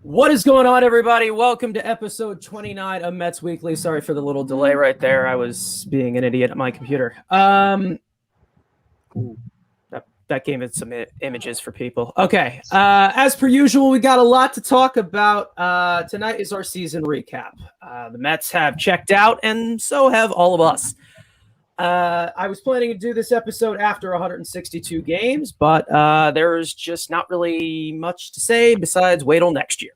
What is going on, everybody? Welcome to episode 29 of Mets Weekly. Sorry for the little delay right there. I was being an idiot at my computer. That gave it some images for people. Okay. As per usual, we got a lot to talk about. Tonight is our season recap. The Mets have checked out, and so have all of us. I was planning to do this episode after 162 games, but there's just not really much to say besides wait till next year.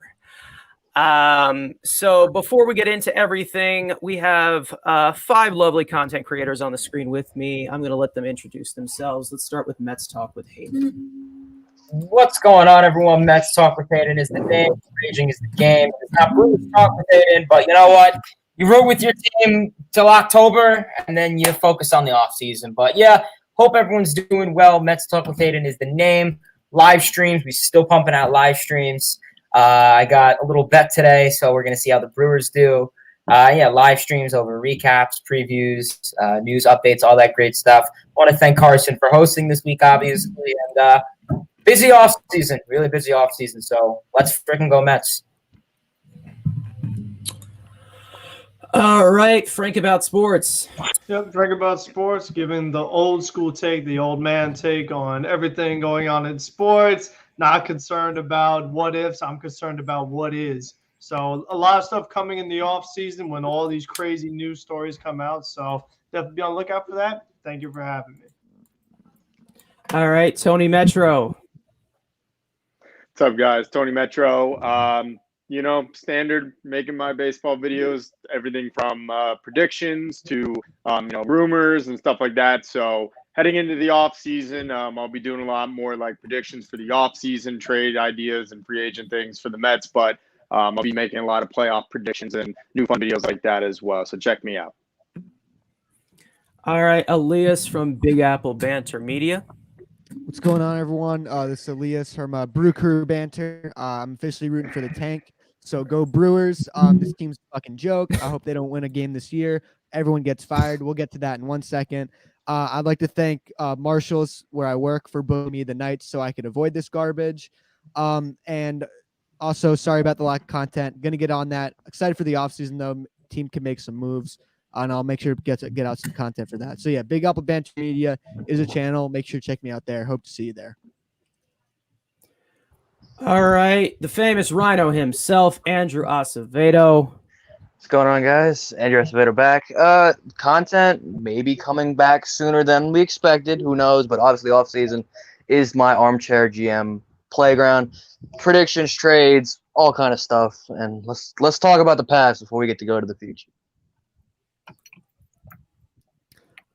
So before we get into everything, we have 5 lovely content creators on the screen with me. I'm going to let them introduce themselves. Let's start with Mets Talk with Hayden. What's going on, everyone? Mets Talk with Hayden is the name. Raging is the game. It's not Brewers Talk with Hayden, but you know what? You root with your team till October, and then you focus on the offseason. But yeah, hope everyone's doing well. Mets Talk with Hayden is the name. Live streams, we're still pumping out live streams. I got a little bet today, so we're going to see how the Brewers do. Live streams over recaps, previews, news updates, all that great stuff. I want to thank Carson for hosting this week, obviously, and busy off season, really busy off season. So let's freaking go Mets. All right, Frank about sports. Yep, Frank about sports, giving the old school take, the old man take on everything going on in sports. Not concerned about what ifs, I'm concerned about what is. So a lot of stuff coming in the off season when all these crazy news stories come out. So definitely be on the lookout for that. Thank you for having me. All right, Tony Metro. What's up, guys? Tony Metro. Standard making my baseball videos, everything from predictions to, rumors and stuff like that. So heading into the off season, I'll be doing a lot more like predictions for the off season, trade ideas and free agent things for the Mets. But I'll be making a lot of playoff predictions and new fun videos like that as well. So check me out. All right, Elias from Big Apple Banter Media. What's going on, everyone? This is Elias from Brew Crew Banter. I'm officially rooting for the tank. So go Brewers. This team's a fucking joke. I hope they don't win a game this year. Everyone gets fired. We'll get to that in 1 second. I'd like to thank Marshall's, where I work, for booking me the nights so I could avoid this garbage. And also, sorry about the lack of content. Going to get on that. Excited for the offseason, though. Team can make some moves, and I'll make sure to get out some content for that. So, yeah, Big Apple Banter Media is a channel. Make sure to check me out there. Hope to see you there. All right, the famous Rhino himself, Andrew Acevedo. What's going on, guys? Andrew Acevedo back. Content maybe coming back sooner than we expected. Who knows? But obviously, off season is my armchair GM playground. Predictions, trades, all kind of stuff. And let's talk about the past before we get to go to the future.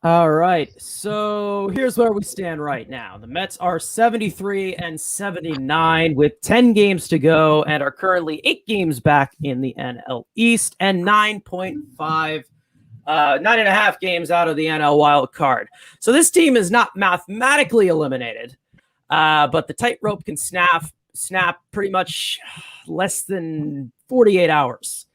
All right, so here's where we stand right now. The Mets are 73-79 with 10 games to go and are currently 8 games back in the NL East and 9.5 games out of the NL wild card. So this team is not mathematically eliminated, but the tightrope can snap pretty much less than 48 hours.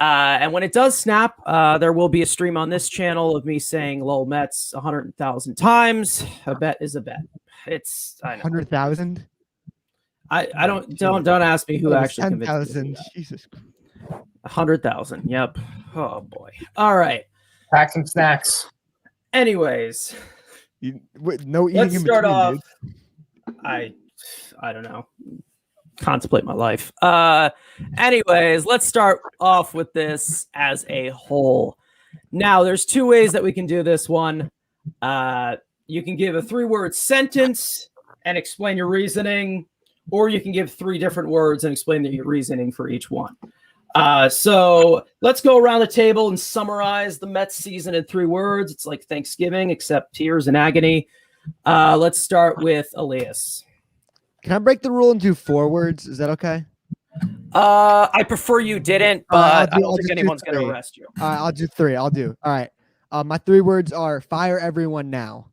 And when it does snap, there will be a stream on this channel of me saying "Lol Mets" 100,000 times. A bet is a bet. It's 100,000. I don't ask me who actually 10,000. Jesus. 100,000. Yep. Oh boy. All right. Pack some snacks. Anyways, No eating. let's in start between, off. dude. I don't know. Contemplate my life. Anyways, let's start off with this as a whole. Now, there's 2 ways that we can do this one. You can give a 3-word sentence and explain your reasoning, or you can give 3 different words and explain your reasoning for each one. So let's go around the table and summarize the Mets season in 3 words. It's like Thanksgiving, except tears and agony. Let's start with Elias. Can I break the rule and do 4 words? Is that okay? I prefer you didn't, but I don't think anyone's going to arrest you. I'll do 3. All right. My 3 words are fire everyone now.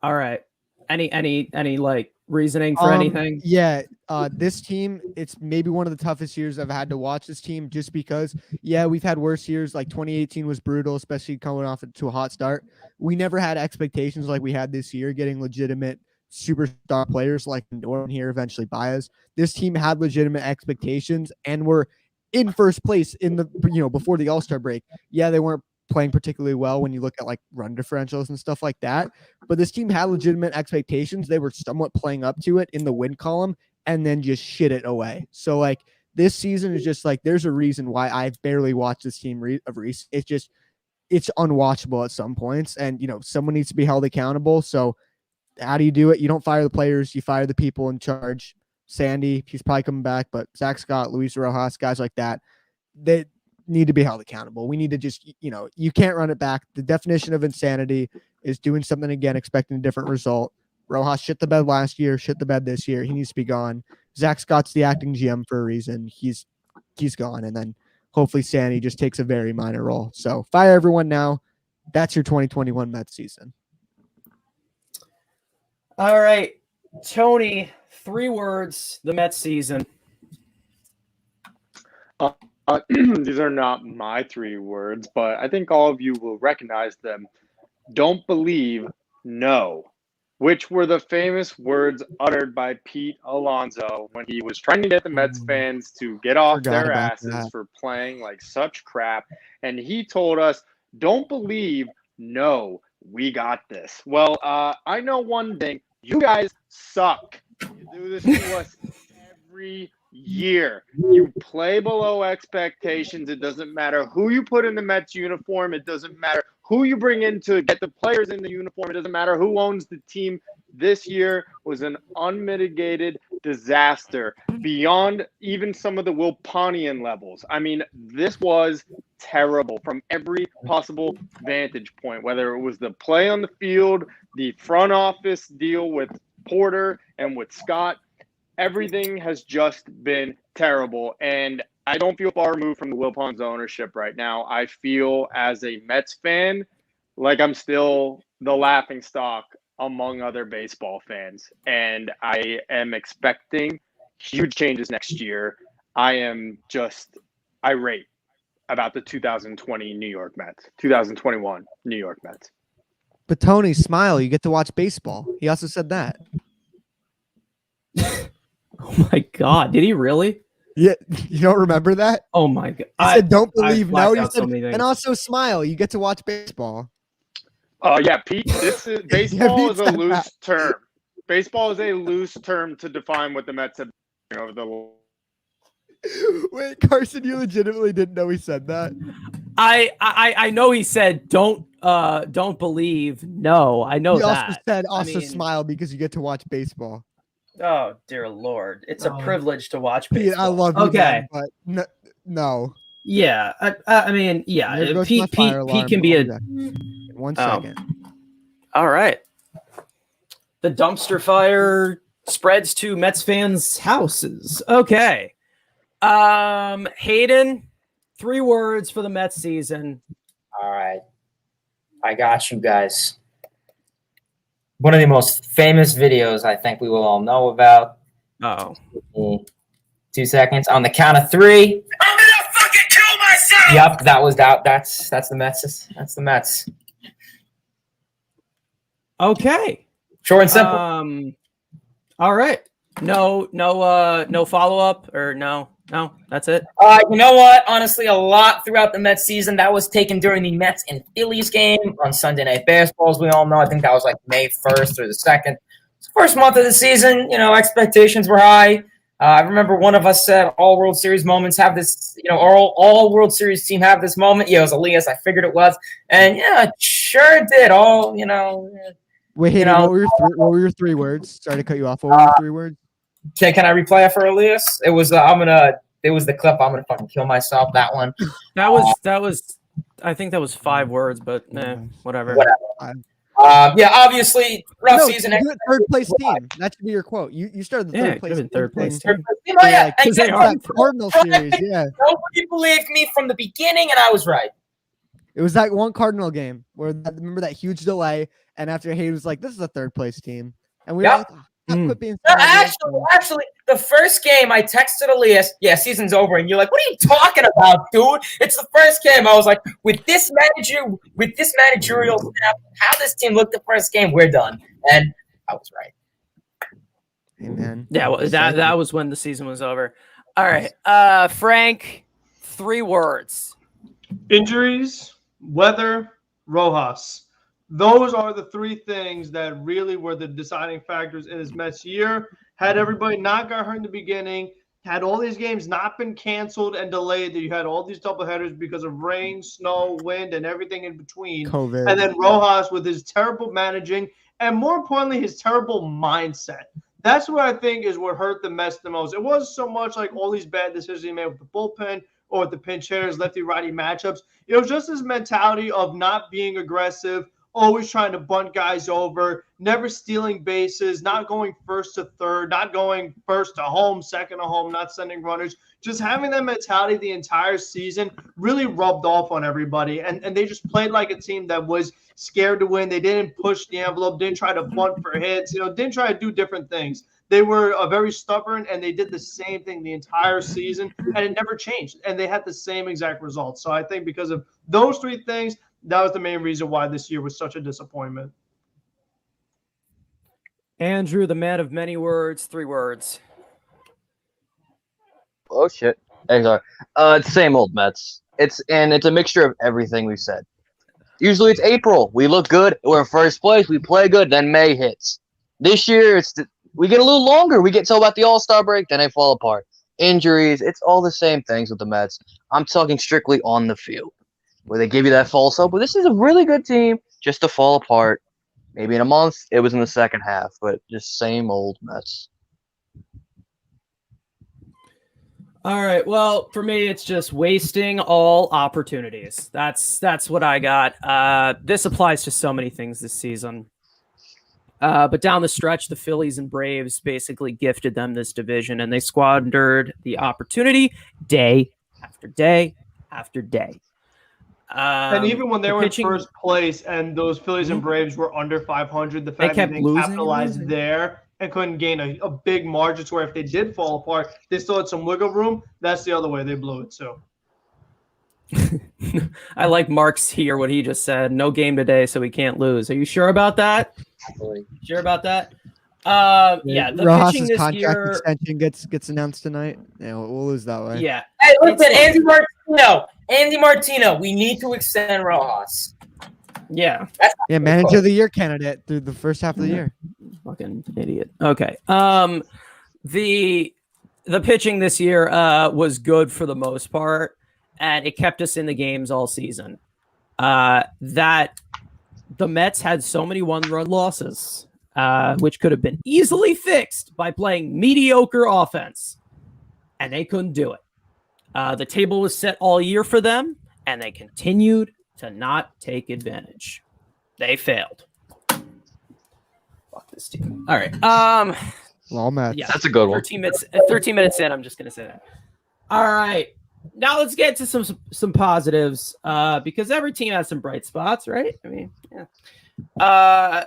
All right. Any like reasoning for anything? Yeah. This team, it's maybe one of the toughest years I've had to watch this team, just because, we've had worse years. Like 2018 was brutal, especially coming off to a hot start. We never had expectations like we had this year, getting legitimate superstar players like Norton here, eventually Baez. This team had legitimate expectations and were in first place in the before the All-Star break. Yeah, they weren't playing particularly well when you look at like run differentials and stuff like that, but this team had legitimate expectations. They were somewhat playing up to it in the win column and then just shit it away. So like this season is just like there's a reason why I've barely watched this team of recent. It's unwatchable at some points, and someone needs to be held accountable. So how do you do it? You don't fire the players, you fire the people in charge. Sandy, he's probably coming back, but Zach Scott, Luis Rojas, guys like that, they need to be held accountable. We need to just, you can't run it back. The definition of insanity is doing something again, expecting a different result. Rojas shit the bed last year, shit the bed this year. He needs to be gone. Zach Scott's the acting GM for a reason. He's gone. And then hopefully Sandy just takes a very minor role. So fire everyone now. That's your 2021 Mets season. All right, Tony, 3 words, the Mets season. These are not my 3 words, but I think all of you will recognize them. Don't believe, no, which were the famous words uttered by Pete Alonso when he was trying to get the Mets fans to get off their asses for playing like such crap. And he told us, don't believe, no, we got this. Well, I know one thing. You guys suck. You do this to us every year. You play below expectations. It doesn't matter who you put in the Mets uniform. It doesn't matter who you bring in to get the players in the uniform. It doesn't matter who owns the team. This year was an unmitigated disaster beyond even some of the Wilponian levels. I mean, this was terrible from every possible vantage point, whether it was the play on the field, the front office deal with Porter and with Scott. Everything has just been terrible, and I don't feel far removed from the Wilpons ownership right now. I feel as a Mets fan like I'm still the laughing stock among other baseball fans, and I am expecting huge changes next year. I am just irate about the 2020 New York Mets, 2021 New York Mets. But Tony, smile. You get to watch baseball. He also said that. Oh my God. Did he really? Yeah. You don't remember that? Oh my God. He said, don't believe. No, he said, so and also smile. You get to watch baseball. Yeah, Pete, this is baseball is a loose term. Baseball is a loose term to define what the Mets have done over the. Wait, Carson, you legitimately didn't know he said that? I know he said don't believe. No, I know he that. Also said smile because you get to watch baseball. Oh dear Lord, it's a privilege to watch baseball. Pete, I love you, man, but no. Yeah, I mean, yeah. Pete can be a. 1 second. All right. The dumpster fire spreads to Mets fans' houses. Okay. Hayden, 3 words for the Mets season. All right. I got you guys. One of the most famous videos I think we will all know about. Oh. 2 seconds. On the count of 3. I'm gonna fucking kill myself. Yep, that was that. That's the Mets. That's the Mets. Okay. Short and simple. All right. No follow-up or no, that's it. You know what? Honestly, a lot throughout the Mets season that was taken during the Mets and Phillies game on Sunday Night Baseball, as we all know. I think that was like May 1st or the 2nd. It's the first month of the season, expectations were high. I remember one of us said all World Series moments have this, all World Series team have this moment. Yeah, it was Elias. I figured it was. And yeah, it sure did. Wait, Hayden, what were your 3 words? Sorry to cut you off. What were your 3 words? Okay, can I replay it for Elias? It was it was the clip. I'm gonna fucking kill myself. That one. That was. I think that was 5 words, but whatever. Yeah, obviously rough season. Third place team. That should be your quote. You started the third place team. Because they are Cardinal series. Yeah. Nobody believed me from the beginning, and I was right. It was that one Cardinal game where remember that huge delay, and after Hayden was like, "This is a third place team," and we were like, quit being actually, the first game I texted Elias, yeah, season's over, and you're like, "What are you talking about, dude? It's the first game." I was like, with this managerial staff, how this team looked the first game, we're done, and I was right. Amen. Yeah, well, Just that like it. was when the season was over. All right, Frank, 3 words. Injuries, weather, Rojas. Those are the 3 things that really were the deciding factors in his Mets year. Had everybody not got hurt in the beginning, had all these games not been canceled and delayed, that you had all these doubleheaders because of rain, snow, wind, and everything in between. COVID. And then Rojas with his terrible managing and, more importantly, his terrible mindset. That's what I think is what hurt the Mets the most. It wasn't so much like all these bad decisions he made with the bullpen or with the pinch hitters, lefty-righty matchups. It was just his mentality of not being aggressive, always trying to bunt guys over, never stealing bases, not going first to third, not going first to home, second to home, not sending runners. Just having that mentality the entire season really rubbed off on everybody. And they just played like a team that was scared to win. They didn't push the envelope, didn't try to bunt for hits, didn't try to do different things. They were very stubborn, and they did the same thing the entire season, and it never changed. And they had the same exact results. So I think because of those 3 things, that was the main reason why this year was such a disappointment. Andrew, the man of many words, 3 words. Oh shit. Hey, sorry. It's same old Mets. It's a mixture of everything we've said. Usually it's April. We look good. We're in first place. We play good. Then May hits. This year we get a little longer. We get till about the All-Star break. Then they fall apart. Injuries. It's all the same things with the Mets. I'm talking strictly on the field, where they give you that false hope. But this is a really good team just to fall apart. Maybe in a month. It was in the second half, but just same old Mets. All right. Well, for me, it's just wasting all opportunities. That's what I got. This applies to so many things this season. But down the stretch, the Phillies and Braves basically gifted them this division, and they squandered the opportunity day after day after day. And even when they were pitching, in first place and those Phillies and Braves were under 500, the fact that kept they losing capitalized and losing. there and couldn't gain a big margin to where if they did fall apart, they still had some wiggle room. That's the other way they blew it too. I like Mark's here, what he just said. No game today, so we can't lose. Are you sure about that? Sure about that? Yeah, the Rojas's pitching this contract year extension gets announced tonight. Yeah, we'll lose that way. Yeah. Hey, listen, Andy Martino, we need to extend Rojas. Yeah. Yeah, manager of the year candidate through the first half of the year. Fucking idiot. Okay. The pitching this year was good for the most part, and it kept us in the games all season. That the Mets had so many 1-run losses, which could have been easily fixed by playing mediocre offense, and they couldn't do it. The table was set all year for them, and they continued to not take advantage. They failed. Fuck this team. All right. Well, Mets. Yeah, That's a good one. 13 minutes in, I'm just gonna say that. All right. Now let's get to some positives, because every team has some bright spots, right? I mean, yeah.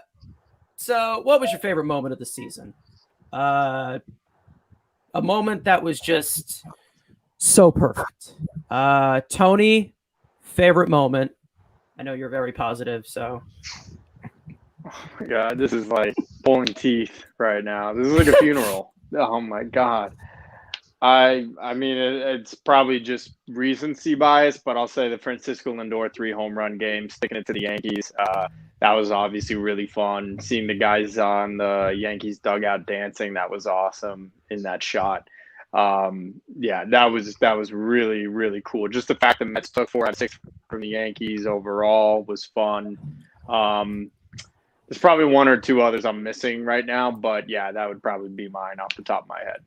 So what was your favorite moment of the season? A moment that was just so perfect. Tony, favorite moment. I know you're very positive, so. Oh my God, this is like pulling teeth right now. This is like a funeral. Oh my God. I mean, it's probably just recency bias, but I'll say the Francisco Lindor 3-home run game, sticking it to the Yankees. That was obviously really fun. Seeing the guys on the Yankees dugout dancing, that was awesome in that shot. Yeah, that was really, really cool. Just the fact that Mets took 4 out of 6 from the Yankees overall was fun. There's probably 1 or 2 others I'm missing right now, but yeah, that would probably be mine off the top of my head.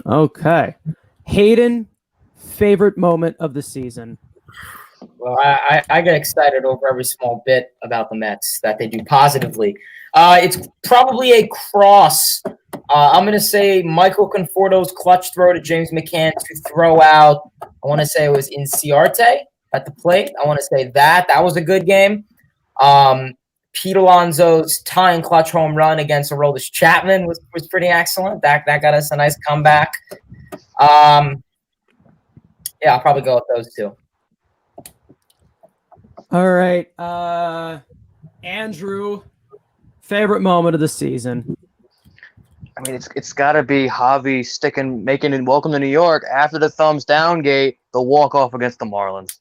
Okay. Hayden, favorite moment of the season. Well, I get excited over every small bit about the Mets that they do positively. It's probably a cross. I'm going to say Michael Conforto's clutch throw to James McCann to throw out, I want to say it was Inciarte at the plate. I want to say that. That was a good game. Pete Alonso's tying clutch home run against Aroldis Chapman was pretty excellent. That got us a nice comeback. Yeah, I'll probably go with those 2. All right. Andrew, Favorite moment of the season. I mean, it's got to be Javi making it welcome to New York after the thumbs down gate, the walk off against the Marlins.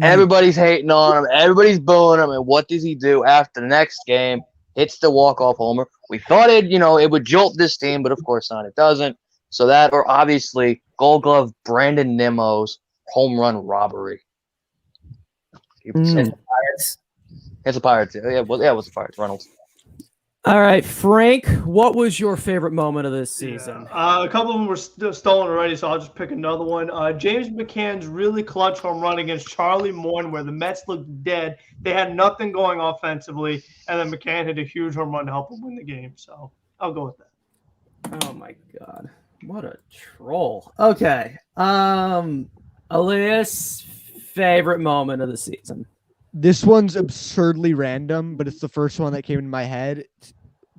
Everybody's hating on him. Everybody's booing him. And what does he do after the next game? Hits the walk-off homer. We thought it would jolt this team, but of course not. It doesn't. So that, or obviously, Gold Glove Brandon Nimmo's home run robbery. Pirates. It's a Pirates. Yeah, it was the Pirates. Reynolds. All right, Frank, what was your favorite moment of this season? A couple of them were stolen already, so I'll just pick another one. James McCann's really clutch home run against Charlie Morton, where the Mets looked dead. They had nothing going offensively, and then McCann hit a huge home run to help them win the game. So I'll go with that. Oh my God, what a troll! Okay, Elias, favorite moment of the season. This one's absurdly random, but it's the first one that came into my head.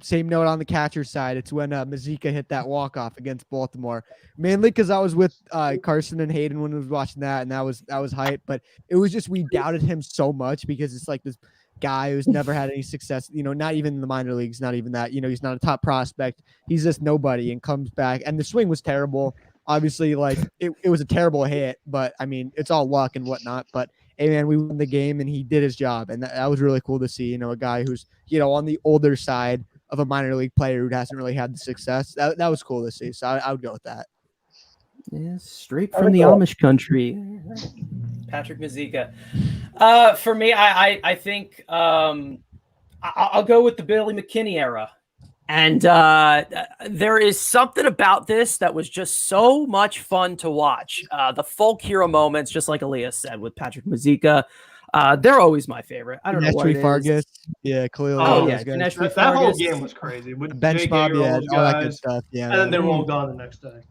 Same note on the catcher side. It's when Mazika hit that walk-off against Baltimore. Mainly because I was with Carson and Hayden when we was watching that, and that was hype. But it was just we doubted him so much because it's like this guy who's never had any success, not even in the minor leagues, not even that, he's not a top prospect. He's just nobody and comes back. And the swing was terrible. Obviously, like it was a terrible hit, but I mean, it's all luck and whatnot. But hey, man, we won the game and he did his job. And that was really cool to see, a guy who's, on the older side of a minor league player who hasn't really had the success. That was cool to see. So I would go with that. Yeah, straight from the Amish country. Patrick Mazika. For me, I think I'll go with the Billy McKinney era. And there is something about this that was just so much fun to watch. The folk hero moments, just like Elias said, with Patrick Mazika, they're always my favorite. I don't know what it Fargus. is. Yeah, Khalil. Oh, yeah. That whole game was crazy. With Bench Jake Bob, Yeager, all that good guys, stuff. Yeah, and then they were all gone the next day.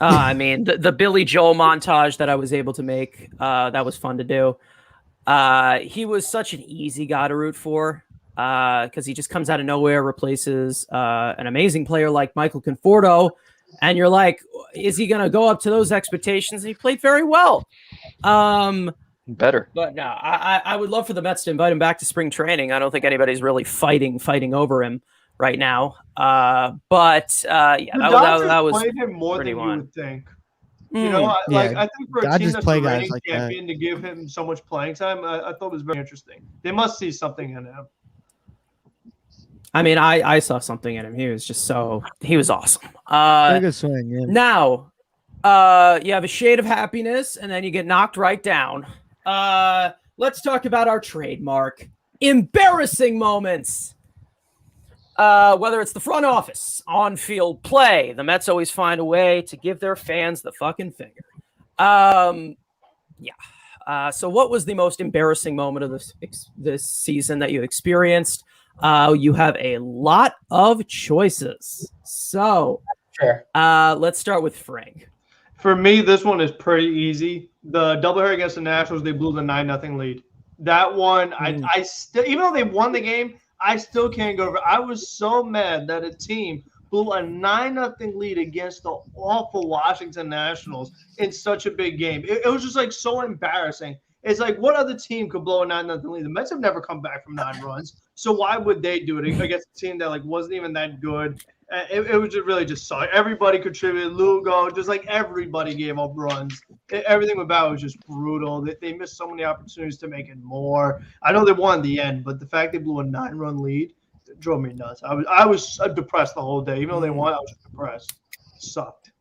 I mean, the Billy Joel montage that I was able to make, that was fun to do. He was such an easy guy to root for. Because he just comes out of nowhere, replaces an amazing player like Michael Conforto, and you're like, is he going to go up to those expectations? And he played very well. Better. But no, I would love for the Mets to invite him back to spring training. I don't think anybody's really fighting over him right now. Yeah, that was played him more than you would think. I think for a Dodgers team that's play a guys reigning like champion to give him so much playing time, I thought it was very interesting. They must see something in him. I mean, I saw something in him. He was awesome. Good swing, yeah. Now, you have a shade of happiness, and then you get knocked right down. Let's talk about our trademark. Embarrassing moments. Whether it's the front office, on-field play, the Mets always find a way to give their fans the fucking finger. So what was the most embarrassing moment of this season that you experienced? You have a lot of choices. So Sure. Let's start with Frank. For me, this one is pretty easy. The doubleheader against the Nationals, they blew the 9-0 lead. That one, I still, even though they won the game, I still can't go over. I was so mad that a team blew a 9-0 lead against the awful Washington Nationals in such a big game. It was just like so embarrassing. It's like, what other team could blow a 9-0 lead? The Mets have never come back from 9 runs, so why would they do it against a team that wasn't even that good? It was just really just suck. Everybody contributed. Lugo, just like everybody gave up runs. Everything about it was just brutal. They missed so many opportunities to make it more. I know they won in the end, but the fact they blew a 9-run lead drove me nuts. I was depressed the whole day. Even though they won, I was just depressed. It sucked.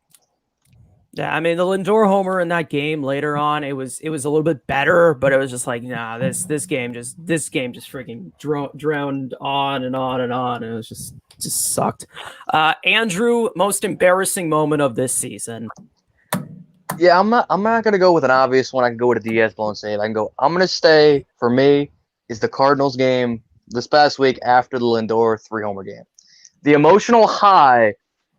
Yeah, I mean the Lindor homer in that game later on, it was a little bit better, but it was just like, nah, this game just freaking drowned on and on and on. And it was just sucked. Andrew, most embarrassing moment of this season. Yeah, I'm not gonna go with an obvious one. I can go with a Diaz blown save. I'm gonna stay, for me, is the Cardinals game this past week after the Lindor 3-homer game. The emotional high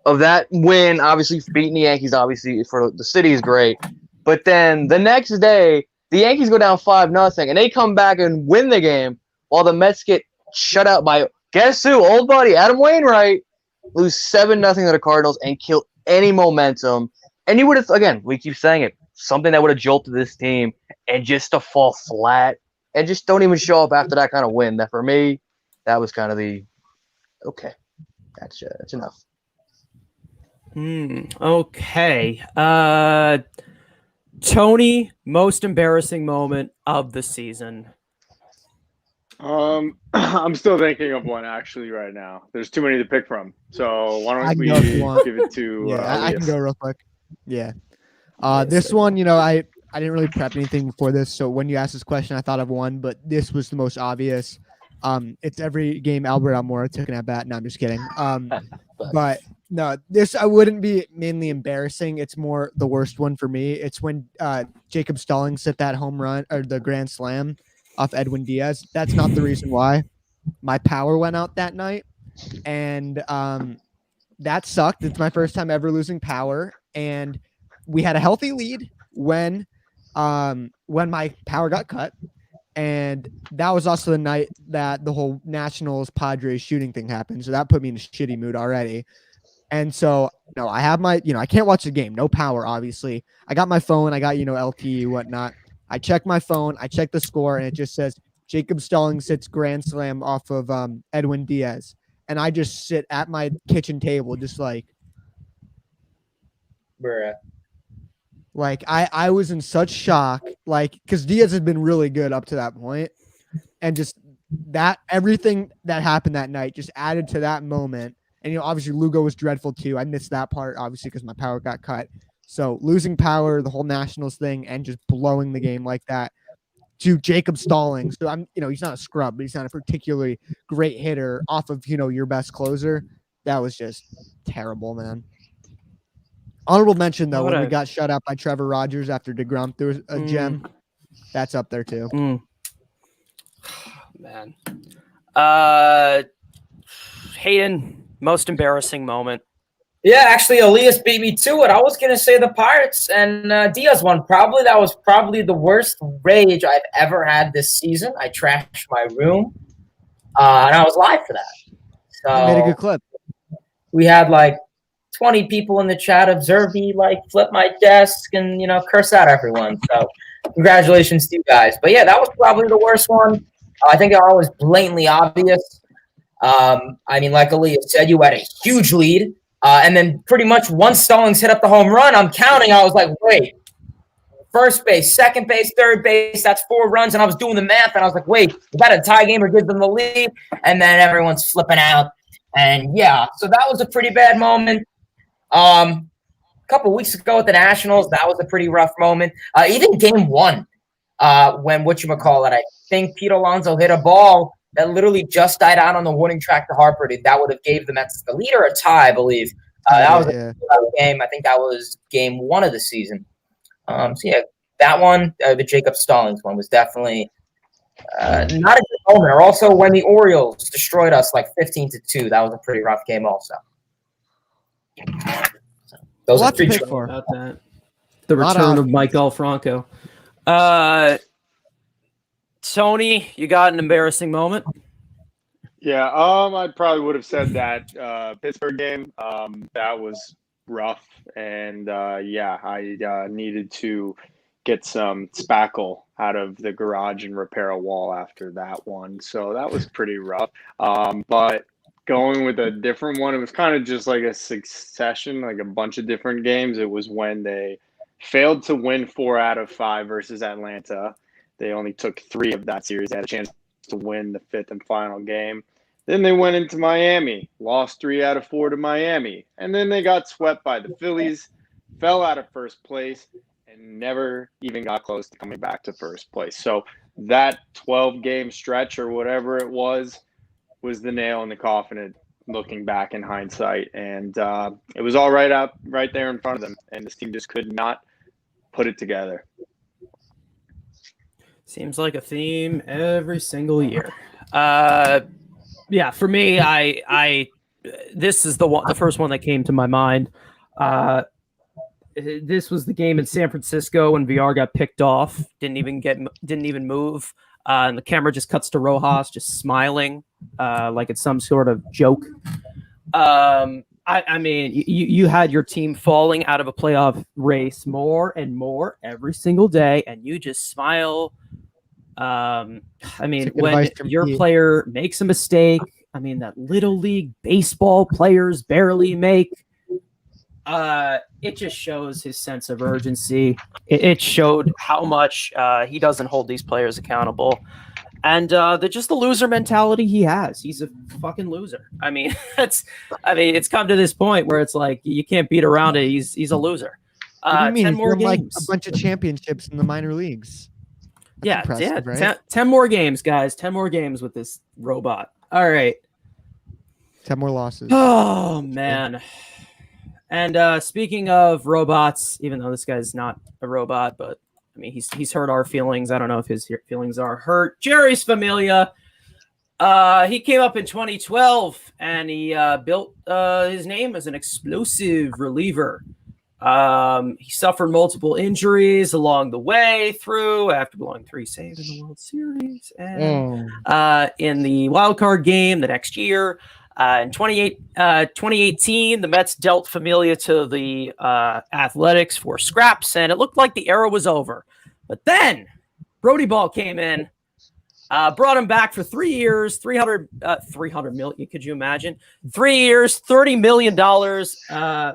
of that win, obviously beating the Yankees, obviously for the city is great. But then the next day, the Yankees go down 5-0, and they come back and win the game while the Mets get shut out by, guess who? Old buddy Adam Wainwright, lose 7-0 to the Cardinals and kill any momentum. And you would have, again, we keep saying it, something that would have jolted this team, and just to fall flat and just don't even show up after that kind of win. That for me, that was kind of the Okay, that's enough. Okay. Tony, most embarrassing moment of the season. I'm still thinking of one actually right now. There's too many to pick from. So why I don't can we go if you want. give it to Yeah, I can Elias? go real quick. Yeah. This one, I didn't really prep anything before this, so when you asked this question, I thought of one, but this was the most obvious. It's every game Albert Almora took an at bat. No, I'm just kidding. But no, this I wouldn't be mainly embarrassing. It's more the worst one for me. It's when Jacob Stallings hit that home run or the grand slam off Edwin Diaz. That's not the reason why. My power went out that night, and that sucked. It's my first time ever losing power, and we had a healthy lead when my power got cut, and that was also the night that the whole Nationals Padres shooting thing happened. So that put me in a shitty mood already. And so, I have my, I can't watch the game. No power, obviously. I got my phone. I got, LTE, whatnot. I check my phone. I check the score, and it just says Jacob Stallings hits grand slam off of Edwin Diaz. And I just sit at my kitchen table, just like I was in such shock, because Diaz had been really good up to that point, and just that everything that happened that night just added to that moment. And obviously Lugo was dreadful too. I missed that part obviously because my power got cut. So losing power, the whole Nationals thing, and just blowing the game like that to Jacob Stallings. So he's not a scrub, but he's not a particularly great hitter off of your best closer. That was just terrible, man. Honorable mention though, when we got shut out by Trevor Rogers after DeGrom threw a gem, that's up there too. Man, Hayden, most embarrassing moment. Yeah, actually, Elias beat me to it. I was gonna say the Pirates and Diaz won. That was probably the worst rage I've ever had this season. I trashed my room, and I was live for that. So you made a good clip. We had 20 people in the chat observe me flip my desk and curse out everyone. So congratulations to you guys. But yeah, that was probably the worst one. I think it was blatantly obvious. Like Elias said, you had a huge lead. And then pretty much once Stallings hit up the home run, I'm counting. I was like, wait, first base, second base, third base, that's 4 runs. And I was doing the math, and I was like, wait, is that a tie game or give them the lead? And then everyone's flipping out. And yeah, so that was a pretty bad moment. A couple weeks ago at the Nationals, that was a pretty rough moment. Even game 1, when I think Pete Alonso hit a ball that literally just died out on the warning track to Harper. That would have gave the Mets the lead or a tie, I believe. That was a game. I think that was game 1 of the season. So yeah, that one, the Jacob Stallings one, was definitely not a good moment. Or also when the Orioles destroyed us 15-2, that was a pretty rough game also. So, those are 3 to pick for. About that. The return of Mike Franco. Tony, you got an embarrassing moment? Yeah, I probably would have said that Pittsburgh game. That was rough, and I needed to get some spackle out of the garage and repair a wall after that one. So that was pretty rough. But going with a different one, it was kind of just like a succession, like a bunch of different games. It was when they failed to win 4 out of 5 versus Atlanta. They only took 3 of that series. They had a chance to win the 5th and final game. Then they went into Miami, lost 3 out of 4 to Miami. And then they got swept by the Phillies, fell out of first place, and never even got close to coming back to first place. So that 12-game stretch or whatever it was the nail in the coffin looking back in hindsight. And it was all right there in front of them. And this team just could not put it together. Seems like a theme every single year. Yeah, for me, this is the first one that came to my mind. This was the game in San Francisco when VR got picked off, didn't even move, and the camera just cuts to Rojas just smiling, like it's some sort of joke. You had your team falling out of a playoff race more and more every single day, and you just smile. When your player makes a mistake, I mean, that little league baseball players barely make. It just shows his sense of urgency. It showed how much he doesn't hold these players accountable. And just the loser mentality he has. He's a fucking loser. I mean, it's come to this point where it's like you can't beat around it. He's a loser. What do you mean? 10 He's more won, like, games. a bunch of championships in the minor leagues. That's Yeah, impressive, right? 10 more games, guys. 10 more games with this robot. All right. 10 more losses. Oh, man. And speaking of robots, even though this guy's not a robot, but I mean, he's hurt our feelings. I don't know if his feelings are hurt. Jerry's Familia. He came up in 2012, and he built his name as an explosive reliever. He suffered multiple injuries along the way through after blowing 3 saves in the World Series and in the wild card game the next year. In 2018, the Mets dealt Familia to the Athletics for scraps, and it looked like the era was over. But then Brody Ball came in, brought him back for 3 years, 300 million. Could you imagine? 3 years, $30 million.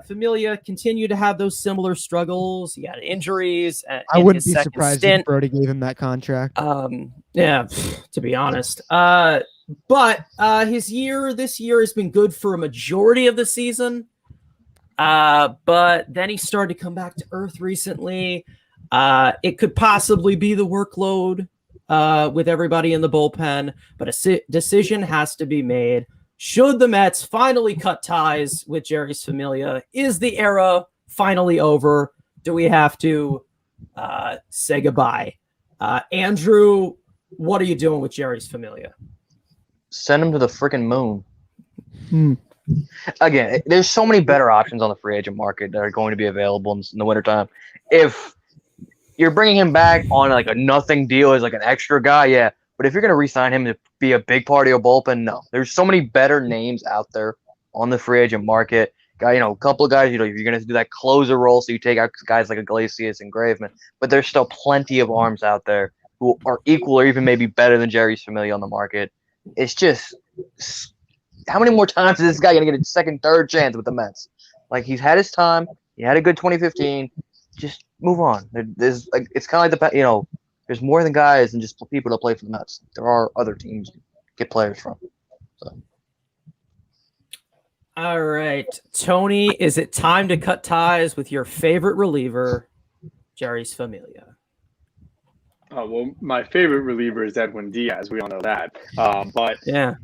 Familia continued to have those similar struggles. He had injuries. I wouldn't be surprised if Brody gave him that contract. Yeah, to be honest. But this year has been good for a majority of the season. But then he started to come back to earth recently. It could possibly be the workload with everybody in the bullpen, but a decision has to be made. Should the Mets finally cut ties with Jerry's Familia? Is the era finally over? Do we have to say goodbye? Andrew, what are you doing with Jerry's Familia? Send him to the freaking moon. Again, there's so many better options on the free agent market that are going to be available in the wintertime. If you're bringing him back on like a nothing deal as like an extra guy, yeah. But if you're going to re-sign him to be a big part of your bullpen, no. There's so many better names out there on the free agent market. A couple of guys, if you're going to do that closer role, so you take out guys like Iglesias and Graveman. But there's still plenty of arms out there who are equal or even maybe better than Jerry's Familia on the market. It's just, how many more times is this guy going to get a second, third chance with the Mets? Like, he's had his time. He had a good 2015. Just move on. There's like, it's kind of like there's more than guys than just people to play for the Mets. There are other teams to get players from. So. All right, Tony, is it time to cut ties with your favorite reliever, Jerry's Familia? Well, my favorite reliever is Edwin Diaz. We all know that. But yeah,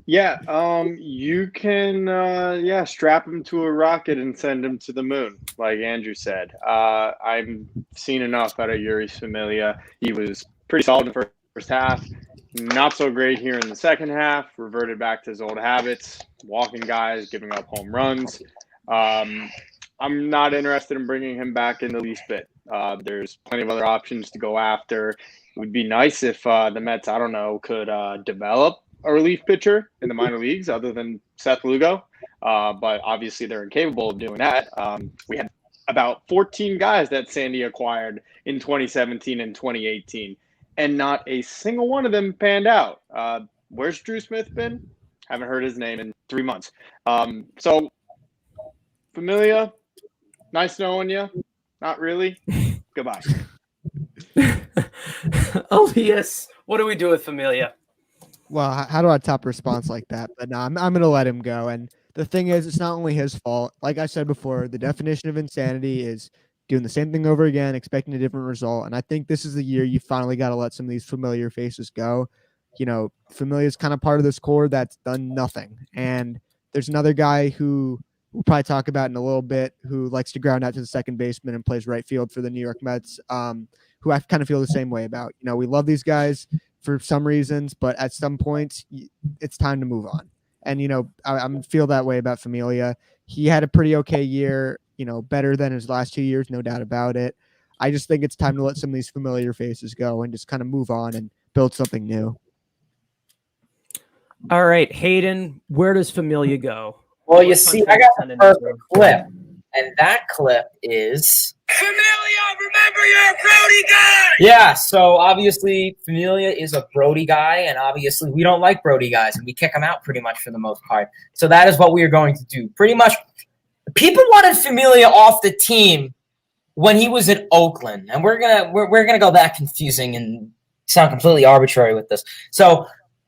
you can strap him to a rocket and send him to the moon, like Andrew said. I've seen enough out of Yuri's Familia. He was pretty solid in the first half. Not so great here in the second half. Reverted back to his old habits, walking guys, giving up home runs. I'm not interested in bringing him back in the least bit. There's plenty of other options to go after. It would be nice if the Mets, could develop a relief pitcher in the minor leagues other than Seth Lugo. But obviously they're incapable of doing that. We had about 14 guys that Sandy acquired in 2017 and 2018, and not a single one of them panned out. Where's Drew Smith been? Haven't heard his name in 3 months. So, Familia, nice knowing you. Not really. Goodbye. Elias, what do we do with Familia? Well, how do I top a response like that? But no, I'm going to let him go. And the thing is, it's not only his fault. Like I said before, the definition of insanity is doing the same thing over again, expecting a different result. And I think this is the year you finally got to let some of these familiar faces go. Familia is kind of part of this core that's done nothing. And there's another guy who we'll probably talk about in a little bit who likes to ground out to the second baseman and plays right field for the New York Mets, who I kind of feel the same way about. We love these guys for some reasons, but at some points, it's time to move on. And, I feel that way about Familia. He had a pretty okay year, better than his last 2 years, no doubt about it. I just think it's time to let some of these familiar faces go and just kind of move on and build something new. All right, Hayden, where does Familia go? Well, you see, I got the perfect clip, and that clip is Familia, remember you're a Brody guy! Yeah, so obviously Familia is a Brody guy, and obviously we don't like Brody guys, and we kick them out pretty much for the most part. So that is what we are going to do. Pretty much, people wanted Familia off the team when he was at Oakland, and we're gonna go that confusing and sound completely arbitrary with this. So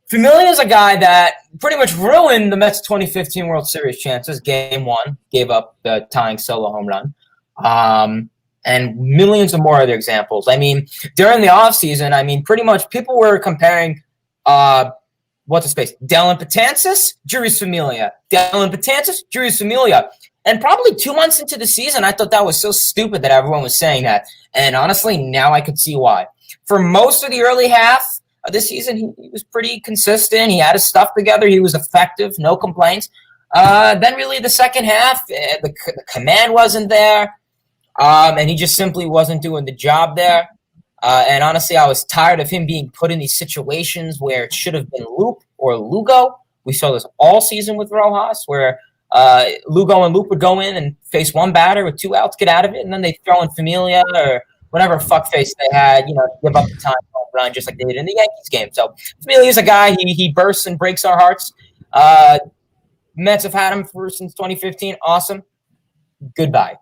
Familia is a guy that pretty much ruined the Mets' 2015 World Series chances. Game 1, gave up the tying solo home run. And millions of more other examples. I mean, during the offseason, I mean, pretty much people were comparing what's his face? Dellin Betances, Jeurys Familia. Dellin Betances, Jeurys Familia. And probably 2 months into the season, I thought that was so stupid that everyone was saying that. And honestly, now I could see why. For most of the early half of this season, he was pretty consistent. He had his stuff together. He was effective, no complaints. Then really the second half, the command wasn't there. And he just simply wasn't doing the job there. And honestly, I was tired of him being put in these situations where it should have been Loop or Lugo. We saw this all season with Rojas, where Lugo and Loop would go in and face one batter with 2 outs, get out of it, and then they throw in Familia or whatever fuckface they had, give up the time home run just like they did in the Yankees game. So Familia's a guy, he bursts and breaks our hearts. Mets have had him since 2015. Awesome. Goodbye.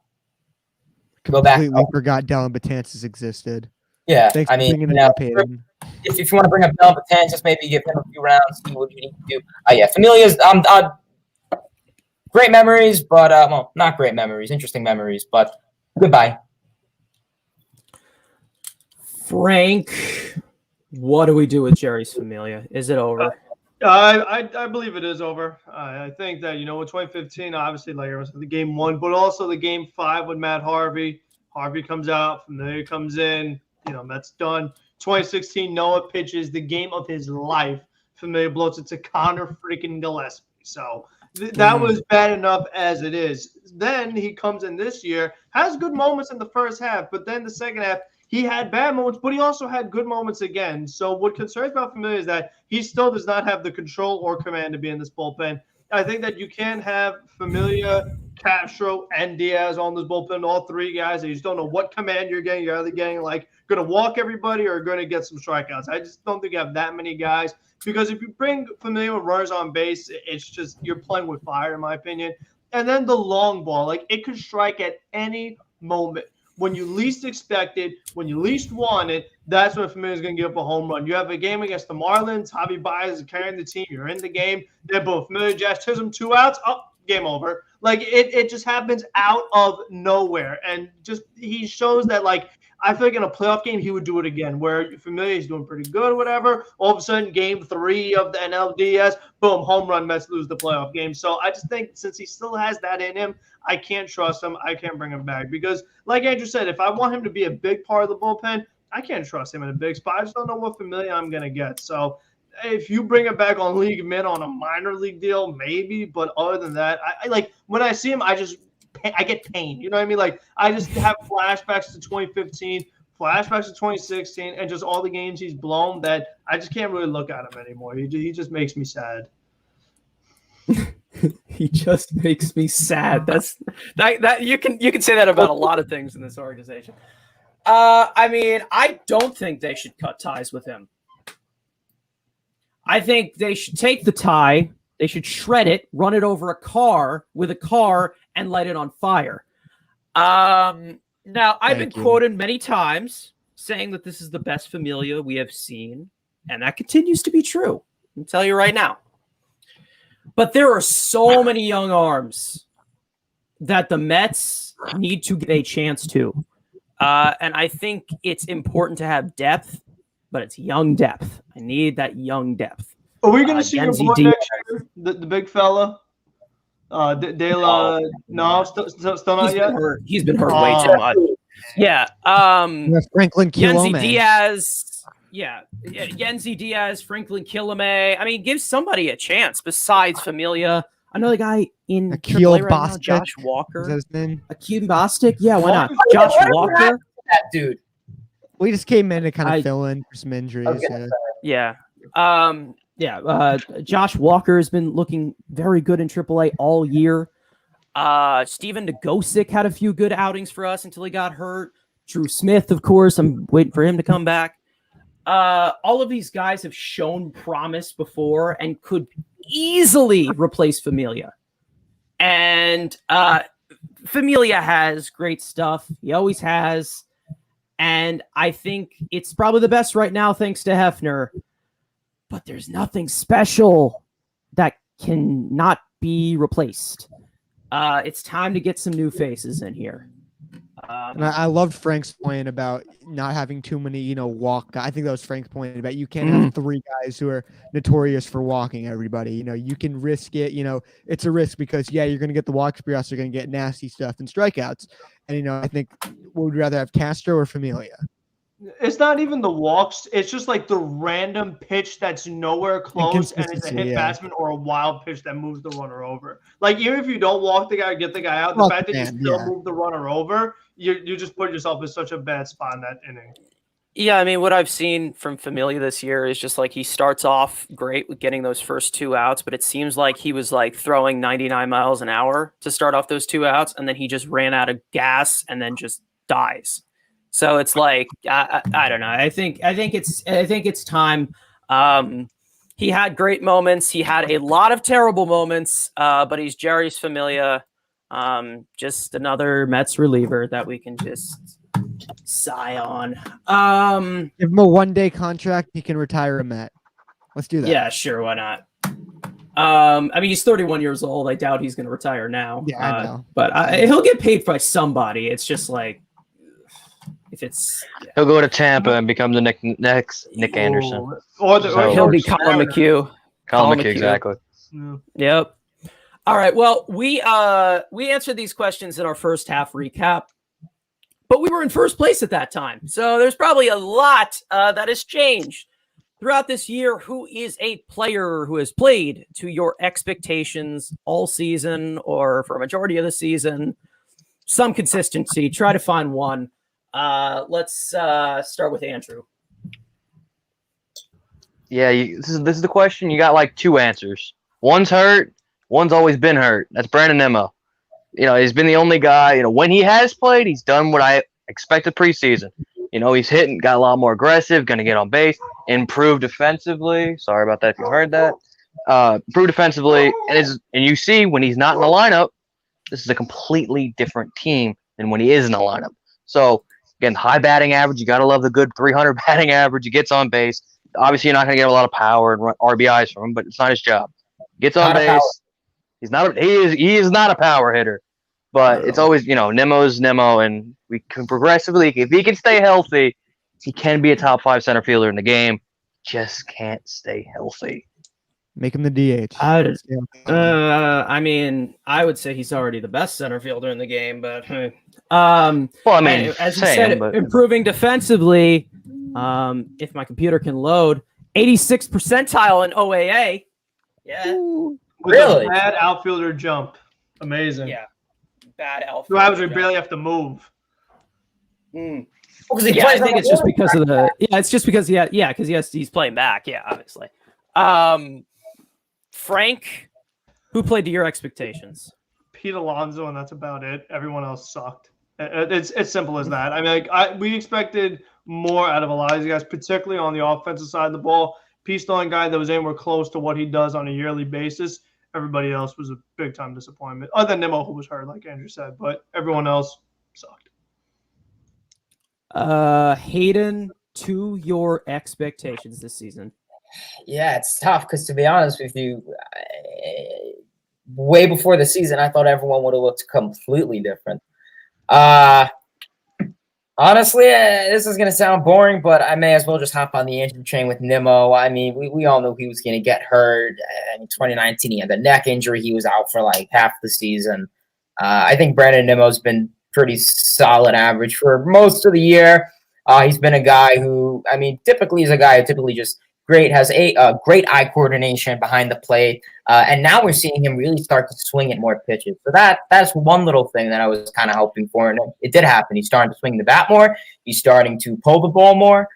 Go back. Completely forgot Dellin Betances existed. Yeah, Thanks I for mean, bringing it up, Hayden. if you want to bring up Dellin Betances, maybe give him a few rounds, see what you need to do. Yeah, Familia's great memories, but well, not great memories, interesting memories, but goodbye. Frank, what do we do with Jeurys Familia? Is it over? I believe it is over. I think that, in 2015, obviously, like I was the game 1, but also the game 5 with Matt Harvey. Harvey comes out, Familia comes in, Mets done. 2016, Noah pitches the game of his life. Familia blows it to Connor freaking Gillespie. So that was bad enough as it is. Then he comes in this year, has good moments in the first half, but then the second half, he had bad moments, but he also had good moments again. So what concerns about Familia is that he still does not have the control or command to be in this bullpen. I think that you can't have Familia, Castro, and Diaz on this bullpen, all 3 guys. You just don't know what command you're getting. You're either getting going to walk everybody or going to get some strikeouts. I just don't think you have that many guys, because if you bring Familia with runners on base, it's just you're playing with fire, in my opinion. And then the long ball, it could strike at any moment. When you least expect it, when you least want it, that's when Familia is going to give up a home run. You have a game against the Marlins. Javi Baez is carrying the team. You're in the game. They're both Familia, Josh Chisholm, 2 outs. Oh, game over. It just happens out of nowhere. And just he shows that, I feel like in a playoff game, he would do it again, where Familia is doing pretty good or whatever. All of a sudden, game 3 of the NLDS, boom, home run, Mets lose the playoff game. So I just think since he still has that in him, I can't trust him. I can't bring him back because, like Andrew said, if I want him to be a big part of the bullpen, I can't trust him in a big spot. I just don't know what Familia I'm going to get. So if you bring him back on league mid on a minor league deal, maybe. But other than that, I when I see him, I get pain. You know what I mean? I just have flashbacks to 2015, flashbacks to 2016, and just all the games he's blown that I just can't really look at him anymore. He just makes me sad. He just makes me sad. That you can say that about a lot of things in this organization. I mean, I don't think they should cut ties with him. I think they should take the tie, they should shred it, run it over a car, and light it on fire. Now, I've been quoted many times saying that this is the best Familia we have seen, and that continues to be true. I'll tell you right now. But there are so many young arms that the Mets need to get a chance to. And I think it's important to have depth, but it's young depth. I need that young depth. Are we going to see your boy next year? The big fella? No, still not yet? He's been hurt way too much. Yeah. Franklin Kilome. Yenzi Diaz. Yeah. Yenzi Diaz, Franklin Kilome. I mean, give somebody a chance besides Familia. Another guy in Akil AAA right now, Bostic. Josh Walker. Is that his name? Akil Bostic? Yeah, why not? Josh Walker. That dude. We just came in to kind of fill in for some injuries. Okay. Yeah. Josh Walker has been looking very good in AAA all year. Steven Nagosic had a few good outings for us until he got hurt. Drew Smith, of course, I'm waiting for him to come back. All of these guys have shown promise before and could easily replace Familia. And Familia has great stuff. He always has. And I think it's probably the best right now, thanks to Hefner. But there's nothing special that can not be replaced. It's time to get some new faces in here. And I loved Frank's point about not having too many, walk. I think that was Frank's point about you can't have three guys who are notorious for walking everybody. You can risk it. It's a risk because, you're going to get the walks, but you're also going to get nasty stuff and strikeouts. And, I think would rather have Castro or Familia. It's not even the walks. It's just like the random pitch that's nowhere close and it's a hit batsman or a wild pitch that moves the runner over. Like, even if you don't walk the guy or get the guy out, the fact that you still move the runner over, you just put yourself in such a bad spot in that inning. Yeah, I mean, what I've seen from Familia this year is just like he starts off great with getting those first 2 outs, but it seems like he was like throwing 99 miles an hour to start off those 2 outs, and then he just ran out of gas and then just dies. So it's like I don't know. I think it's time. He had great moments. He had a lot of terrible moments, but he's Jerry's Familia. Just another Mets reliever that we can just sigh on. Give him a 1-day contract. He can retire a Met. Let's do that. Yeah, sure. Why not? I mean, he's 31 years old. I doubt he's going to retire now. Yeah, I know. But he'll get paid by somebody. It's just like, if it's he'll go to Tampa and become the next Nick Anderson. Or he'll be Colin McHugh. Colin McHugh, exactly. Yeah. Yep. All right. Well, we answered these questions in our first half recap, but we were in first place at that time. So there's probably a lot that has changed throughout this year. Who is a player who has played to your expectations all season or for a majority of the season? Some consistency. Try to find one. Let's start with Andrew. Yeah, this is the question. You got like 2 answers. One's hurt. One's always been hurt. That's Brandon Nimmo. He's been the only guy. When he has played, he's done what I expected preseason. He's hitting, got a lot more aggressive, going to get on base, improved defensively. Sorry about that if you heard that. Improved defensively, and you see when he's not in the lineup, this is a completely different team than when he is in the lineup. So again, high batting average. You got to love the good 300 batting average. He gets on base. Obviously, you're not going to get a lot of power and RBIs from him, but it's not his job. Gets on base. He is not a power hitter, but it's always Nimmo's Nimmo, and we can progressively, if he can stay healthy, he can be a top 5 center fielder in the game. Just can't stay healthy. Make him the DH. I mean, I would say he's already the best center fielder in the game, but well, I mean, as you said, improving defensively. If my computer can load, 86th percentile in OAA. Yeah, with a bad outfielder jump. Amazing. Yeah, bad outfielder. Who happens to barely have to move. I think it's just because of the. Yeah, it's just because he's playing back. Yeah, obviously. Frank, who played to your expectations? Pete Alonso, and that's about it. Everyone else sucked. It's simple as that. I mean, we expected more out of a lot of these guys, particularly on the offensive side of the ball. Pete's the only guy that was anywhere close to what he does on a yearly basis. Everybody else was a big-time disappointment, other than Nimmo, who was hurt, like Andrew said. But everyone else sucked. Hayden, to your expectations this season? Yeah, it's tough because, to be honest with you, way before the season, I thought everyone would have looked completely different. Honestly, this is going to sound boring, but I may as well just hop on the injury train with Nimmo. I mean, we all knew he was going to get hurt. In 2019, he had the neck injury. He was out for like half the season. I think Brandon Nimmo's been pretty solid average for most of the year. He's been a guy who, I mean, typically is a guy who typically just has a great eye coordination behind the plate. And now we're seeing him really start to swing at more pitches. So that's one little thing that I was kind of hoping for. And it did happen. He's starting to swing the bat more. He's starting to pull the ball more.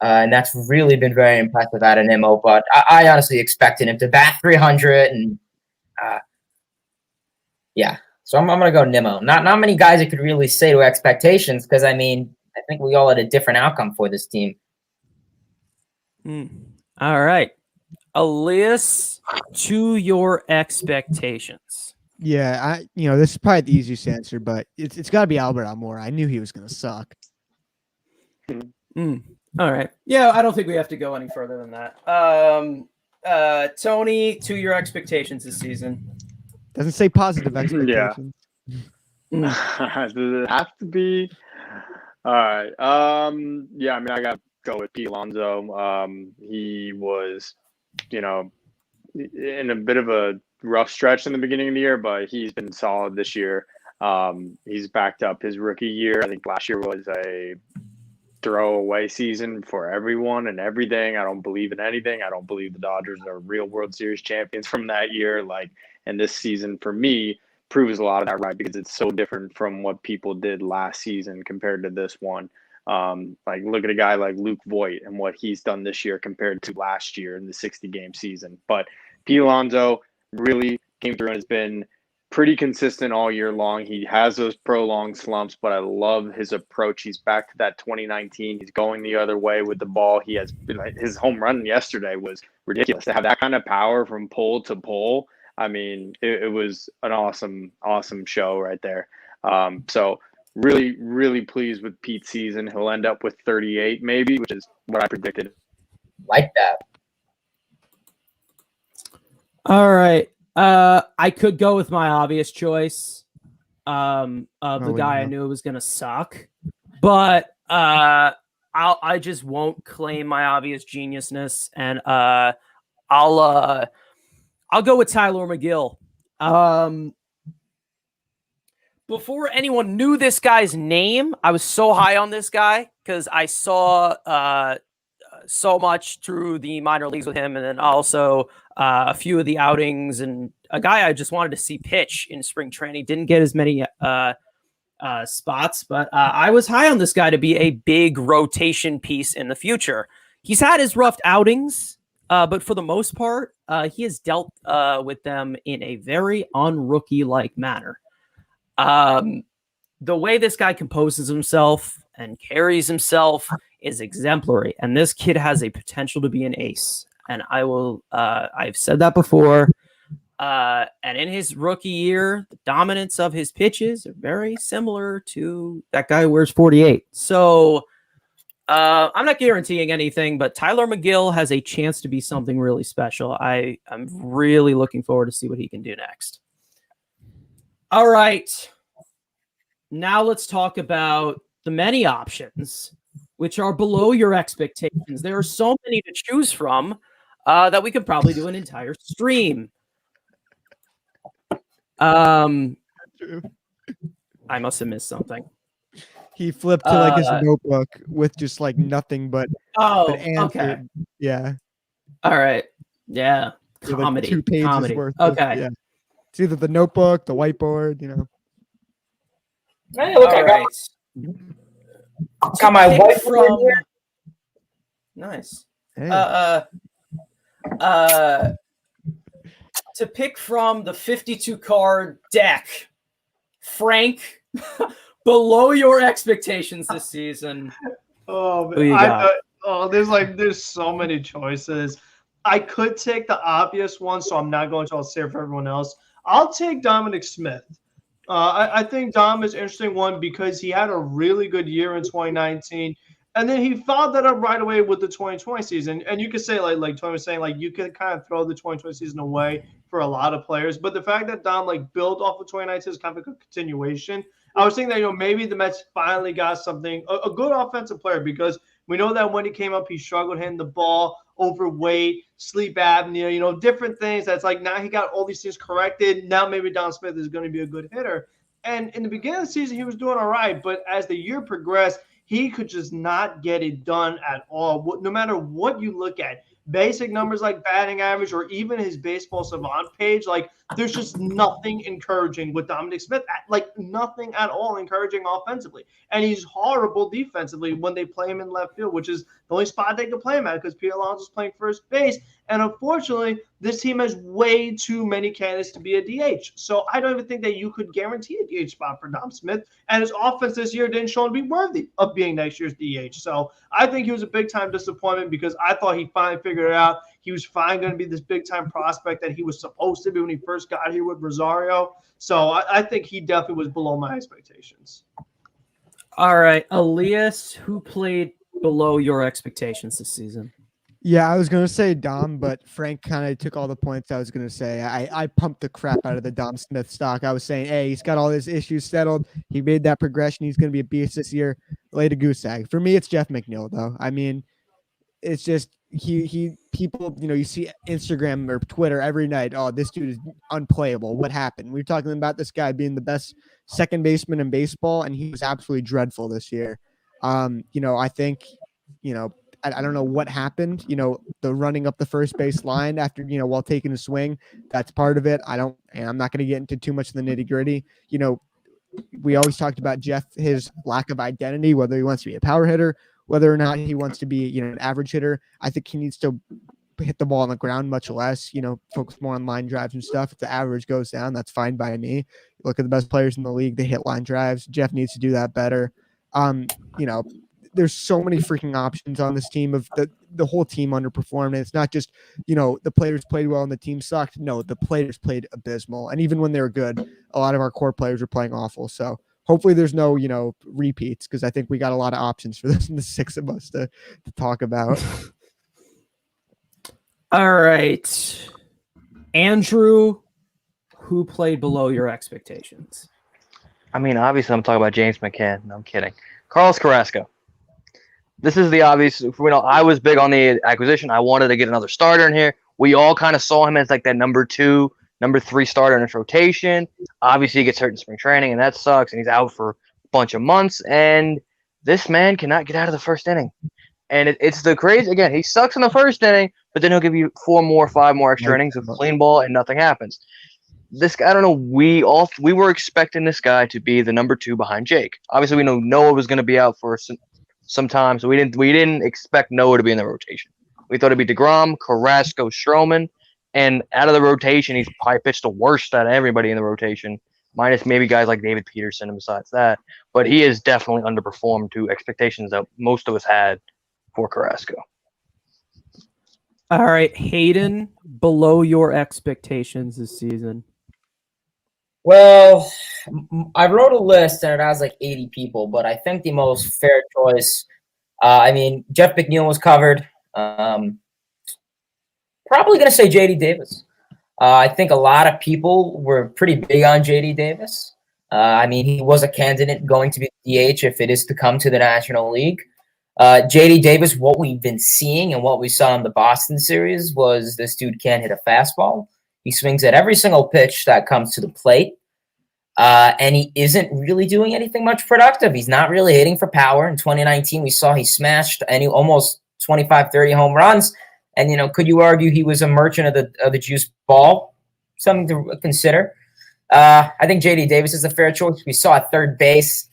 And that's really been very impressive out of Nimmo. But I honestly expected him to bat 300. And yeah, So I'm gonna go Nimmo. Not many guys I could really say to expectations because I mean I think we all had a different outcome for this team. All right, Elias, to your expectations. Yeah, this is probably the easiest answer, but it's got to be Albert Almora. I knew he was gonna suck. All right. Yeah, I don't think we have to go any further than that. Tony, to your expectations this season. Doesn't say positive expectations. Does it have to be? All right. Yeah, I mean, I got to go with Pete Alonso. He was, in a bit of a rough stretch in the beginning of the year, but he's been solid this year. He's backed up his rookie year. I think last year was a throwaway season for everyone and everything. I don't believe in anything. I don't believe the Dodgers are real World Series champions from that year. And this season for me proves a lot of that right because it's so different from what people did last season compared to this one. Look at a guy like Luke Voigt and what he's done this year compared to last year in the 60-game season. But Pete Alonso really came through and has been pretty consistent all year long. He has those prolonged slumps, but I love his approach. He's back to that 2019. He's going the other way with the ball. He has his home run yesterday was ridiculous. To have that kind of power from pole to pole, I mean, it was an awesome show right there. So really, really pleased with Pete's season. He'll end up with 38 maybe, which is what I predicted. Like that. All right. I could go with my obvious choice of the guy I knew was going to suck, but I just won't claim my obvious geniusness, and I'll go with Tyler McGill. Before anyone knew this guy's name, I was so high on this guy because I saw so much through the minor leagues with him, and then also a few of the outings, and a guy I just wanted to see pitch in spring training. Didn't get as many spots, but I was high on this guy to be a big rotation piece in the future. He's had his rough outings, but for the most part, he has dealt with them in a very un-rookie-like manner. The way this guy composes himself and carries himself is exemplary, and this kid has a potential to be an ace. And I've said that before. And in his rookie year, the dominance of his pitches are very similar to that guy who wears 48. So I'm not guaranteeing anything, but Tyler McGill has a chance to be something really special. I'm really looking forward to see what he can do next. All right. Now let's talk about the many options which are below your expectations. There are so many to choose from that we could probably do an entire stream. I must have missed something. He flipped to his notebook with just nothing but answer. Okay. Yeah. All right. Yeah. So, Comedy. 2 pages Comedy. worth. Okay. Yeah. It's either the notebook, the whiteboard, Hey, look, All I got my whiteboard in here. Nice. Hey. To pick from the 52 card deck, Frank, below your expectations this season. Oh, Who you got? There's so many choices. I could take the obvious one, so I'm not going to. I'll save for everyone else. I'll take Dominic Smith. I think Dom is an interesting one because he had a really good year in 2019. And then he followed that up right away with the 2020 season. And you could say, like Tony was saying, you could kind of throw the 2020 season away for a lot of players. But the fact that Dom built off of 2019 is kind of a continuation. I was thinking that, maybe the Mets finally got something, a good offensive player, because we know that when he came up, he struggled hitting the ball, overweight, sleep apnea, different things. That's now he got all these things corrected. Now maybe Dom Smith is going to be a good hitter. And in the beginning of the season, he was doing all right. But as the year progressed, he could just not get it done at all. No matter what you look at, basic numbers like batting average or even his baseball savant page, there's just nothing encouraging with Dominic Smith, like nothing at all encouraging offensively. And he's horrible defensively when they play him in left field, which is the only spot they can play him at because Pete Alonso's playing first base. And unfortunately, this team has way too many candidates to be a DH. So I don't even think that you could guarantee a DH spot for Dom Smith. And his offense this year didn't show him to be worthy of being next year's DH. So I think he was a big-time disappointment because I thought he finally figured it out. He was finally going to be this big-time prospect that he was supposed to be when he first got here with Rosario. So I think he definitely was below my expectations. All right, Elias, who played below your expectations this season? Yeah, I was gonna say Dom, but Frank kind of took all the points I was gonna say. I pumped the crap out of the Dom Smith stock. I was saying, hey, he's got all his issues settled. He made that progression. He's gonna be a beast this year. Laid a goose egg. For me, it's Jeff McNeil though. I mean, it's just he people, you see Instagram or Twitter every night. Oh, this dude is unplayable. What happened? We were talking about this guy being the best second baseman in baseball, and he was absolutely dreadful this year. I think, I don't know what happened, the running up the first base line after, while taking a swing, that's part of it. I'm not going to get into too much of the nitty gritty. We always talked about Jeff, his lack of identity, whether he wants to be a power hitter, whether or not he wants to be, an average hitter. I think he needs to hit the ball on the ground much less, focus more on line drives and stuff. If the average goes down, that's fine by me. Look at the best players in the league. They hit line drives. Jeff needs to do that better. There's so many freaking options on this team of the whole team underperformed. And it's not just, the players played well and the team sucked. No, the players played abysmal. And even when they were good, a lot of our core players were playing awful. So hopefully there's no, repeats, because I think we got a lot of options for this, the six of us to talk about. All right. Andrew, who played below your expectations? I mean, obviously I'm talking about James McCann. No, I'm kidding. Carlos Carrasco. This is the obvious. I was big on the acquisition. I wanted to get another starter in here. We all kind of saw him as like that number 2, number 3 starter in his rotation. Obviously, he gets hurt in spring training, and that sucks. And he's out for a bunch of months. And this man cannot get out of the first inning. And it's the crazy. Again, he sucks in the first inning, but then he'll give you 4 more, 5 more extra innings of clean ball, and nothing happens. This guy, I don't know. We were expecting this guy to be the number 2 behind Jake. Obviously, we know Noah was going to be out for some time, so we didn't expect Noah to be in the rotation. We thought it'd be DeGrom, Carrasco, Stroman, and out of the rotation, he's probably pitched the worst out of everybody in the rotation, minus maybe guys like David Peterson and besides that. But he has definitely underperformed to expectations that most of us had for Carrasco. All right, Hayden, below your expectations this season. Well, I wrote a list and it has like 80 people, but I think the most fair choice, Jeff McNeil was covered. Probably going to say JD Davis. I think a lot of people were pretty big on JD Davis. He was a candidate going to be DH if it is to come to the National League. JD Davis, what we've been seeing and what we saw in the Boston series was this dude can't hit a fastball. He swings at every single pitch that comes to the plate. And he isn't really doing anything much productive. He's not really hitting for power. In 2019, we saw he smashed almost 25, 30 home runs. And, could you argue he was a merchant of the juice ball? Something to consider. I think JD Davis is a fair choice. We saw at third base.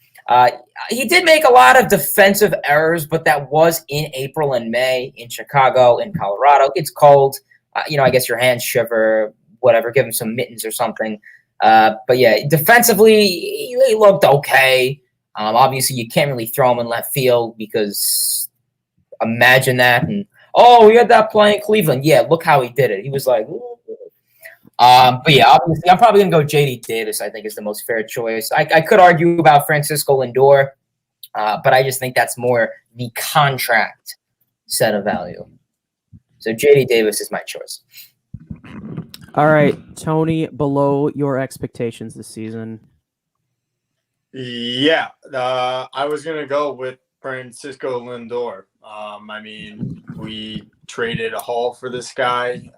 He did make a lot of defensive errors, but that was in April and May in Chicago, in Colorado. It's cold. I guess your hands shiver, whatever. Give him some mittens or something. But yeah, defensively, he looked okay. Obviously, you can't really throw him in left field because imagine that. And he had that play in Cleveland. Yeah, look how he did it. He was like, but yeah, obviously, I'm probably gonna go JD Davis. I think is the most fair choice. I could argue about Francisco Lindor, but I just think that's more the contract set of value. So JD Davis is my choice. All right, Tony, below your expectations this season. Yeah, I was going to go with Francisco Lindor. We traded a haul for this guy.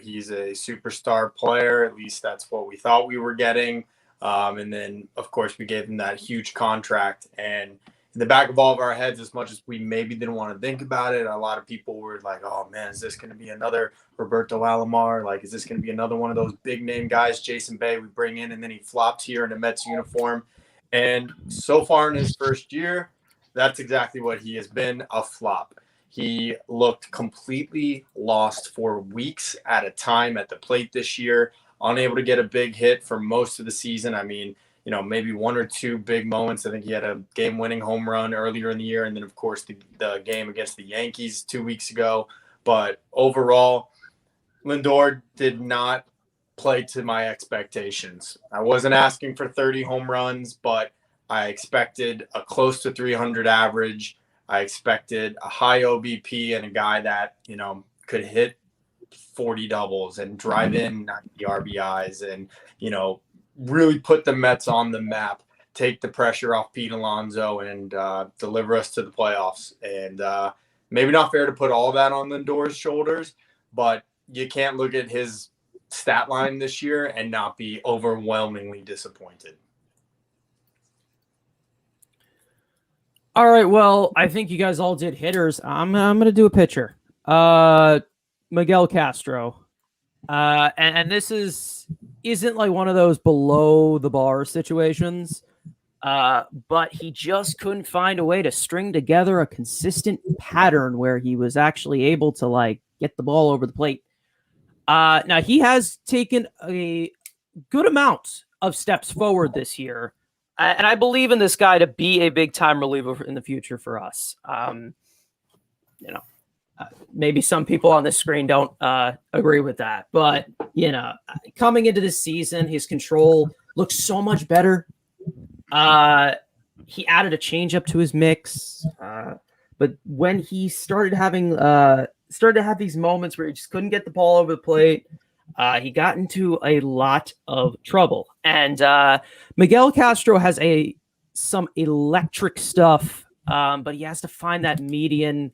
He's a superstar player. At least that's what we thought we were getting. And then, of course, we gave him that huge contract. And in the back of all of our heads, as much as we maybe didn't want to think about it, a lot of people were like, oh man, is this going to be another Roberto Alomar? Like, is this going to be another one of those big name guys, Jason Bay, we bring in, and then he flops here in a Mets uniform? And so far in his first year, that's exactly what he has been, a flop. He looked completely lost for weeks at a time at the plate this year, unable to get a big hit for most of the season. I mean, you know, maybe one or two big moments. I think he had a game-winning home run earlier in the year, and then, of course, the game against the Yankees 2 weeks ago. But overall, Lindor did not play to my expectations. I wasn't asking for 30 home runs, but I expected a close to 300 average. I expected a high OBP and a guy that, you know, could hit 40 doubles and drive in 90 RBIs and, you know, really put the Mets on the map, take the pressure off Pete Alonso, and deliver us to the playoffs. And maybe not fair to put all that on Lindor's shoulders, but you can't look at his stat line this year and not be overwhelmingly disappointed. All right, well, I think you guys all did hitters. I'm going to do a pitcher. Miguel Castro. And this isn't like one of those below the bar situations, but he just couldn't find a way to string together a consistent pattern where he was actually able to like get the ball over the plate. Now he has taken a good amount of steps forward this year, and I believe in this guy to be a big time reliever in the future for us. You know. Maybe some people on the screen don't agree with that, but you know, coming into this season, his control looks so much better. He added a changeup to his mix, but when he started to have these moments where he just couldn't get the ball over the plate, he got into a lot of trouble. And Miguel Castro has some electric stuff, but he has to find that median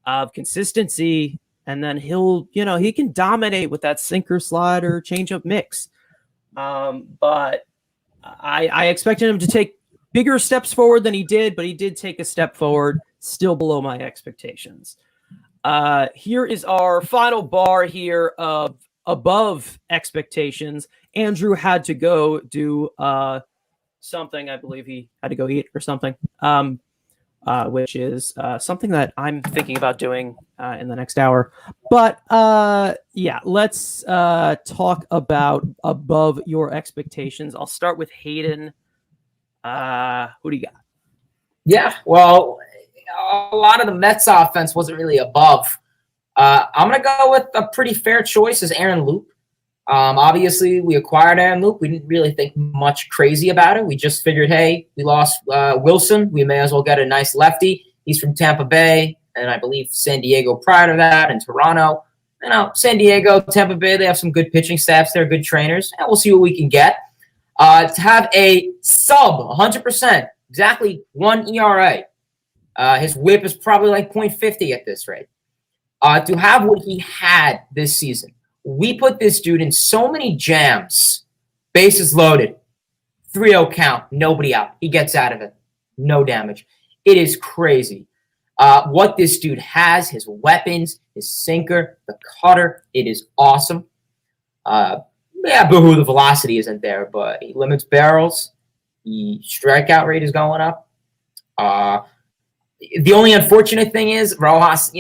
of consistency, and then he can dominate with that sinker slider changeup mix. But I expected him to take bigger steps forward than he did, but he did take a step forward, still below my expectations. Here is our final bar here of above expectations. Andrew had to go do something. I believe he had to go eat or something. Which is something that I'm thinking about doing in the next hour. But yeah, let's talk about above your expectations. I'll start with Hayden. Who do you got? Yeah, well, a lot of the Mets offense wasn't really above. I'm going to go with a pretty fair choice as Aaron Loup. Obviously, we acquired Aaron Loup. We didn't really think much crazy about it. We just figured, hey, we lost Wilson. We may as well get a nice lefty. He's from Tampa Bay, and I believe San Diego prior to that, and Toronto. You know, San Diego, Tampa Bay, they have some good pitching staffs. They're good trainers, and we'll see what we can get. To have a sub 100%, exactly 1 ERA. His whip is probably like .50 at this rate. To have what he had this season. We put this dude in so many jams, bases loaded, 3-0 count, nobody out. He gets out of it, no damage. It is crazy. What this dude has, his weapons, his sinker, the cutter, it is awesome. Yeah, boo-hoo, the velocity isn't there, but he limits barrels. The strikeout rate is going up. The only unfortunate thing is Rojas,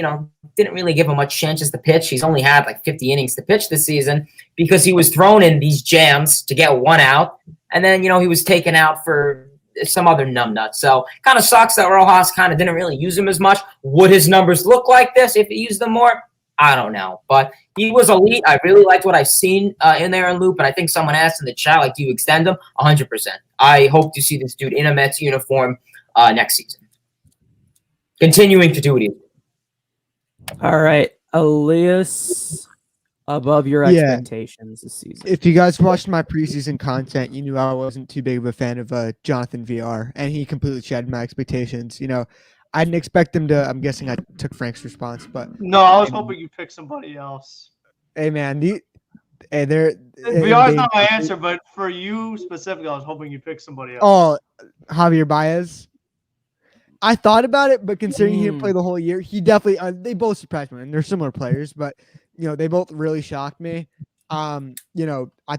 didn't really give him much chances to pitch. He's only had like 50 innings to pitch this season because he was thrown in these jams to get one out. And then, he was taken out for some other numbnut. So kind of sucks that Rojas kind of didn't really use him as much. Would his numbers look like this if he used them more? I don't know. But he was elite. I really liked what I've seen in there in Loop. And I think someone asked in the chat, like, do you extend him? 100%. I hope to see this dude in a Mets uniform next season. Continuing to do what he is. All right, Elias, above your expectations this season. If you guys watched my preseason content, you knew I wasn't too big of a fan of Jonathan VR, and he completely shattered my expectations. I didn't expect him to. I'm guessing I took Frank's response, but no, I was hoping you picked somebody else. Hey man, VR is not my answer, but for you specifically, I was hoping you picked somebody else. Oh, Javier Baez. I thought about it, but considering he didn't play the whole year, he definitely they both surprised me. And they're similar players, but they both really shocked me. I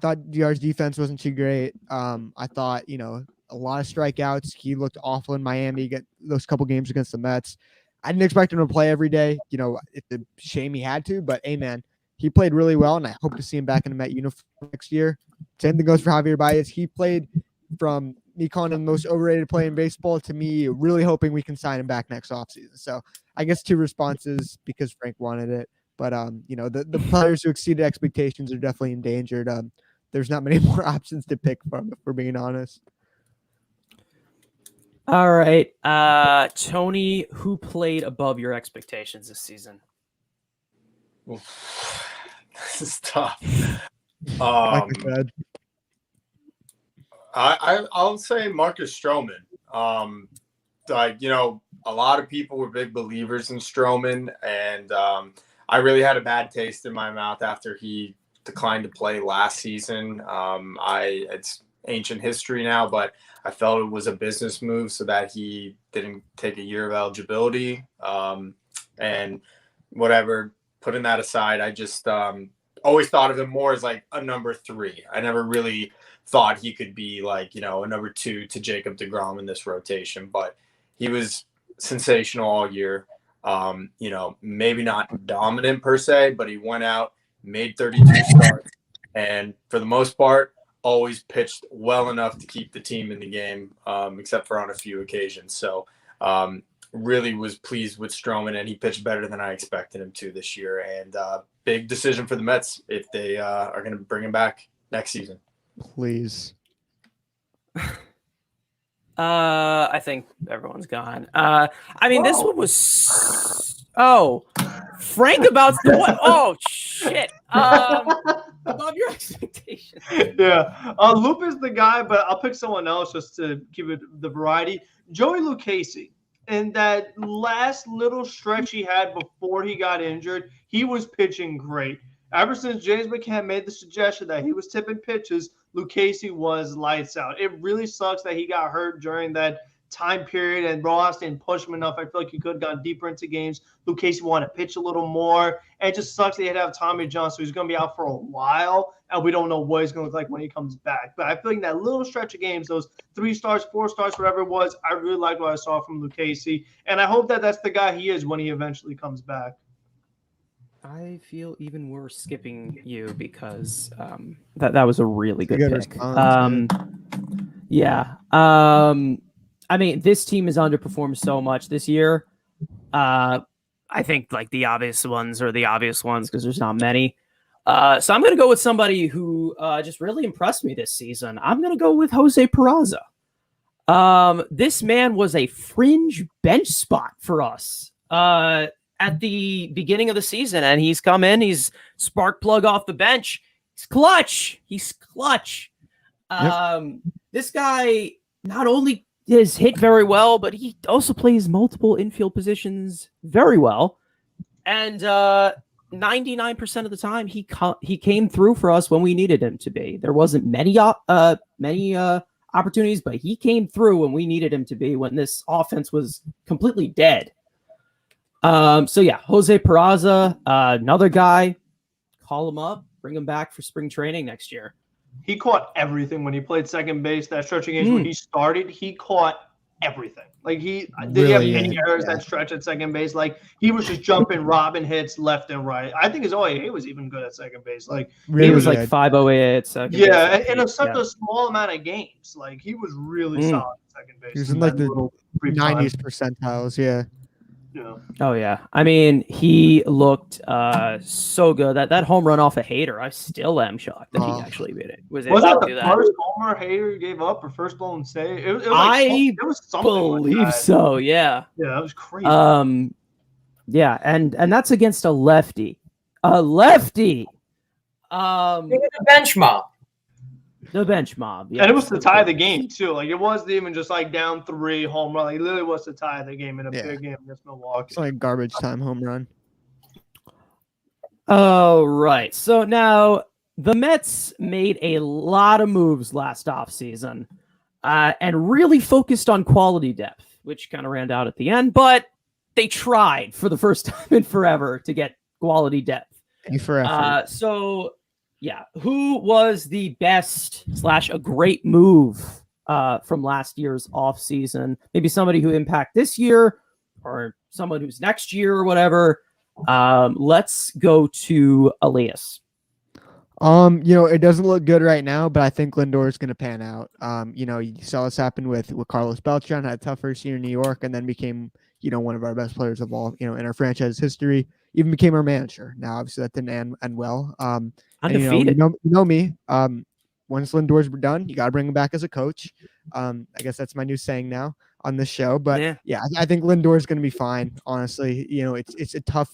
thought DR's defense wasn't too great. I thought, a lot of strikeouts. He looked awful in Miami, get those couple games against the Mets. I didn't expect him to play every day. It's a shame he had to, but hey, man, he played really well, and I hope to see him back in the Met uniform next year. Same thing goes for Javier Baez. He played from me calling him the most overrated player in baseball to me really hoping we can sign him back next offseason. So I guess 2 responses because Frank wanted it. But, the players who exceeded expectations are definitely endangered. There's not many more options to pick from, if we're being honest. All right. Tony, who played above your expectations this season? This is tough. Like I said. I'll say Marcus Stroman. A lot of people were big believers in Stroman, and I really had a bad taste in my mouth after he declined to play last season. It's ancient history now, but I felt it was a business move so that he didn't take a year of eligibility. And whatever, putting that aside, I just always thought of him more as like a number 3. I never really thought he could be like, a number 2 to Jacob deGrom in this rotation, but he was sensational all year. Maybe not dominant per se, but he went out, made 32 starts, and for the most part, always pitched well enough to keep the team in the game, except for on a few occasions. So really was pleased with Stroman, and he pitched better than I expected him to this year. And big decision for the Mets if they are going to bring him back next season. Please. I think everyone's gone. This one was Frank about what? Oh shit. Above your expectations. Yeah. Loop is the guy, but I'll pick someone else just to give it the variety. Joey Lucchesi. In that last little stretch he had before he got injured, he was pitching great. Ever since James McCann made the suggestion that he was tipping pitches, Lucchesi was lights out. It really sucks that he got hurt during that time period, and Rojas didn't push him enough. I feel like he could have gone deeper into games. Lucchesi wanted to pitch a little more. And it just sucks that he had to have Tommy John, so he's going to be out for a while, and we don't know what he's going to look like when he comes back. But I feel like that little stretch of games, those 3 starts, 4 starts, whatever it was, I really liked what I saw from Lucchesi, and I hope that that's the guy he is when he eventually comes back. I feel even worse skipping you because that was a really good pick. Response, yeah. This team has underperformed so much this year. I think like the obvious ones are the obvious ones because there's not many. So I'm going to go with somebody who just really impressed me this season. I'm going to go with Jose Peraza. This man was a fringe bench spot for us at the beginning of the season, and he's come in. He's spark plug off the bench. He's clutch. Yep. This guy not only is hit very well, but he also plays multiple infield positions very well. And 99% of the time, he came through for us when we needed him to be. There wasn't many opportunities, but he came through when we needed him to be, when this offense was completely dead. Jose Peraza, another guy, call him up, bring him back for spring training next year. He caught everything when he played second base. That stretch of games when he started, he caught everything. Like did he have any errors that stretch at second base? Like he was just jumping robbing hits left and right. I think his OAA was even good at second base. Like he was like 5 OAA at second base. Yeah, and in such a small amount of games. Like he was really solid at second base. He was in like the 90s percentiles, yeah. Yeah. Oh yeah. He looked so good. That home run off a Hader, I still am shocked that he actually made it. Was able that to the do first homer Hader gave up or first blown save? It was something believe like that. so. Yeah. Yeah, that was crazy. Yeah, and that's against a lefty. A lefty. The bench mob. The bench mob. Yeah. And it was to tie the game too. Like it wasn't even just like down 3 home run. Like it literally was to tie the game in a big game against Milwaukee. It's like garbage time home run. Oh, right. So now the Mets made a lot of moves last offseason and really focused on quality depth. which kind of ran out at the end, but they tried for the first time in forever to get quality depth. Thank you for effort. So, yeah, who was the best / a great move from last year's offseason? Maybe somebody who impact this year or someone who's next year or whatever. Let's go to Elias. It doesn't look good right now, but I think Lindor is going to pan out. You saw this happen with Carlos Beltran, had a tough first year in New York, and then became, one of our best players of all, in our franchise history. Even became our manager. Now, obviously, that didn't end well. Undefeated. And, you know me. Once Lindor's done, you got to bring him back as a coach. I guess that's my new saying now on this show. But yeah, I think Lindor's going to be fine. Honestly, it's a tough,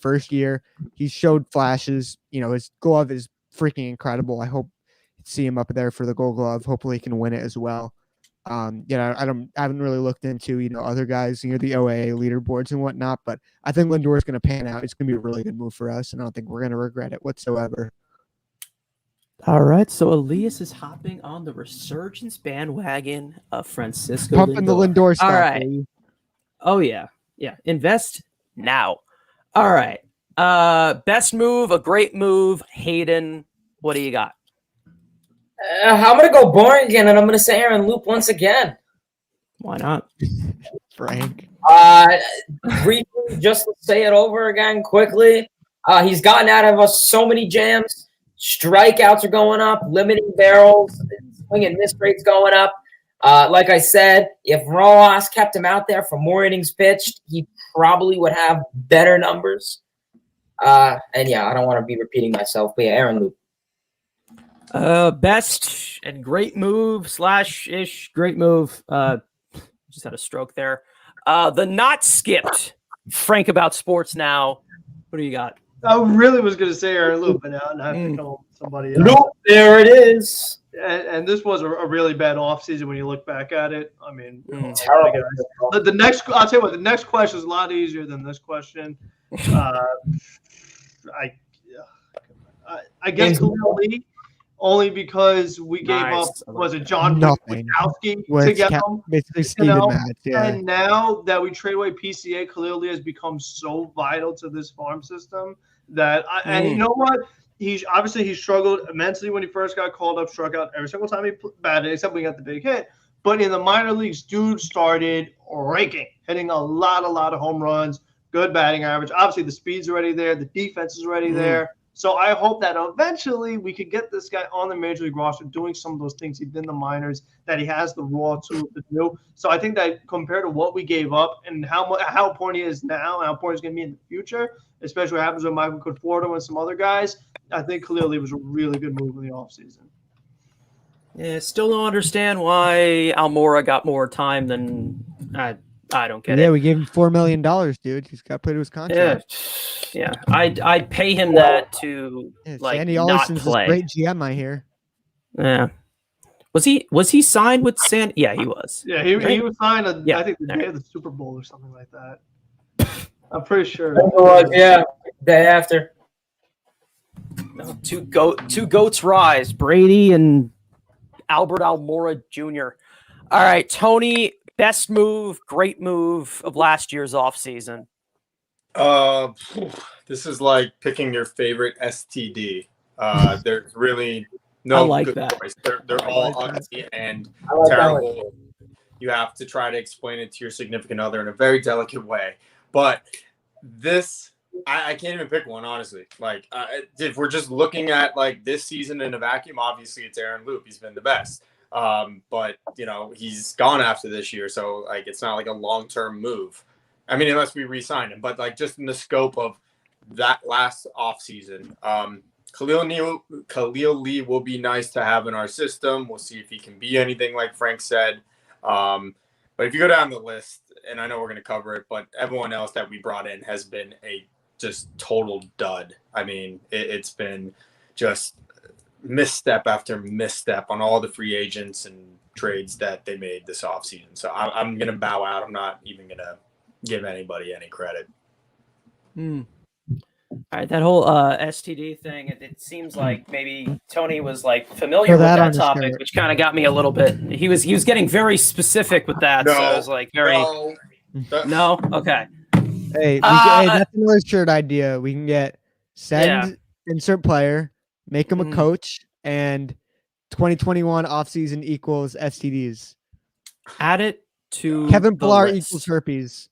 first year. He showed flashes. His glove is freaking incredible. I hope to see him up there for the Gold Glove. Hopefully, he can win it as well. I haven't really looked into other guys, the OAA leaderboards and whatnot. But I think Lindor's going to pan out. It's going to be a really good move for us, and I don't think we're going to regret it whatsoever. All right, so Elias is hopping on the resurgence bandwagon of Francisco Pumping the Lindor stuff. All right. Baby. Oh, yeah. Invest now. All right. Best move, a great move. Hayden, what do you got? I'm going to go boring again, and I'm going to say Aaron Loop once again. Why not? Frank. Briefly, just to say it over again quickly, he's gotten out of us so many jams. Strikeouts are going up, limiting barrels, swing and miss rates going up. Like I said, if Rojas kept him out there for more innings pitched, he probably would have better numbers. And yeah, I don't want to be repeating myself, but yeah, Aaron Loop. Best and great move / great move. Just had a stroke there. The not skipped Frank About Sports Now. What do you got? I really was going to say Aaron Loop, but now I have to come up with somebody else. Nope, there it is. And this was a really bad offseason when you look back at it. I mean, terrible. I'll tell you what, the next question is a lot easier than this question. I guess Khalil Lee, only because we gave up, was it John Witkowski to get him? Basically, Steven Matz, yeah. And now that we trade away PCA, Khalil Lee has become so vital to this farm system that and you know what? He struggled immensely when he first got called up, struck out every single time he batted, except when he got the big hit. But in the minor leagues, dude started raking, hitting a lot of home runs, good batting average. Obviously, the speed's already there, the defense is already there. So I hope that eventually we could get this guy on the major league roster doing some of those things he did in the minors, that he has the raw tool to do. So I think that compared to what we gave up and how important he is now and how important he's going to be in the future, especially what happens with Michael Conforto and some other guys, I think clearly was a really good move in the offseason. Yeah, still don't understand why Almora got more time than I don't get it. Yeah, we gave him $4 million, dude. He's got to play to his contract. Yeah. I'd pay him that to Sandy not Allison's play. Great GM, I hear. Yeah. Was he signed with Sandy? Yeah, he was. Yeah, he was signed. I think the day of the Super Bowl or something like that. I'm pretty sure. Yeah, day after. No, two goats rise, Brady and Albert Almora Jr. All right, Tony. Best move, great move of last year's offseason. This is like picking your favorite STD. There's really no good choice. They're all ugly and terrible. You have to try to explain it to your significant other in a very delicate way. But this, I can't even pick one, honestly. Like, if we're just looking at like this season in a vacuum, obviously it's Aaron Loop. He's been the best. But he's gone after this year, so like it's not like a long-term move. I mean, unless we re-sign him, but like just in the scope of that last offseason, Khalil Lee will be nice to have in our system. We'll see if he can be anything like Frank said. But if you go down the list, and I know we're going to cover it, but everyone else that we brought in has been a just total dud. I mean, it's been just misstep after misstep on all the free agents and trades that they made this offseason. So I'm going to bow out. I'm not even going to give anybody any credit. All right, that whole STD thing, it seems like maybe Tony was like familiar Throw with that that on his topic, shirt. which kind of got me a little bit. He was getting very specific with that, so I was like, no, okay. Hey, Uh, that's another shirt idea. We can get Yeah. send insert player, make him a Mhm. coach, and 2021 offseason equals STDs. Add it to Kevin the Pillar list. equals herpes.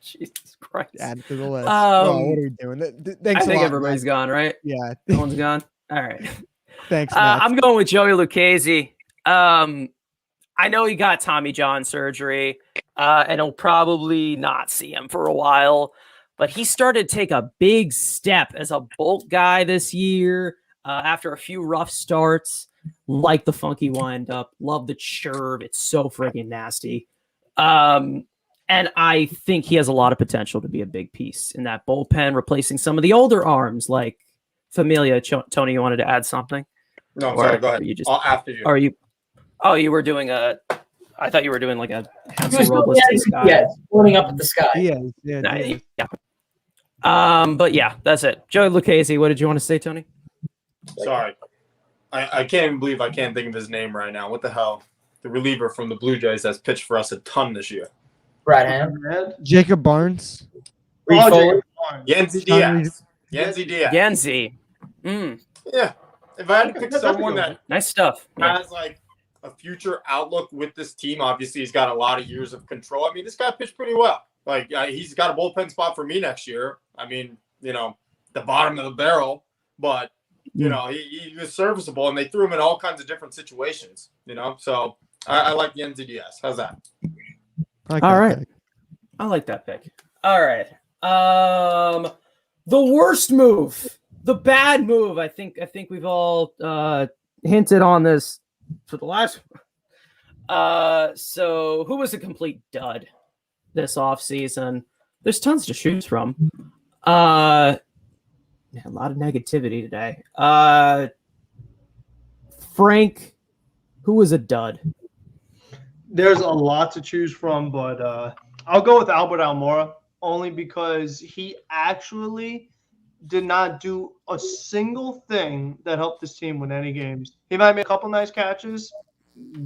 Jesus Christ. Add it to the list. Um, Oh, what are we doing? Thanks I think a lot, everybody's Matt. gone, right? Yeah. No one's gone. All right. Thanks, Matt. I'm going with Joey Lucchese. I know he got Tommy John surgery, and he'll probably not see him for a while. But he started to take a big step as a bulk guy this year after a few rough starts. Like the funky wind-up. Love the churb. It's so friggin' nasty. And I think he has a lot of potential to be a big piece in that bullpen, replacing some of the older arms like Familia. Tony, you wanted to add something? No, I'm sorry. Go ahead. You just, After you. are you? Oh, you were doing a. I thought you were doing like a He Hansel was Robles to the sky. yes, floating up at the sky. Yeah. Yeah. But yeah, that's it. Joey Lucchese, what did you want to say, Tony? Sorry. I can't even believe I can't think of his name right now. What the hell? The reliever from the Blue Jays that's pitched for us a ton this year. Brad Ham. Jacob Barnes. Reed Foley. Yanzi Diaz. Yanzi Diaz. Yanzi. Yeah. If I had to pick someone that Nice stuff. Yeah. has like a future outlook with this team, obviously he's got a lot of years of control. I mean, this guy pitched pretty well. Like he's got a bullpen spot for me next year. I mean, the bottom of the barrel, but he was serviceable, and they threw him in all kinds of different situations. So I like Yanzi Diaz. How's that? All right. I like that pick. All right. The worst move, the bad move. I think we've all hinted on this for the last. So who was a complete dud this offseason? There's tons to choose from. A lot of negativity today. Frank, who was a dud? There's a lot to choose from, but I'll go with Albert Almora only because he actually did not do a single thing that helped this team win any games. He might make a couple nice catches.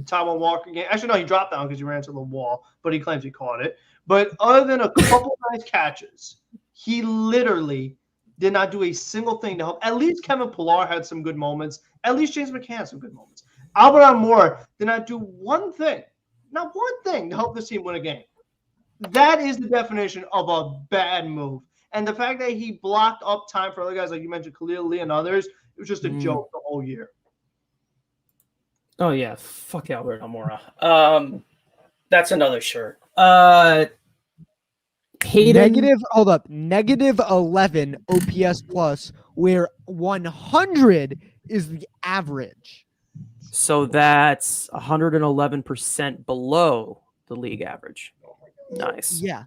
Taiwan Walker game. Actually, no, he dropped down because he ran to the wall, but he claims he caught it. But other than a couple nice catches, he literally did not do a single thing to help. At least Kevin Pillar had some good moments. At least James McCann had some good moments. Albert Almora did not do one thing, not one thing to help this team win a game. That is the definition of a bad move. And the fact that he blocked up time for other guys, like you mentioned, Khalil Lee and others, it was just a joke the whole year. Oh, yeah. Fuck Albert Almora. That's another shirt. Hayden, negative 11 OPS plus, where 100 is the average. So that's 111% below the league average. Nice. Yeah.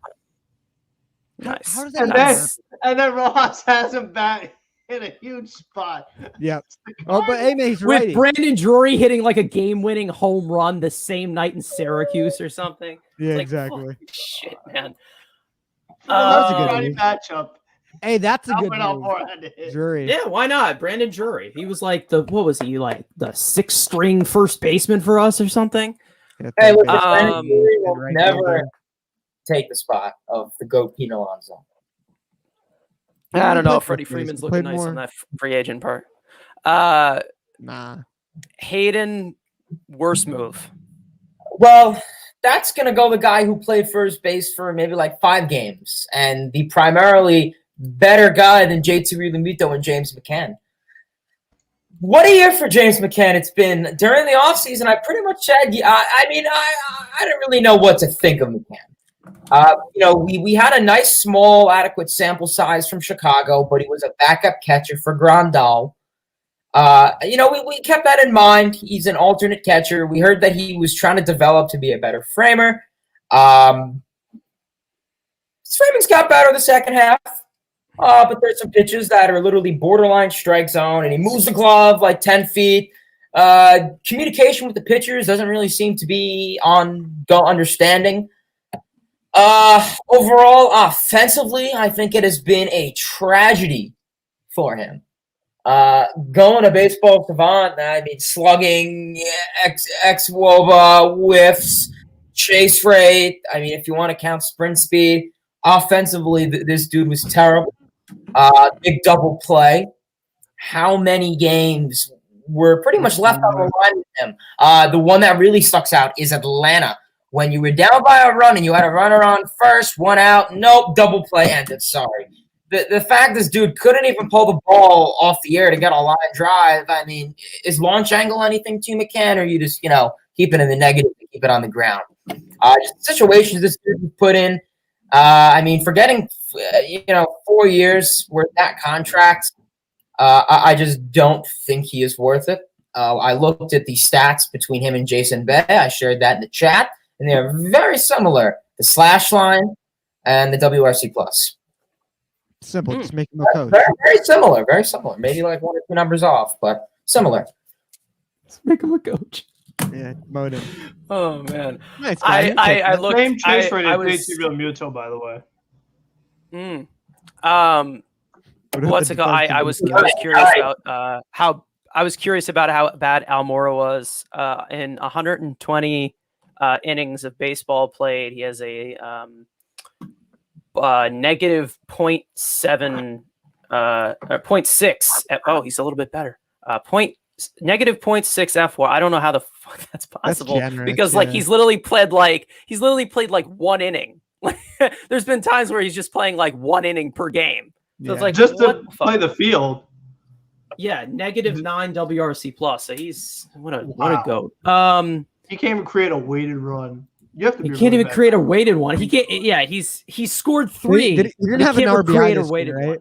Nice. How does that Nice. And then Rojas has him back in a huge spot. Yep. Oh, but hey, man, he's With right. Brandon Drury hitting like a game-winning home run the same night in Syracuse or something. Yeah, Like, exactly. fuck, shit, man. That's a good Friday move. matchup. Hey, that's a good Albert move. Almora had to hit. Drury. Yeah, why not? Brandon Drury. He was like what was he, like the 6th-string first baseman for us or something? Yeah, Hey, third look, base. Brandon Drury will right never fielder. take the spot of the GOAT Pete Alonso. I don't know. played Freddie both ways. Freeman's He looking played nice more. on that free agent part. Nah. Hayden, worst move. Well, that's going to go the guy who played first base for maybe like 5 games and the primarily better guy than JT Realmuto and James McCann. What a year for James McCann it's been. During the offseason, I pretty much said, I didn't really know what to think of McCann. We had a nice, small, adequate sample size from Chicago, but he was a backup catcher for Grandal. We kept that in mind. He's an alternate catcher. We heard that he was trying to develop to be a better framer. His framing's got better the second half. But there's some pitches that are literally borderline strike zone, and he moves the glove like 10 feet. Communication with the pitchers doesn't really seem to be understanding. Overall, offensively, I think it has been a tragedy for him. Going to baseball savant, I mean, slugging, ex-woba, whiffs, chase rate. I mean, if you want to count sprint speed, offensively, this dude was terrible. Big double play. How many games were pretty much left on the line with him? The one that really sticks out is Atlanta. When you were down by a run and you had a runner on first, one out, nope, double play ended. Sorry. The fact this dude couldn't even pull the ball off the air to get a line drive, I mean, is launch angle anything to McCann, or you just, keep it in the negative and keep it on the ground? Just situations this dude was put in. I mean, for getting, 4 years worth that contract, I just don't think he is worth it. I looked at the stats between him and Jason Bay. I shared that in the chat, and they are very similar. The slash line and the WRC plus. Simple. Just make him a coach. Very, very similar. Very similar. Maybe like 1 or 2 numbers off, but similar. Let's make him a coach. Yeah, modem. Oh man, Nice, I looked. Same chase rate I as was. JT Muto, by the way. What's it called? I was curious about how bad Almora was in 120 innings of baseball played. He has a negative 0.7 0.6. Oh, he's a little bit better. Negative 0.6 F4. I don't know how the fuck that's possible because he's literally played like 1 inning. There's been times where he's just playing like 1 inning per game. So it's like just to play the field. Yeah, -9 WRC plus. So he's what a goat. He can't even create a weighted run. You have to. He can't even create a weighted one. He can't. Yeah, he scored 3. He didn't have an RBI this year, right? One.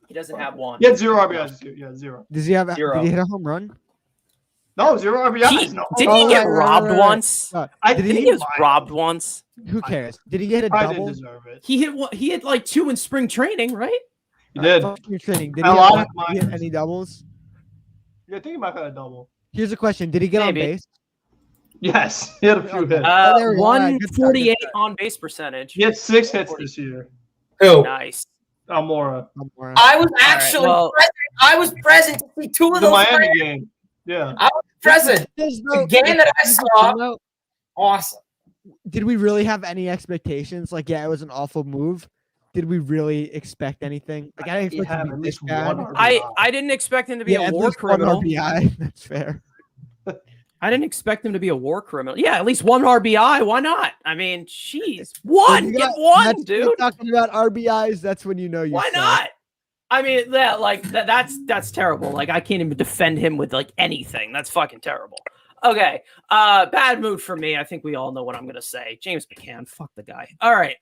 He doesn't have one. He had 0 RBIs. Yeah, 0. Does he have? Zero. Did he hit a home run? No, 0 RBIs. Did he get robbed once? I think he was robbed once. Who cares? Did he get a I double? didn't deserve it. He hit like 2 in spring training, right? He did. Spring training. Did A he lot of hit any doubles? Yeah, I think he might have had a double. Here's a question: did he get Maybe. on base? Yes, he had a few hits. there we go. 148 on base percentage. He had 6 hits this year. Who? Nice. Almora. I was actually present. I was present to see 2 of The those. Miami game. Yeah. I was present. The game that I saw. Awesome. Did we really have any expectations? Like, yeah, it was an awful move. Did we really expect anything? Like, I didn't expect him to be this bad. I didn't expect him to be a war criminal. RBI. That's fair. I didn't expect him to be a war criminal. Yeah, at least 1 RBI. Why not? I mean, jeez, get one, dude. Talking about RBIs, that's when you know you. Why not? I mean, that's terrible. Like, I can't even defend him with like anything. That's fucking terrible. Okay, bad mood for me. I think we all know what I'm gonna say. James McCann, fuck the guy. All right,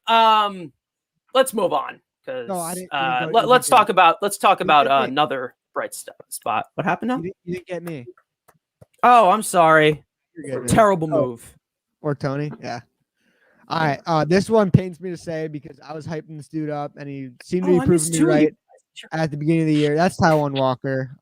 let's move on because let's talk about another bright spot. What happened now? You didn't get me. Oh, I'm sorry. Good, terrible move. Or Tony, yeah. All right, this one pains me to say because I was hyping this dude up and he seemed to be proving me right at the beginning of the year. That's Taiwan Walker.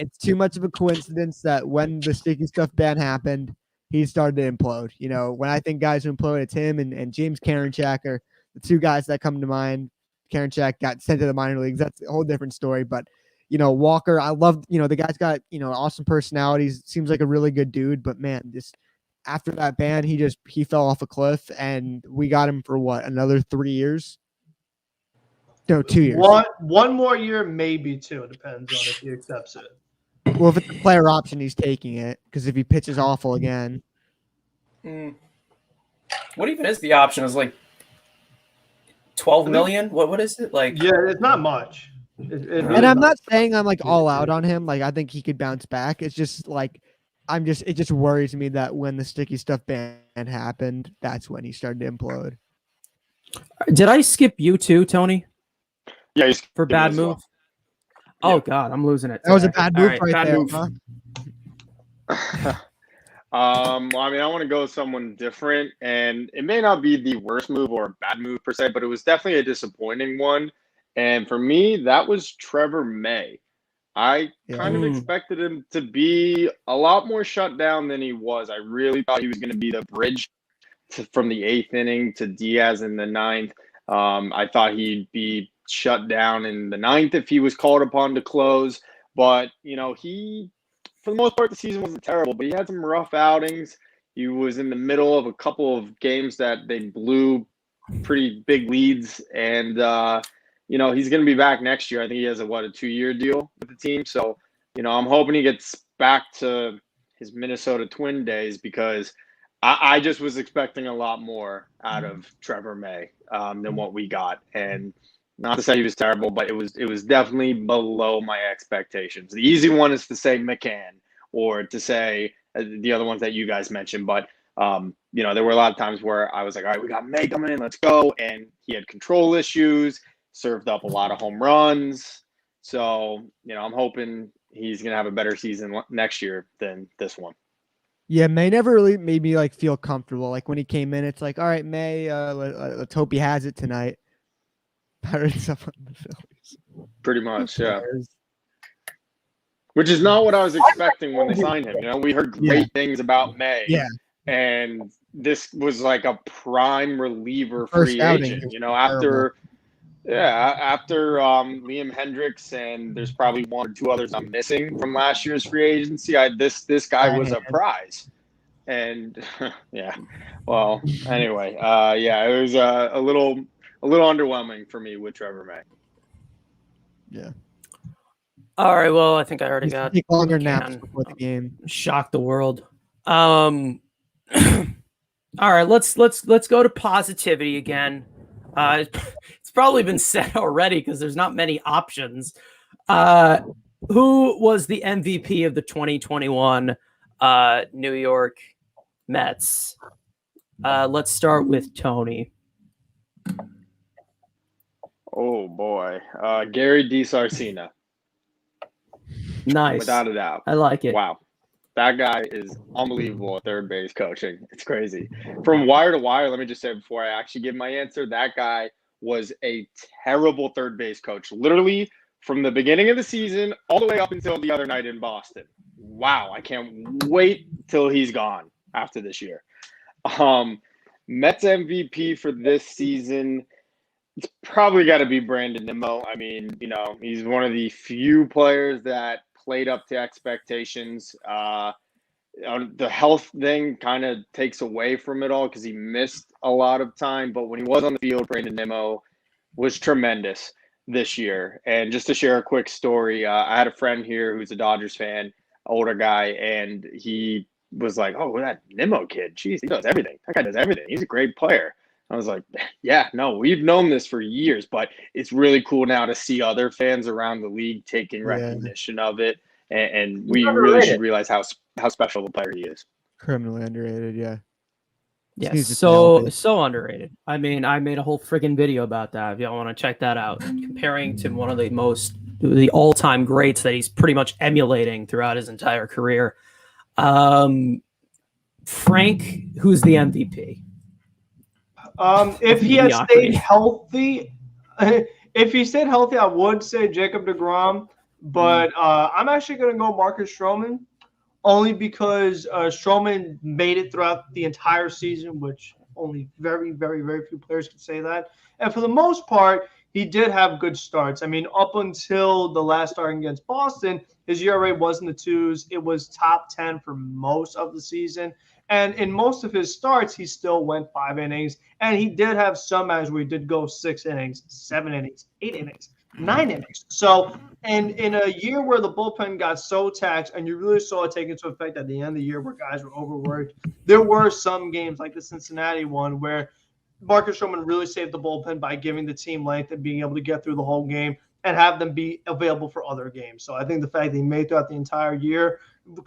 It's too much of a coincidence that when the sticky stuff ban happened, he started to implode. You know, when I think guys who implode, it's him and James Karinchak are the 2 guys that come to mind. Karinchak got sent to the minor leagues. That's a whole different story. But, Walker, I love, the guy's got, awesome personalities. Seems like a really good dude. But, man, just after that ban, he fell off a cliff. And we got him for what, another 3 years? No, 2 years. One more year, maybe 2. It depends on if he accepts it. Well, if it's a player option, he's taking it because if he pitches awful again. What even is the option? Is like 12 million? What is it like? Yeah, it's not much. And I'm not saying I'm like all out on him. Like I think he could bounce back. It's just like it just worries me that when the sticky stuff ban happened, that's when he started to implode. Did I skip you too, Tony? Yeah, for bad move. Well. Oh God, I'm losing it. That was a bad move right bad there. Move. Huh? I mean, I want to go with someone different, and it may not be the worst move or a bad move per se, but it was definitely a disappointing one. And for me, that was Trevor May. I kind of expected him to be a lot more shut down than he was. I really thought he was going to be the bridge from the 8th inning to Diaz in the 9th. I thought he'd be shut down in the 9th if he was called upon to close. But, he, for the most part, the season wasn't terrible, but he had some rough outings. He was in the middle of a couple of games that they blew pretty big leads. And, he's going to be back next year. I think he has a 2-year deal with the team. So, I'm hoping he gets back to his Minnesota Twin days, because I just was expecting a lot more out of Trevor May than what we got. And not to say he was terrible, but it was definitely below my expectations. The easy one is to say McCann, or to say the other ones that you guys mentioned. But, there were a lot of times where I was like, all right, we got May coming in, let's go. And he had control issues, served up a lot of home runs. So, I'm hoping he's going to have a better season next year than this one. Yeah, May never really made me feel comfortable. Like when he came in, it's like, all right, May, let's hope he has it tonight. Better than someone in the Phillies. Pretty much, yeah. Which is not what I was expecting when they signed him. We heard great things about May. Yeah. And this was like a prime reliever First free outing, agent. After Liam Hendricks, and there's probably 1 or 2 others I'm missing from last year's free agency. This guy was a prize. And yeah. Well, anyway, it was a little underwhelming for me with Trevor May. Yeah. All right. Well, I think I already got take longer naps before the game. Shock the world. All right. Let's go to positivity again. It's probably been said already because there's not many options. Who was the MVP of the 2021 New York Mets? Let's start with Tony. Oh boy, Gary DiSarcina. Nice, without a doubt. I like it. Wow, that guy is unbelievable at third base coaching. It's crazy. From wire to wire, let me just say before I actually give my answer, that guy was a terrible third base coach. Literally from the beginning of the season all the way up until the other night in Boston. Wow, I can't wait till he's gone after this year. Mets MVP for this season, it's probably got to be Brandon Nimmo. I mean, he's one of the few players that played up to expectations. The health thing kind of takes away from it all because he missed a lot of time. But when he was on the field, Brandon Nimmo was tremendous this year. And just to share a quick story, I had a friend here who's a Dodgers fan, older guy, and he was like, oh, that Nimmo kid, geez, he does everything. That guy does everything. He's a great player. I was like, yeah, no, we've known this for years, but it's really cool now to see other fans around the league taking recognition of it. And we really should realize how special the player he is. Criminally underrated, yeah. Yes, so underrated. I mean, I made a whole freaking video about that. If y'all want to check that out, comparing to one of the all-time greats that he's pretty much emulating throughout his entire career. Frank, who's the MVP? If he had stayed healthy, I would say Jacob deGrom. But I'm actually going to go Marcus Stroman, only because Stroman made it throughout the entire season, which only very, very, very few players can say that. And for the most part, he did have good starts. I mean, up until the last start against Boston, his ERA was in the 2s. It was top 10 for most of the season. And in most of his starts, he still went 5 innings. And he did have some matches where he did go 6 innings, 7 innings, 8 innings, 9 innings. So, and in a year where the bullpen got so taxed, and you really saw it take into effect at the end of the year where guys were overworked, there were some games like the Cincinnati one where Marcus Stroman really saved the bullpen by giving the team length and being able to get through the whole game and have them be available for other games. So I think the fact that he made throughout the entire year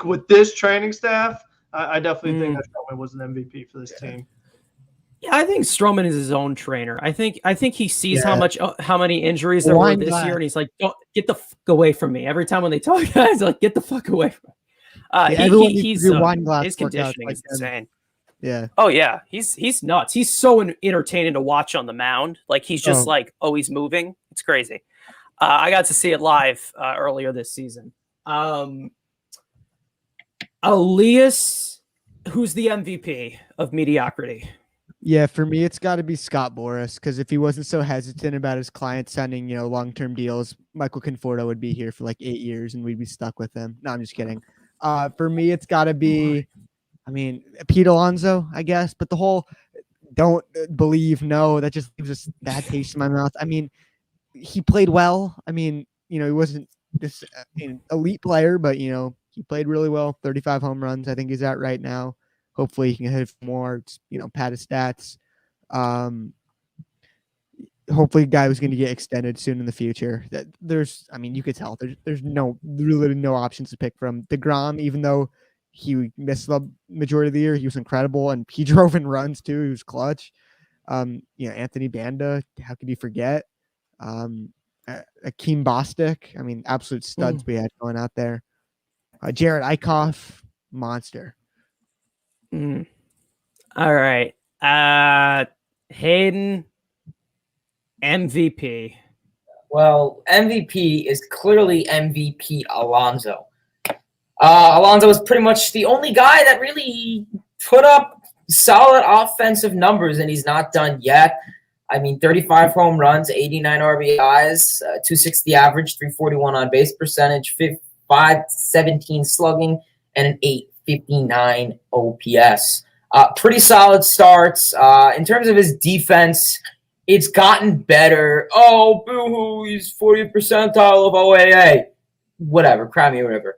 with this training staff, I definitely think that Stroman was an MVP for this team. Yeah, I think Stroman is his own trainer. I think he sees how many injuries there were this year, and he's like, "Don't get the fuck away from me." Every time when they talk, he's like, "Get the fuck away from me." His conditioning is insane. Yeah. Oh yeah, he's nuts. He's so entertaining to watch on the mound. Like he's just always moving. It's crazy. I got to see it live earlier this season. Elias, who's the MVP of mediocrity? Yeah, for me, it's got to be Scott Boras because if he wasn't so hesitant about his clients signing, long-term deals, Michael Conforto would be here for like 8 years and we'd be stuck with him. No, I'm just kidding. For me, it's got to be, Pete Alonso, I guess. But the whole don't believe, no, that just leaves a bad taste in my mouth. He played well. He wasn't this elite player, but he played really well. 35 home runs, I think he's at right now. Hopefully he can hit more. It's, pad his stats. Hopefully guy was going to get extended soon in the future. That you could tell there's really no options to pick from. DeGrom, even though he missed the majority of the year, he was incredible and he drove in runs too. He was clutch. Anthony Banda, how could you forget? Akeem Bostic, absolute studs we had going out there. Jared Eichhoff, monster. All right. Hayden, MVP. Well, MVP is clearly MVP Alonso. Alonso was pretty much the only guy that really put up solid offensive numbers, and he's not done yet. 35 home runs, 89 RBIs, 260 average, 341 on base percentage, 517 slugging, and an 859 OPS. Pretty solid starts. In terms of his defense, it's gotten better. Oh, boo-hoo, he's 40th percentile of OAA. Whatever, cry me a river.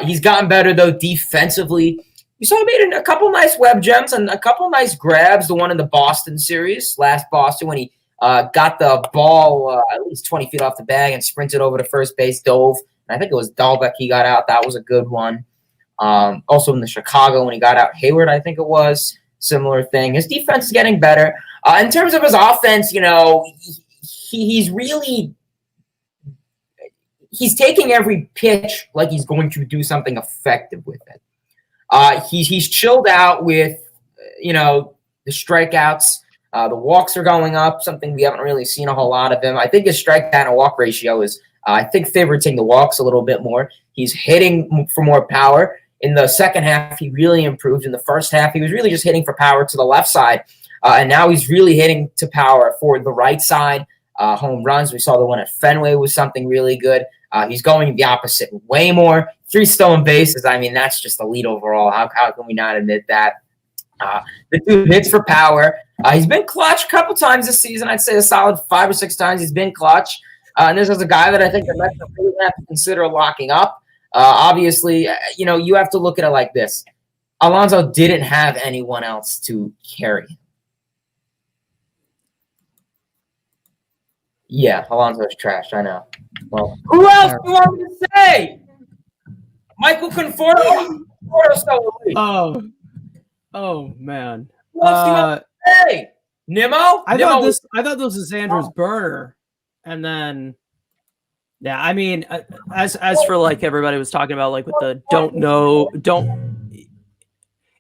He's gotten better, though, defensively. You saw he made a couple nice web gems and a couple nice grabs. The one in the Boston series, last Boston, when he got the ball at least 20 feet off the bag and sprinted over to first base, dove. And I think it was Dahlbeck he got out. That was a good one. Also in the Chicago when he got out Hayward, I think it was. Similar thing. His defense is getting better. In terms of his offense, he's really – he's taking every pitch like he's going to do something effective with it. He's chilled out with, the strikeouts. The walks are going up, something we haven't really seen a whole lot of him. I think his strikeout and walk ratio is, favoriting the walks a little bit more. He's hitting for more power. In the second half, he really improved. In the first half, he was really just hitting for power to the left side. And now he's really hitting to power for the right side. Home runs. We saw the one at Fenway was something really good. He's going the opposite way more. 3 stolen bases. That's just elite overall. How can we not admit that? The dude hits for power. He's been clutch a couple times this season. I'd say a solid 5 or 6 times he's been clutch. And this is a guy that I think the Mets are really going to have to consider locking up. Obviously, you have to look at it like this. Alonso didn't have anyone else to carry him. Yeah, Alonso's trash. I know. Well, who else do you want me to say? Michael Conforto. Oh man. Who else do you want to say? Nimmo? I thought this was Andrew's burner, and then as for like everybody was talking about, like with the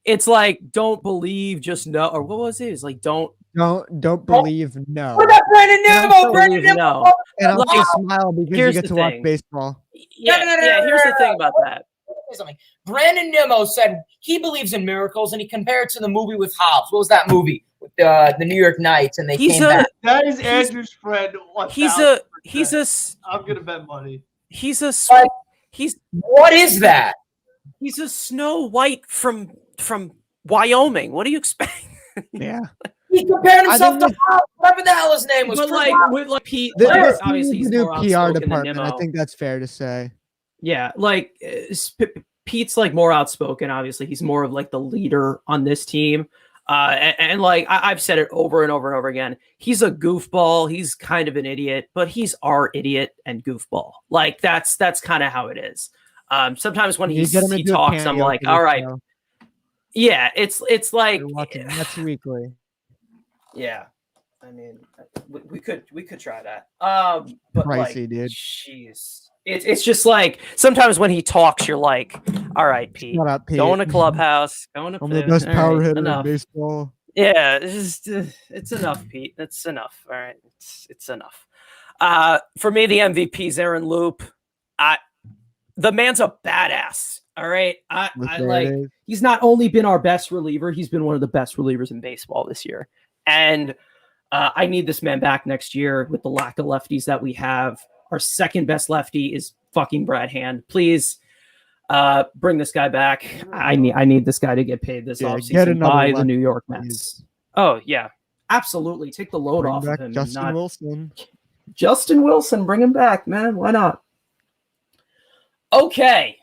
it's like don't believe, just know, or what was it? It's like don't believe, no. What about Brandon Nimmo? Brandon Nimmo. No. And I'll just smile because you get to watch baseball. Yeah, here's the thing about that. Something. Brandon Nimmo said he believes in miracles, and he compared it to the movie with Hobbs. What was that movie with the New York Knights? And they came back. That is Andrew's friend. I'm gonna bet money. What is that? He's a Snow White from Wyoming. What do you expect? Yeah. He compared himself to Hobbs, whatever the hell his name was. But with Pete, Obviously he's new more PR outspoken than department. Nimmo. I think that's fair to say. Yeah, Pete's like more outspoken. Obviously, he's more of like the leader on this team. And like I've said it over and over and over again, he's a goofball. He's kind of an idiot, but he's our idiot and goofball. Like that's kind of how it is. Sometimes when he talks, I'm like, all right, yeah, it's like that's weekly. Yeah, we could try that. But pricey, like, dude. Jeez. It's just like sometimes when he talks, you're like, all right, Pete, up, Pete. going to clubhouse, going to I'm the best power hitter in baseball. Yeah, it's enough, Pete. That's enough. All right, it's enough. For me, the MVP is Aaron Loop. The man's a badass. All right. Look, I there like it is. he's not only been our best reliever, he's been one of the best relievers in baseball this year. And I need this man back next year with the lack of lefties that we have. Our second best lefty is fucking Brad Hand. Please bring this guy back. I need this guy to get paid this Yeah, offseason get another by the lefty, New York please. Mets. Oh, yeah. Absolutely. Take the load Bring off back of him. Justin Wilson. Justin Wilson, bring him back, man. Why not? Okay.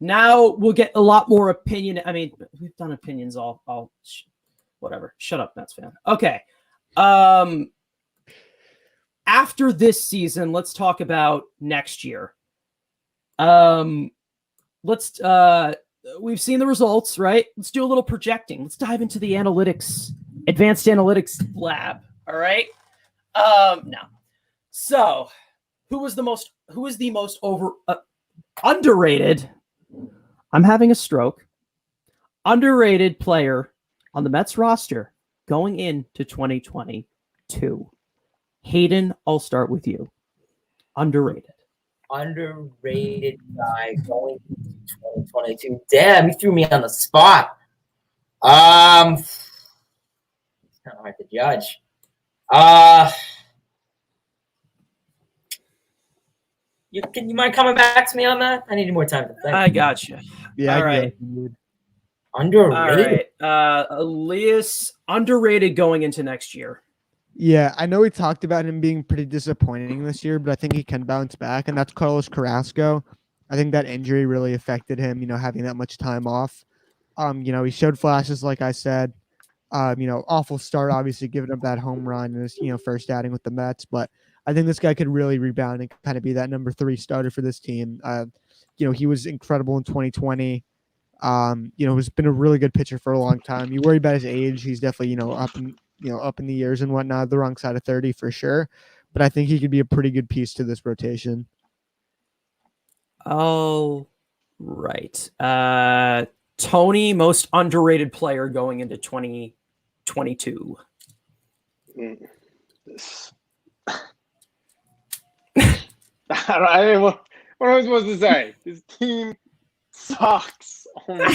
Now we'll get a lot more opinion. I mean, we've done opinions all whatever. Shut up, Mets fan. Okay. After this season, let's talk about next year. Let's we've seen the results, right? Let's do a little projecting. Let's dive into the analytics, advanced analytics lab. All right. Now, so who is the most underrated? I'm having a stroke. Underrated player on the Mets roster going into 2022. Hayden, I'll start with you. Underrated. Underrated guy going into 2022. Damn, you threw me on the spot. It's kind of hard to judge. You mind coming back to me on that? I need more time to think. I got you. Yeah, All I right. get it, dude. Underrated. All right. Elias, underrated going into next year. Yeah, I know we talked about him being pretty disappointing this year, but I think he can bounce back, and that's Carlos Carrasco. I think that injury really affected him, having that much time off. He showed flashes, like I said. Awful start, obviously, giving up that home run in his, first outing with the Mets, but I think this guy could really rebound and kind of be that number 3 starter for this team. He was incredible in 2020. He's been a really good pitcher for a long time. You worry about his age. He's definitely, up in the years and whatnot, the wrong side of 30 for sure. But I think he could be a pretty good piece to this rotation. All right. Tony, most underrated player going into 2022. What am I supposed to say? This team sucks. Oh my.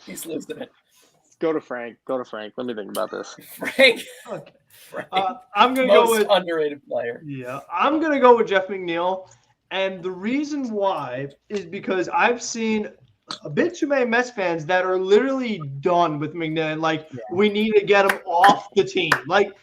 He's lived in it. Go to Frank. Let me think about this. Frank. Okay. Frank. I'm gonna go Most with underrated player. Yeah, I'm gonna go with Jeff McNeil, and the reason why is because I've seen a bit too many Mets fans that are literally done with McNeil. Like, we need to get him off the team. Like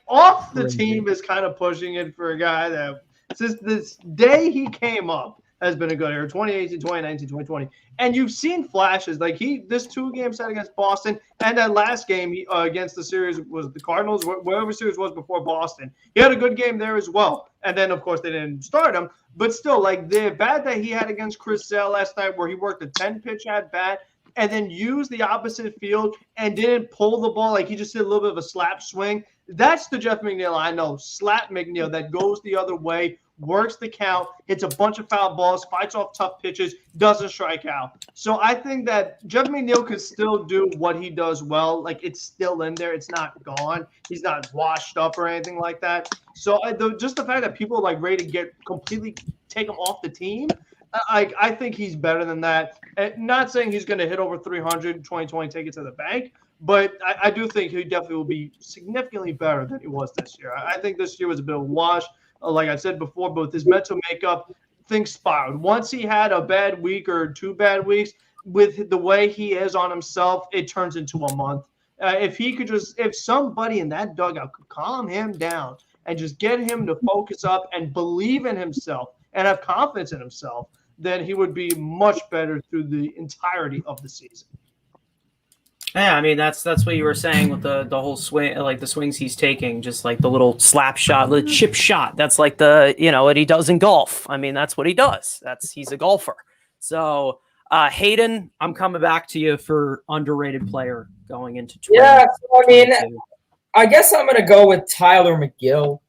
off the team is kind of pushing it for a guy that since this day he came up has been a good year. 2018, 2019, 2020. And you've seen flashes. Like this 2-game set against Boston and that last game against the series was the Cardinals, whatever series was before Boston. He had a good game there as well. And then, of course, they didn't start him. But still, like the bat that he had against Chris Sale last night where he worked a 10-pitch at bat and then used the opposite field and didn't pull the ball. Like he just did a little bit of a slap swing. That's the Jeff McNeil I know. Slap McNeil that goes the other way, works the count, hits a bunch of foul balls, fights off tough pitches, doesn't strike out. So I think that Jeff McNeil could still do what he does well. Like it's still in there. It's not gone. He's not washed up or anything like that. So just the fact that people like ready to completely take him off the team, I think he's better than that. And not saying he's going to hit over 300 2020, take it to the bank, but I do think he definitely will be significantly better than he was this year. I think this year was a bit of a wash. Like I said before, but with his mental makeup, things spiraled. Once he had a bad week or 2 bad weeks, with the way he is on himself, it turns into a month. If somebody in that dugout could calm him down and just get him to focus up and believe in himself and have confidence in himself, then he would be much better through the entirety of the season. Yeah, I mean that's what you were saying with the whole swing, like the swings he's taking, just like the little slap shot, the chip shot. That's like what he does in golf. I mean, that's what he does. He's a golfer. So Hayden, I'm coming back to you for underrated player going into 20. Yeah, so, I mean, I guess I'm gonna go with Tyler McGill.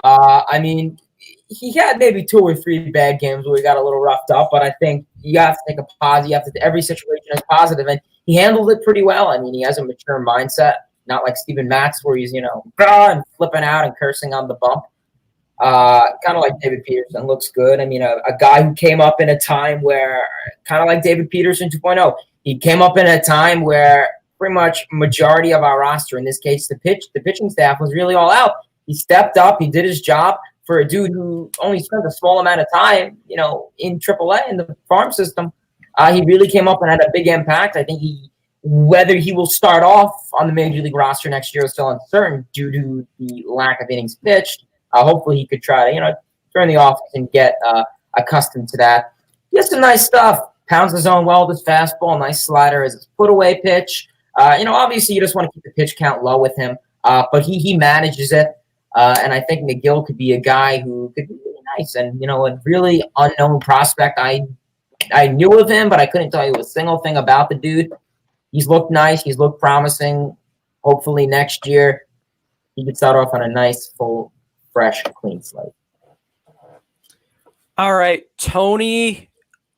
I mean, he had maybe 2 or 3 bad games where he got a little roughed up, but I think you have to take a positive. You have to every situation is positive, and he handled it pretty well. I mean, he has a mature mindset, not like Steven Matz where he's and flipping out and cursing on the bump. Kind of like David Peterson, looks good. I mean, a guy who came up in a time where, kind of like David Peterson 2.0, he came up in a time where pretty much majority of our roster, in this case, the pitching staff was really all out. He stepped up. He did his job for a dude who only spent a small amount of time, in AAA in the farm system. He really came up and had a big impact. I think whether he will start off on the major league roster next year is still uncertain due to the lack of innings pitched. Hopefully he could try to, turn the offense and get accustomed to that. He has some nice stuff. Pounds the zone well with his fastball. Nice slider as his put-away pitch. Obviously you just want to keep the pitch count low with him, but he manages it. And I think McGill could be a guy who could be really nice and, a really unknown prospect. I knew of him, but I couldn't tell you a single thing about the dude. He's looked nice. He's looked promising. Hopefully next year he could start off on a nice, full, fresh, clean slate. All right, Tony,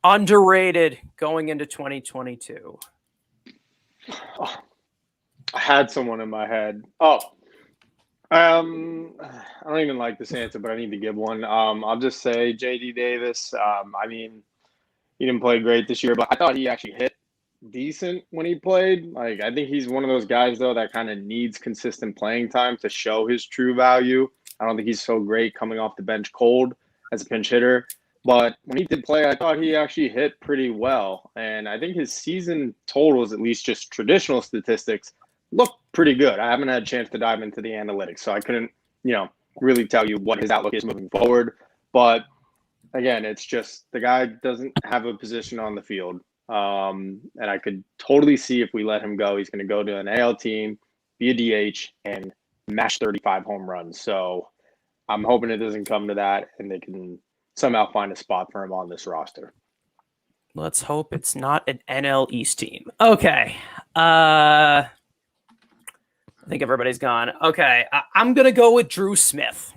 underrated going into 2022. I had someone in my head. I don't even like this answer, but I need to give one. I'll just say J.D. Davis. I mean, he didn't play great this year, but I thought he actually hit decent when he played. Like, I think he's one of those guys, though, that kind of needs consistent playing time to show his true value. I don't think he's so great coming off the bench cold as a pinch hitter. But when he did play, I thought he actually hit pretty well. And I think his season totals, at least just traditional statistics, look pretty good. I haven't had a chance to dive into the analytics, so I couldn't, really tell you what his outlook is moving forward. But again, it's just the guy doesn't have a position on the field. And I could totally see if we let him go, he's going to go to an AL team, be a DH, and mash 35 home runs. So I'm hoping it doesn't come to that and they can somehow find a spot for him on this roster. Let's hope it's not an NL East team. Okay. I think everybody's gone. Okay. I'm going to go with Drew Smith.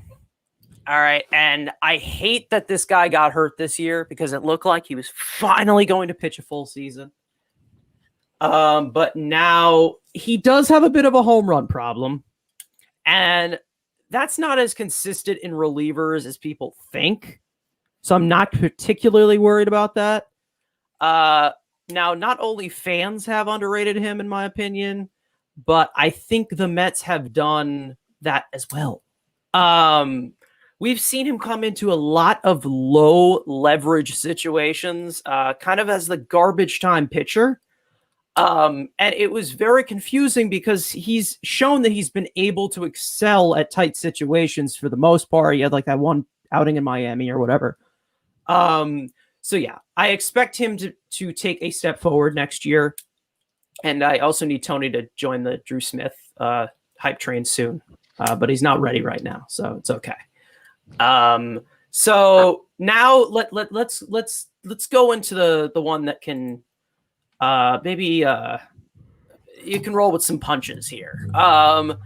All right. And I hate that this guy got hurt this year because it looked like he was finally going to pitch a full season. But now he does have a bit of a home run problem. And that's not as consistent in relievers as people think. So I'm not particularly worried about that. Now, not only fans have underrated him, in my opinion, but I think the Mets have done that as well. We've seen him come into a lot of low leverage situations, kind of as the garbage time pitcher. And it was very confusing because he's shown that he's been able to excel at tight situations for the most part. He had like that one outing in Miami or whatever. So yeah, I expect him to take a step forward next year. And I also need Tony to join the Drew Smith hype train soon. But he's not ready right now, so it's okay. So now let's go into the one that can maybe you can roll with some punches here. And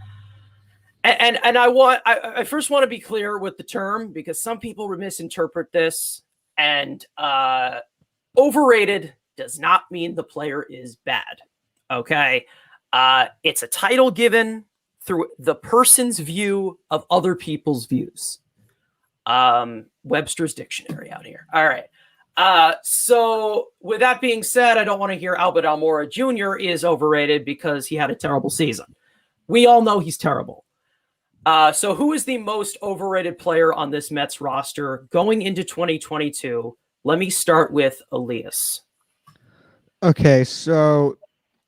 I first want to be clear with the term because some people misinterpret this, and overrated does not mean the player is bad. Okay. It's a title given through the person's view of other people's views. Webster's dictionary out here. All right. So with that being said, I don't want to hear Albert Almora Jr. is overrated because he had a terrible season. We all know he's terrible. So who is the most overrated player on this Mets roster going into 2022? Let me start with Elias. Okay, so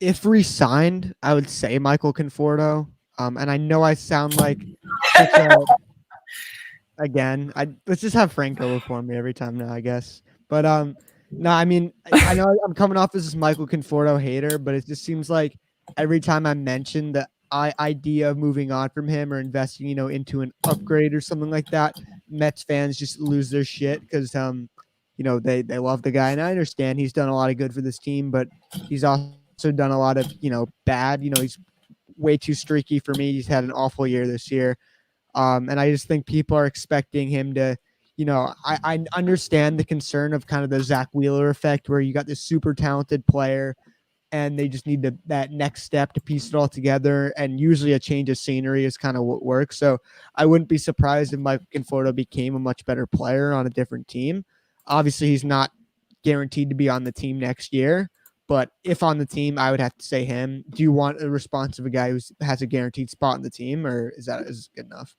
if re-signed, I would say Michael Conforto. And I know I sound like let's just have Frank go for me every time now, I guess. But no, I mean, I know I'm coming off as this Michael Conforto hater, but it just seems like every time I mention the idea of moving on from him or investing, into an upgrade or something like that, Mets fans just lose their shit because they love the guy, and I understand he's done a lot of good for this team, but he's also done a lot of bad. He's way too streaky for me. He's had an awful year this year, and I just think people are expecting him to. I understand the concern of kind of the Zach Wheeler effect, where you got this super talented player, and they just need that next step to piece it all together. And usually a change of scenery is kind of what works. So I wouldn't be surprised if Michael Conforto became a much better player on a different team. Obviously, he's not guaranteed to be on the team next year, but if on the team, I would have to say him. Do you want a response of a guy who has a guaranteed spot on the team, or is good enough?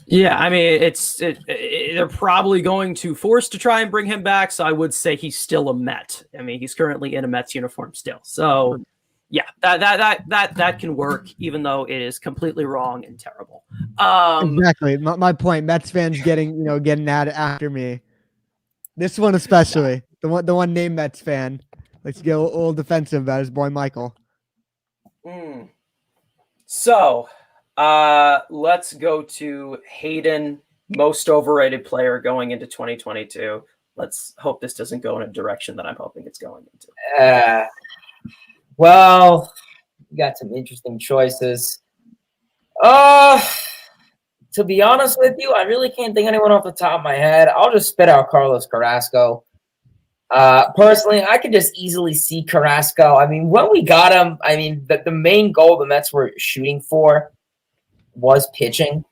Yeah, I mean, they're probably going to force to try and bring him back. So I would say he's still a Met. I mean, he's currently in a Mets uniform still. So yeah, that can work, even though it is completely wrong and terrible. Exactly. My point. Mets fans getting at it after me. This one especially, the one named Mets fan. Let's get a little defensive about his boy Michael. So let's go to Hayden, most overrated player going into 2022. Let's hope this doesn't go in a direction that I'm hoping it's going into. Well, you got some interesting choices. To be honest with you, I really can't think of anyone off the top of my head. I'll just spit out Carlos Carrasco. Personally, I could just easily see Carrasco. I mean, when we got him, I mean, the main goal the Mets were shooting for was pitching.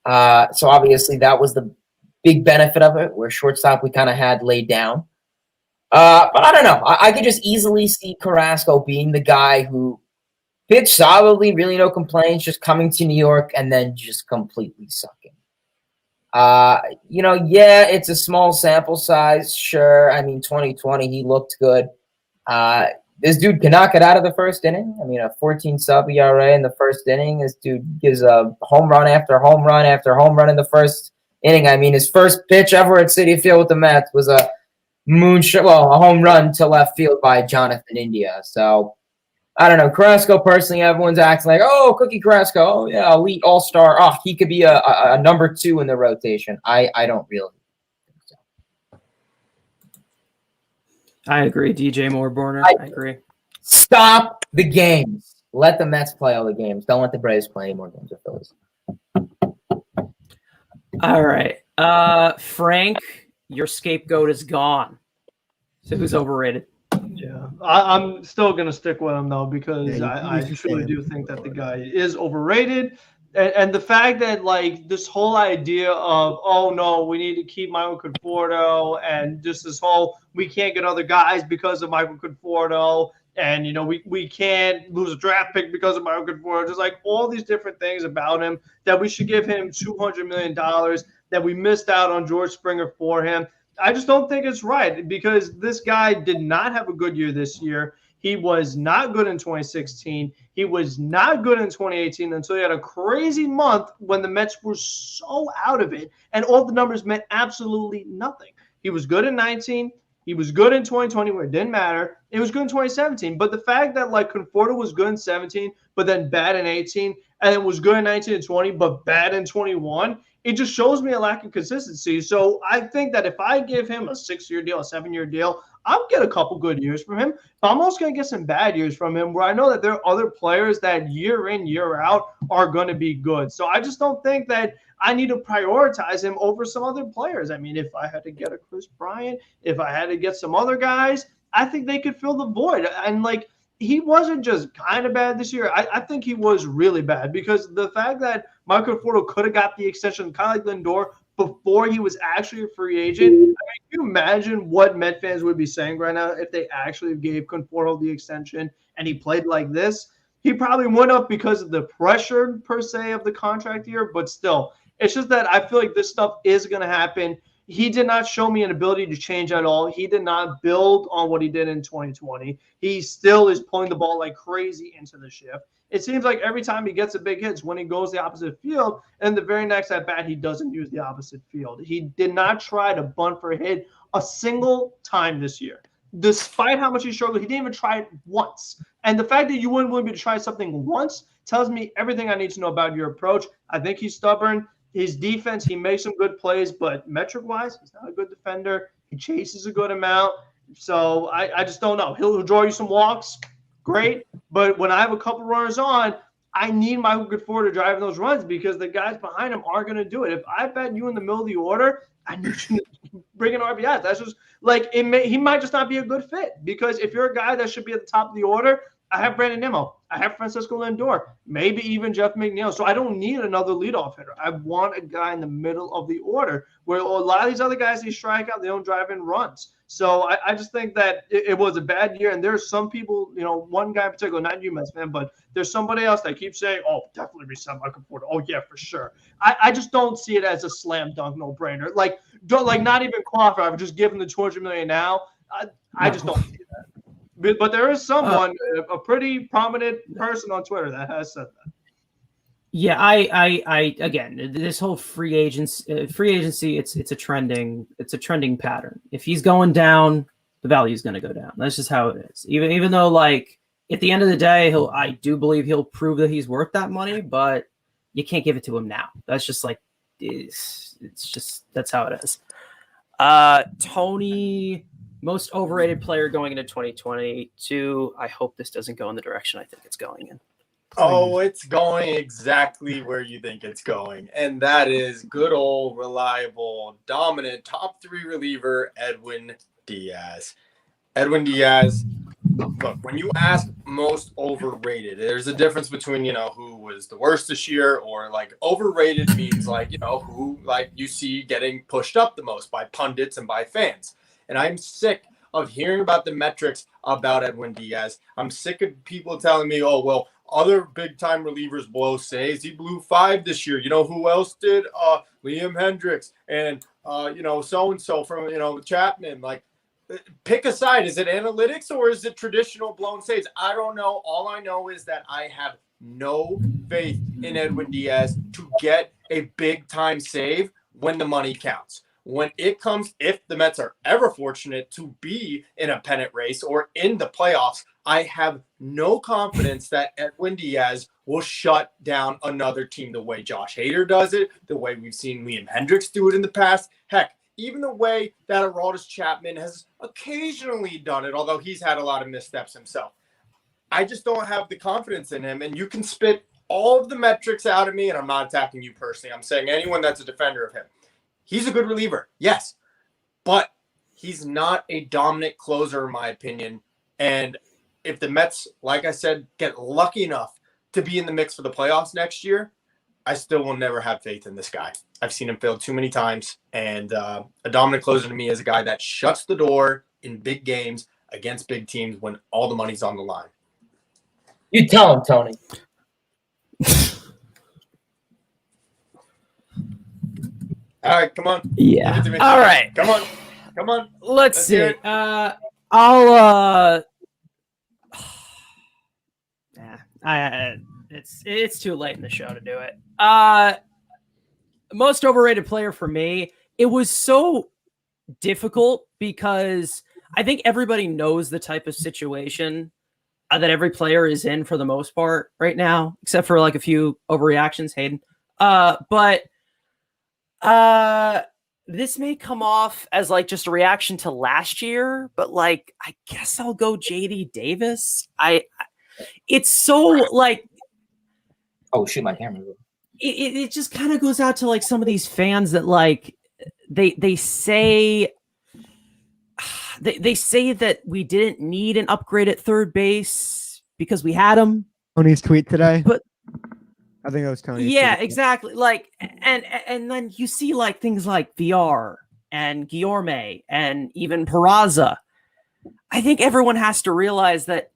So obviously that was the big benefit of it, where shortstop we kind of had laid down. But I don't know. I could just easily see Carrasco being the guy who pitched solidly, really no complaints, just coming to New York and then just completely sucking. Yeah, it's a small sample size, sure. I mean, 2020, he looked good. This dude cannot get out of the first inning. I mean, a 14 sub ERA in the first inning. This dude gives a home run after home run after home run in the first inning. I mean, his first pitch ever at Citi Field with the Mets was a a home run to left field by Jonathan India. So, I don't know. Carrasco, personally, everyone's acting like, oh, Cookie Carrasco, oh, yeah, elite all-star. Oh, he could be a number 2 in the rotation. I don't really think so. I agree. DJ Moore-Borner, I agree. Stop the games. Let the Mets play all the games. Don't let the Braves play any more games with Phillies. All right. Frank, your scapegoat is gone. So who's overrated? Yeah, I'm still going to stick with him, though, because I truly do think that the guy is overrated. And the fact that, like, this whole idea of, oh, no, we need to keep Michael Conforto, and just this whole, we can't get other guys because of Michael Conforto, and, we can't lose a draft pick because of Michael Conforto. Just, like, all these different things about him, that we should give him $200 million, that we missed out on George Springer for him. I just don't think it's right, because this guy did not have a good year this year. He was not good in 2016. He was not good in 2018 until he had a crazy month when the Mets were so out of it, and all the numbers meant absolutely nothing. He was good in 19. He was good in 2020 where it didn't matter. It was good in 2017. But the fact that, like, Conforto was good in 17, but then bad in 18, and it was good in 19 and 20, but bad in 21, it just shows me a lack of consistency. So I think that if I give him a 6-year deal, a 7-year deal, I'll get a couple good years from him. But I'm also going to get some bad years from him, where I know that there are other players that year in, year out are going to be good. So I just don't think that I need to prioritize him over some other players. I mean, if I had to get a Chris Bryant, if I had to get some other guys, I think they could fill the void. And, like, he wasn't just kind of bad this year. I think he was really bad, because the fact that Michael Conforto could have got the extension kind of like Lindor before he was actually a free agent. I mean, can you imagine what Met fans would be saying right now if they actually gave Conforto the extension and he played like this? He probably went up because of the pressure, per se, of the contract year, but still, it's just that I feel like this stuff is going to happen. He did not show me an ability to change at all. He did not build on what he did in 2020. He still is pulling the ball like crazy into the shift. It seems like every time he gets a big hit, it's when he goes the opposite field, and the very next at bat, he doesn't use the opposite field. He did not try to bunt for a hit a single time this year. Despite how much he struggled, he didn't even try it once. And the fact that you wouldn't want me to try something once tells me everything I need to know about your approach. I think he's stubborn. His defense, he makes some good plays, but metric-wise, he's not a good defender. He chases a good amount. So I just don't know. He'll draw you some walks. Great. But when I have a couple runners on, I need Michael Goodford to drive those runs because the guys behind him are going to do it. If I bet you in the middle of the order, I need you to bring in RBIs. That's just like he might just not be a good fit because if you're a guy that should be at the top of the order, I have Brandon Nimmo. I have Francisco Lindor, maybe even Jeff McNeil. So I don't need another leadoff hitter. I want a guy in the middle of the order where a lot of these other guys, they strike out, they don't drive in runs. So I just think that it was a bad year. And there's some people, one guy in particular, not you, Mets fan, but there's somebody else that keeps saying, oh, definitely reset Michael Porter. Oh, yeah, for sure. I just don't see it as a slam dunk, no-brainer. Like not even Crawford. I'm just giving the $200 million now. I just don't see that. But there is someone, a pretty prominent person on Twitter that has said that. Yeah, I again, this whole free agency, it's a trending pattern. If he's going down, the value is going to go down. That's just how it is. Even though, like, at the end of the day, I do believe he'll prove that he's worth that money, but you can't give it to him now. That's just like, it's just that's how it is. Tony. Most overrated player going into 2022. I hope this doesn't go in the direction I think it's going in. Oh, it's going exactly where you think it's going. And that is good old, reliable, dominant, top 3 reliever, Edwin Diaz. Edwin Diaz, look, when you ask most overrated, there's a difference between, who was the worst this year or like overrated means like, who like you see getting pushed up the most by pundits and by fans. And I'm sick of hearing about the metrics about Edwin Diaz. I'm sick of people telling me, oh, well, other big-time relievers blow saves. He blew 5 this year. You know who else did? Liam Hendricks and, so-and-so from, Chapman. Like, pick a side. Is it analytics or is it traditional blown saves? I don't know. All I know is that I have no faith in Edwin Diaz to get a big-time save when the money counts. When it comes, if the Mets are ever fortunate to be in a pennant race or in the playoffs, I have no confidence that Edwin Diaz will shut down another team the way Josh Hader does it, the way we've seen Liam Hendricks do it in the past. Heck, even the way that Aroldis Chapman has occasionally done it, although he's had a lot of missteps himself. I just don't have the confidence in him, and you can spit all of the metrics out of me, and I'm not attacking you personally. I'm saying anyone that's a defender of him. He's a good reliever, yes, but he's not a dominant closer, in my opinion. And if the Mets, like I said, get lucky enough to be in the mix for the playoffs next year, I still will never have faith in this guy. I've seen him fail too many times. And a dominant closer to me is a guy that shuts the door in big games against big teams when all the money's on the line. You tell him, Tony. All right, come on. Yeah. All right. Come on. Let's see. It's too late in the show to do it. Most overrated player for me. It was so difficult because I think everybody knows the type of situation that every player is in for the most part right now, except for like a few overreactions, Hayden. But this may come off as like just a reaction to last year, but like I guess I'll go JD Davis. It's so like, oh shoot, my camera. It just kind of goes out to like some of these fans that like they say that we didn't need an upgrade at third base because we had him. Tony's tweet today, but I think that was Tony. Yeah, exactly. Like, and then you see like things like VR and Guillorme and even Peraza. I think everyone has to realize that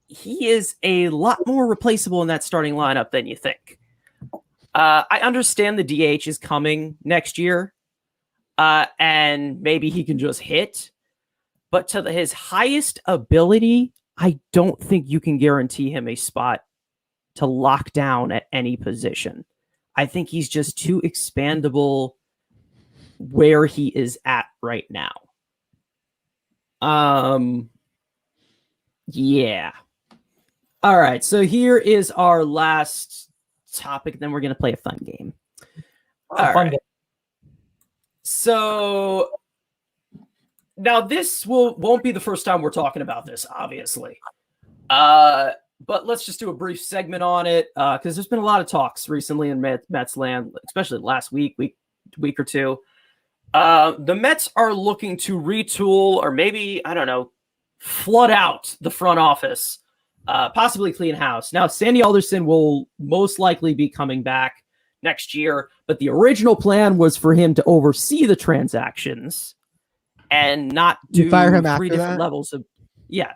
he is a lot more replaceable in that starting lineup than you think. I understand the DH is coming next year, and maybe he can just hit. But to his highest ability, I don't think you can guarantee him a spot to lock down at any position. I think he's just too expandable where he is at right now. Yeah. All right. So here is our last topic. Then we're going to play a fun game. Game. So now this won't be the first time we're talking about this, obviously. but let's just do a brief segment on it because there's been a lot of talks recently in Mets land, especially last week or two. The Mets are looking to retool or maybe, I don't know, flood out the front office, possibly clean house. Now, Sandy Alderson will most likely be coming back next year, but the original plan was for him to oversee the transactions and not do fire him three after different that? levels of, yeah,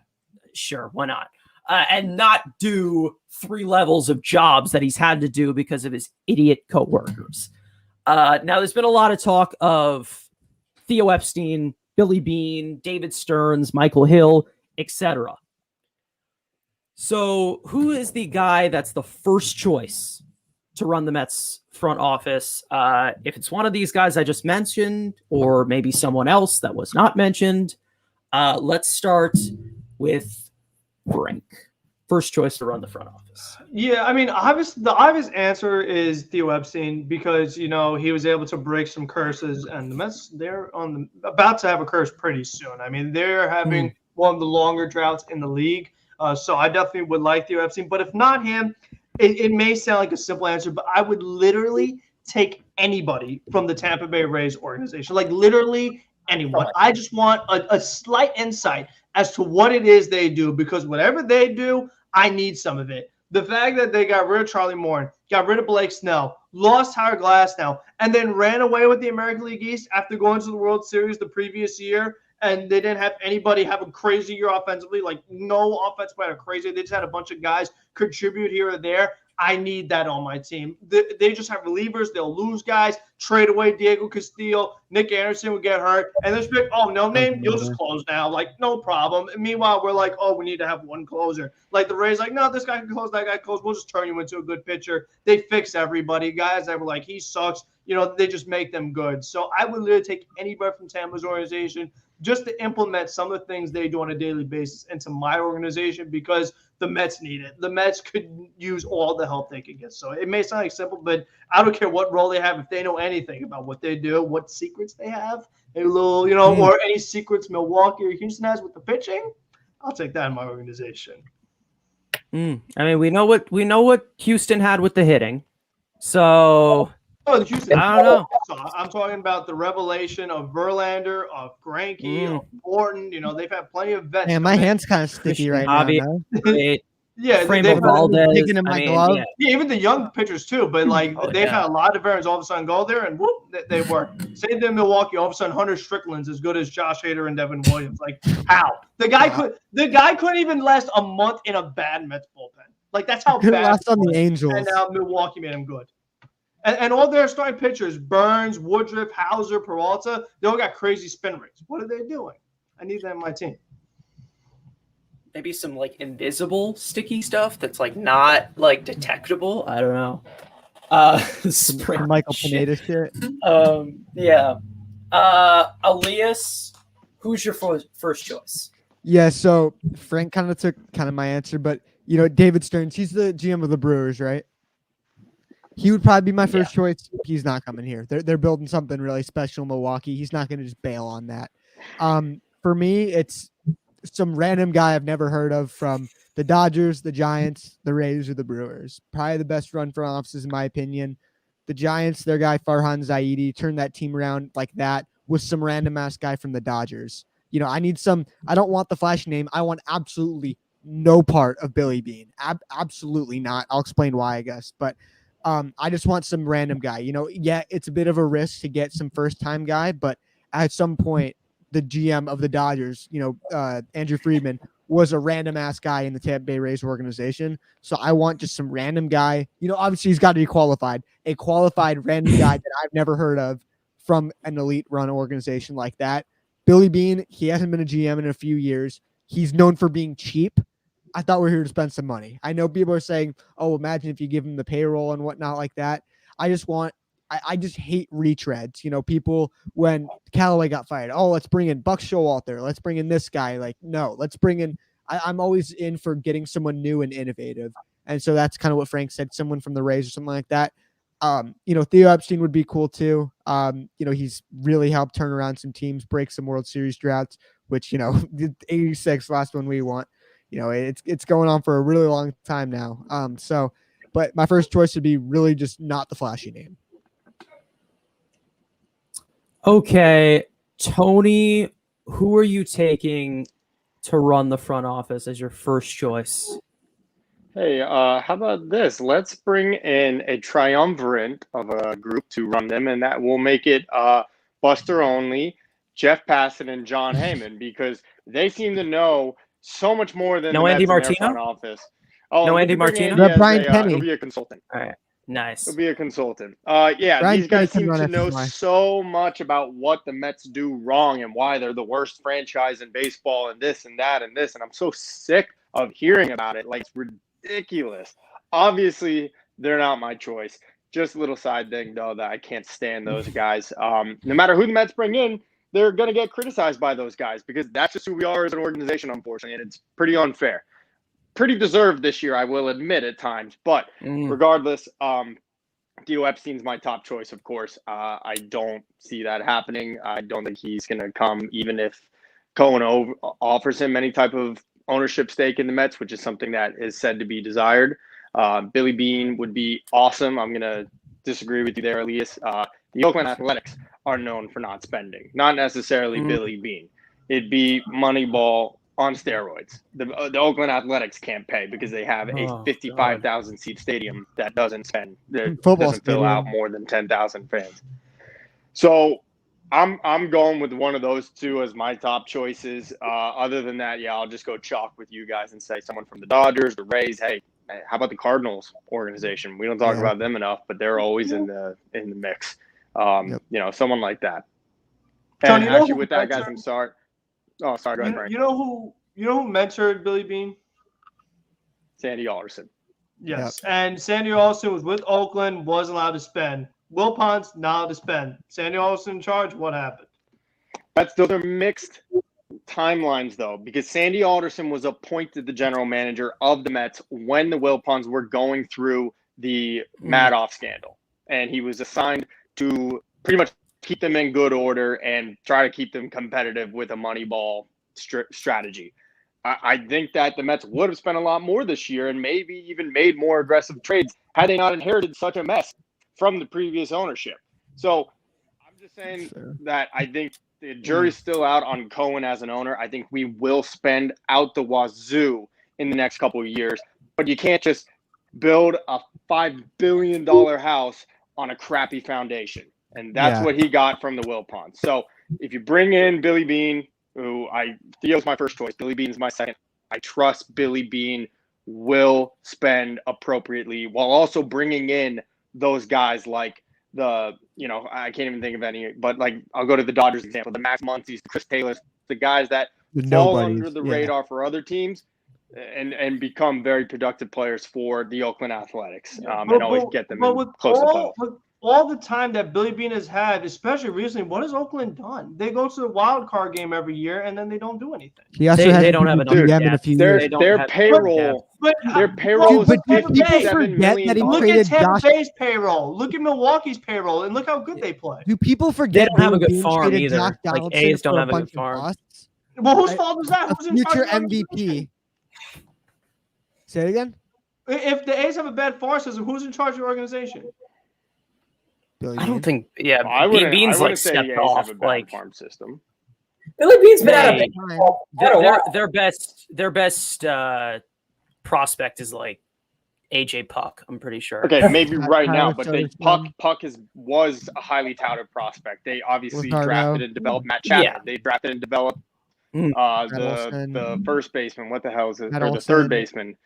sure, why not? And not do 3 levels of jobs that he's had to do because of his idiot coworkers. Now, there's been a lot of talk of Theo Epstein, Billy Beane, David Stearns, Michael Hill, etc. So, who is the guy that's the first choice to run the Mets front office? If it's one of these guys I just mentioned, or maybe someone else that was not mentioned, let's start with Frank. First choice to run the front office. Yeah, I mean, the obvious answer is Theo Epstein because he was able to break some curses, and the Mets they're about to have a curse pretty soon. I mean, they're having one of the longer droughts in the league, so I definitely would like Theo Epstein. But if not him, it may sound like a simple answer, but I would literally take anybody from the Tampa Bay Rays organization, like literally anyone. I just want a slight insight as to what it is they do, because whatever they do, I need some of it. The fact that they got rid of Charlie Morton, got rid of Blake Snell, lost Howard Glasnow, and then ran away with the American League East after going to the World Series the previous year, and they didn't have anybody have a crazy year offensively, like no offense player crazy. They just had a bunch of guys contribute here or there. I need that on my team. They just have relievers. They'll lose guys, trade away Diego Castillo. Nick Anderson would get hurt. And this big, no name, you'll just close now. Like, no problem. And meanwhile, we're like, we need to have one closer. Like the Rays, like, no, this guy can close, that guy close. We'll just turn you into a good pitcher. They fix everybody. Guys that were like, he sucks. They just make them good. So I would literally take anybody from Tampa's organization just to implement some of the things they do on a daily basis into my organization, because the Mets need it. The Mets could use all the help they could get. So it may sound like simple, but I don't care what role they have. If they know anything about what they do, what secrets they have, a little, or any secrets Milwaukee or Houston has with the pitching, I'll take that in my organization. I mean, we know what Houston had with the hitting. So the Houston. I don't know. So I'm talking about the revelation of Verlander, of Greinke, of Morton. They've had plenty of vets. Man, my hand's kind of sticky right now. Yeah, Frambo Valdez. Taking in my glove. Yeah, even the young pitchers too. But they've had a lot of veterans all of a sudden go there and whoop, they work. Same thing in Milwaukee. All of a sudden, Hunter Strickland's as good as Josh Hader and Devin Williams. Like how the guy couldn't even last a month in a bad Mets bullpen. Like that's how bad. Last on the Angels. And now Milwaukee made him good. And all their starting pitchers, Burns, Woodruff, Hauser, Peralta, they all got crazy spin rates. What are they doing? I need that in my team. Maybe some invisible sticky stuff that's not detectable. I don't know. Michael Pineda shit. Yeah. Elias, who's your first choice? Yeah, so Frank kind of took my answer, but David Stearns, he's the GM of the Brewers, right? He would probably be my first choice. He's not coming here. They're building something really special in Milwaukee. He's not going to just bail on that. For me, it's some random guy I've never heard of from the Dodgers, the Giants, the Rays, or the Brewers. Probably the best run front offices in my opinion. The Giants, their guy Farhan Zaidi turned that team around like that with some random ass guy from the Dodgers. I need some. I don't want the flash name. I want absolutely no part of Billy Beane. Absolutely not. I'll explain why, I guess, but. I just want some random guy. It's a bit of a risk to get some first-time guy, but at some point, the GM of the Dodgers, Andrew Friedman, was a random-ass guy in the Tampa Bay Rays organization. So I want just some random guy. Obviously, he's got to be qualified. A qualified random guy that I've never heard of from an elite-run organization like that. Billy Beane, he hasn't been a GM in a few years. He's known for being cheap. I thought we were here to spend some money. I know people are saying, oh, imagine if you give him the payroll and whatnot like that. I just hate retreads. People, when Callaway got fired, let's bring in Buck Showalter. Let's bring in this guy. No, let's bring in, I'm always in for getting someone new and innovative. And so that's kind of what Frank said, someone from the Rays or something like that. Theo Epstein would be cool too. He's really helped turn around some teams, break some World Series droughts, which, 86 last one we want. it's going on for a really long time now. But my first choice would be really just not the flashy name. Okay, Tony, who are you taking to run the front office as your first choice? Hey, how about this? Let's bring in a triumvirate of a group to run them, and that will make it Buster Only, Jeff Passett, and John Heyman, because they seem to know so much more than No the Andy Mets in their Martino? front office. Oh, No we Andy could bring Martino? Andy as Brian a, Penny. he'll be a consultant. All right, nice. He'll be a consultant. Yeah, Brian these guys Penny seem can to run know FNY. so much about what the Mets do wrong and why they're the worst franchise in baseball and this and that and this. And I'm so sick of hearing about it. Like, it's ridiculous. Obviously, they're not my choice. Just a little side thing, though, that I can't stand those guys. No matter who the Mets bring in, they're going to get criticized by those guys because that's just who we are as an organization, unfortunately, and it's pretty unfair. Pretty deserved this year, I will admit at times. But regardless, Theo Epstein's my top choice, of course. I don't see that happening. I don't think he's going to come, even if Cohen offers him any type of ownership stake in the Mets, which is something that is said to be desired. Billy Beane would be awesome. I'm going to disagree with you there, Elias. The Oakland Athletics are known for not spending, not necessarily Billy Beane. It'd be Moneyball on steroids. The Oakland Athletics can't pay because they have a 55,000 seat stadium that doesn't fill out more than 10,000 fans. So I'm going with one of those two as my top choices. Other than that, yeah, I'll just go chalk with you guys and say someone from the Dodgers, the Rays. Hey, how about the Cardinals organization? We don't talk about them enough, but they're always in the mix. Someone like that. And actually, with that, guys, I'm sorry. Oh, sorry. Go ahead, Frank. You know who mentored Billy Beane? Sandy Alderson. Yes, and Sandy Alderson was with Oakland, wasn't allowed to spend. Will Ponce not allowed to spend. Sandy Alderson in charge. What happened? Those are mixed timelines, though, because Sandy Alderson was appointed the general manager of the Mets when the Wilpons were going through the Madoff scandal, and he was assigned to pretty much keep them in good order and try to keep them competitive with a Moneyball strategy. I think that the Mets would have spent a lot more this year and maybe even made more aggressive trades had they not inherited such a mess from the previous ownership. So I'm just saying that I think the jury's still out on Cohen as an owner. I think we will spend out the wazoo in the next couple of years, but you can't just build a $5 billion house on a crappy foundation. And that's what he got from the Wilpons. So if you bring in Billy Beane, Theo's my first choice. Billy Beane's my second. I trust Billy Beane will spend appropriately while also bringing in those guys like I can't even think of any, but like I'll go to the Dodgers example, the Max Muncy's, Chris Taylor's, the guys that fall under the radar for other teams and become very productive players for the Oakland Athletics and always get them close to playoffs. All the time that Billy Beane has had, especially recently, what has Oakland done? They go to the wild card game every year, and then they don't do anything. They don't have enough GM in a few years. Their payroll is $57 million. Look at Tampa Bay's payroll. Look at Milwaukee's payroll, and look how good they play. Do people forget they don't have a good Beane farm traded either? Josh Like Donaldson A's don't for have a bunch good of farm. busts? Well, whose fault is that? Who's in future charge of the MVP. Say it again. If the A's have a bad farm system, who's in charge of the organization? I don't think. Yeah, I wouldn't Beane's like say stepped the A's off. have a bad Like farm system. Billy Beane's been out of baseball. Their best prospect is like AJ Puck. I'm pretty sure. Okay, maybe right now, but Tyler Puck was a highly touted prospect. They obviously Ricardo. drafted and developed Matt Chapman. Yeah. They drafted and developed the first baseman. What the hell is it? Matt Or the Olson. third baseman.